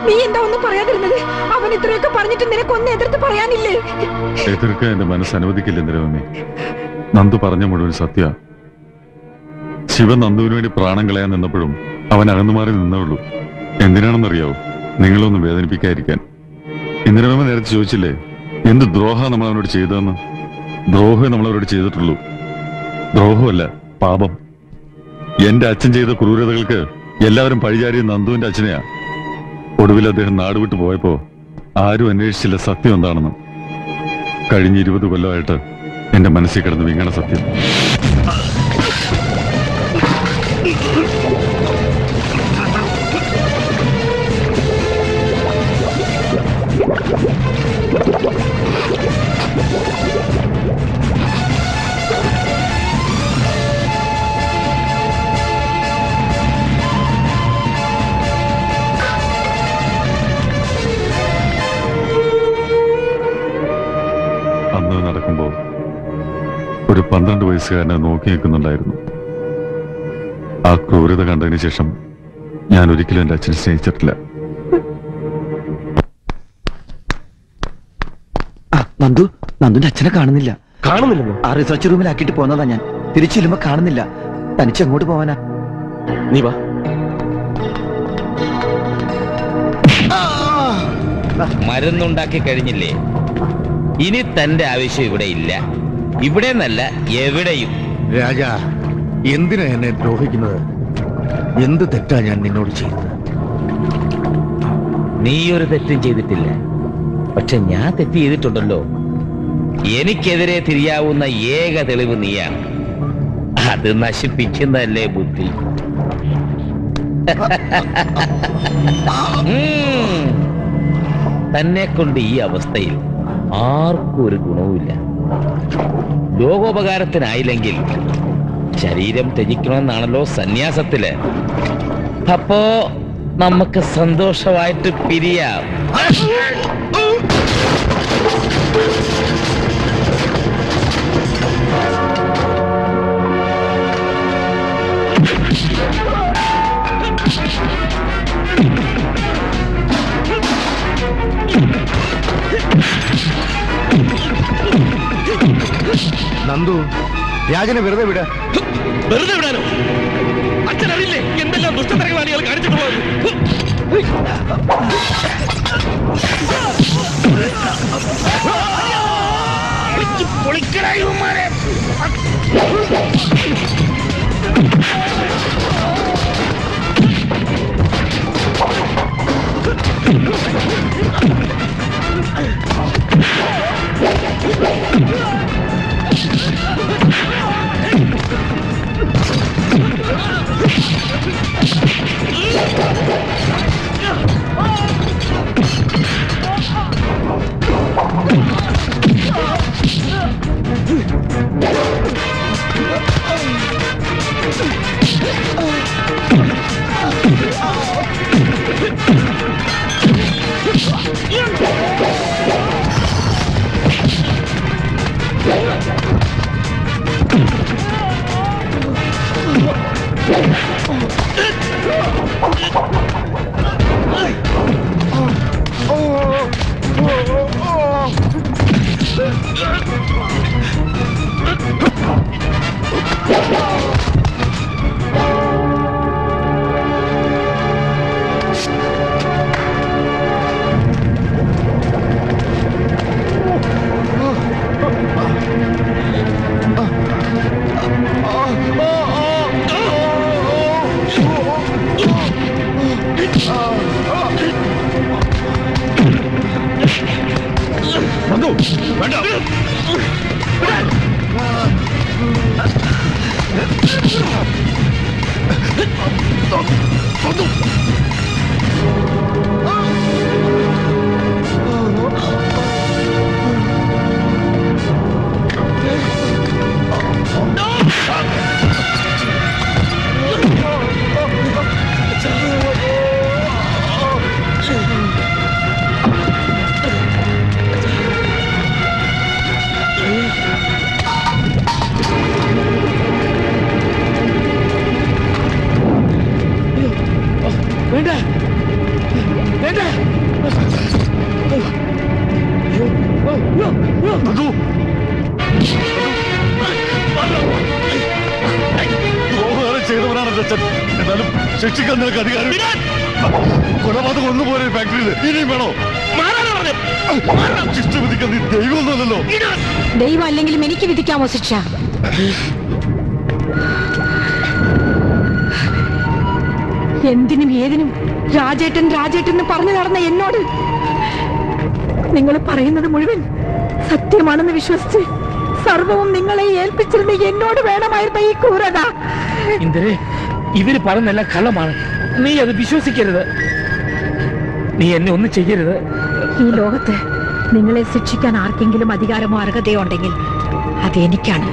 നീ എന്താ ഒന്നും പറയാതിരുന്നത്? അവൻ ഇത്രയൊക്കെ പറഞ്ഞിട്ട് നിനക്കൊന്നും എതിർത്ത് പറയാനില്ലേ? എതിർക്കാൻ എന്റെ മനസ്സ് അനുവദിക്കില്ല എന്തിനാ. നന്ദു പറഞ്ഞ മുഴുവൻ സത്യ. ശിവൻ നന്ദുവിന് വേണ്ടി പ്രാണം കളയാൻ നിന്നപ്പോഴും അവൻ അകന്നുമാറി നിന്നുള്ളൂ. എന്തിനാണെന്നറിയാവോ? നിങ്ങളൊന്നും വേദനിപ്പിക്കാതിരിക്കാൻ. ഇന്ദിരാമ നേരത്തെ ചോദിച്ചില്ലേ എന്ത് ദ്രോഹ നമ്മൾ അവനോട് ചെയ്തതെന്ന്? ദ്രോഹമേ നമ്മളവരോട് ചെയ്തിട്ടുള്ളൂ. ദ്രോഹമല്ല, പാപം. എന്റെ അച്ഛൻ ചെയ്ത ക്രൂരതകൾക്ക് എല്ലാവരും പഴിചാരിയ നന്ദുവിന്റെ അച്ഛനെയാ. ഒടുവിൽ അദ്ദേഹം നാടുവിട്ട് പോയപ്പോ ആരും അന്വേഷിച്ചില്ല സത്യം എന്താണെന്ന്. കഴിഞ്ഞ 20 കൊല്ലമായിട്ട് എന്റെ മനസ്സിൽ കിടന്ന് വിങ്ങണ സത്യം. അന്ന് നടക്കുമ്പോ ഒരു 12 വയസ്സുകാരനെ നോക്കി നിൽക്കുന്നുണ്ടായിരുന്നു. ആ ക്രൂരത കണ്ടതിന് ശേഷം ഞാൻ ഒരിക്കലും എന്റെ അച്ഛനെ സ്നേഹിച്ചിട്ടില്ല. നന്ദുന്റെ അച്ഛനെ കാണുന്നില്ല. കാണുന്നില്ലെന്നോ? ആ റിസർച്ച് റൂമിലാക്കിയിട്ട് പോന്നതാ ഞാൻ. തിരിച്ചു ചെല്ലുമ്പോ കാണുന്നില്ല. തനിച്ചെങ്ങോട്ട് പോവാനാ? നീ വാ. മരുന്നുണ്ടാക്കി കഴിഞ്ഞില്ലേ? ഇനി തന്റെ ആവശ്യം ഇവിടെ ഇല്ല. ഇവിടെ എന്നല്ല, എവിടെയും. രാജ, എന്തിനാ എന്നെ ദ്രോഹിക്കുന്നത്? എന്ത് തെറ്റാ ഞാൻ നിന്നോട് ചെയ്തത്? നീ ഒരു തെറ്റും ചെയ്തിട്ടില്ല. പക്ഷെ ഞാൻ തെറ്റ് ചെയ്തിട്ടുണ്ടല്ലോ. എനിക്കെതിരെ തിരിയാവുന്ന ഏക തെളിവ് നീയാണ്. അത് നശിപ്പിക്കുന്നതല്ലേ ബുദ്ധി. തന്നെ കൊണ്ട് ഈ അവസ്ഥയിൽ ആർക്കും ഒരു ഗുണവുമില്ല. ലോകോപകാരത്തിനായില്ലെങ്കിൽ ശരീരം ത്യജിക്കണമെന്നാണല്ലോ സന്യാസത്തില്. അപ്പോ നമുക്ക് സന്തോഷമായിട്ട് പിരിയാം. നന്ദു, രാജനെ വെറുതെ വിട. വെറുതെ വിടാനോ? അച്ഛനറിയില്ലേ എന്തെല്ലാം ദുഷ്ടതരങ്ങളാണ് ഇയാൾ കാണിച്ചിട്ട് പോയത്? പൊളിക്കടായിമാരെ. ചെയ്തവനാണ് അച്ഛൻ. എന്നാലും ശിക്ഷിക്കാൻ നിനക്ക് അധികാരം. കൊലപാതകം ഒന്നും പോലെ ഫാക്ടറിയിൽ ഇനിയും വേണോ? ശിക്ഷ വിധിക്കാൻ നീ ദൈവമൊന്നുമല്ലല്ലോ. ദൈവം അല്ലെങ്കിലും എനിക്ക് വിധിക്കാമോ ശിക്ഷ? എന്തിനും ഏതിനും രാജേട്ടൻ രാജേട്ടൻ എന്ന് പറഞ്ഞു നടന്ന എന്നോട് നിങ്ങൾ പറയുന്നത് മുഴുവൻ സത്യമാണെന്ന് വിശ്വസിച്ച് സർവവും നിങ്ങളെ ഏൽപ്പിച്ചിരുന്ന എന്നോട് വേണമായിരുന്നു ഈ ക്രൂരത. ഇന്ദിരേ, ഇവര് പറഞ്ഞെല്ലാം കള്ളമാണ്. നീ അത് വിശ്വസിക്കരുത്. നീ എന്നെ ഒന്നും ചെയ്യരുത്. ഈ ലോകത്ത് നിങ്ങളെ ശിക്ഷിക്കാൻ ആർക്കെങ്കിലും അധികാരമോ അർഹതയോ ഉണ്ടെങ്കിൽ അത് എനിക്കാണ്.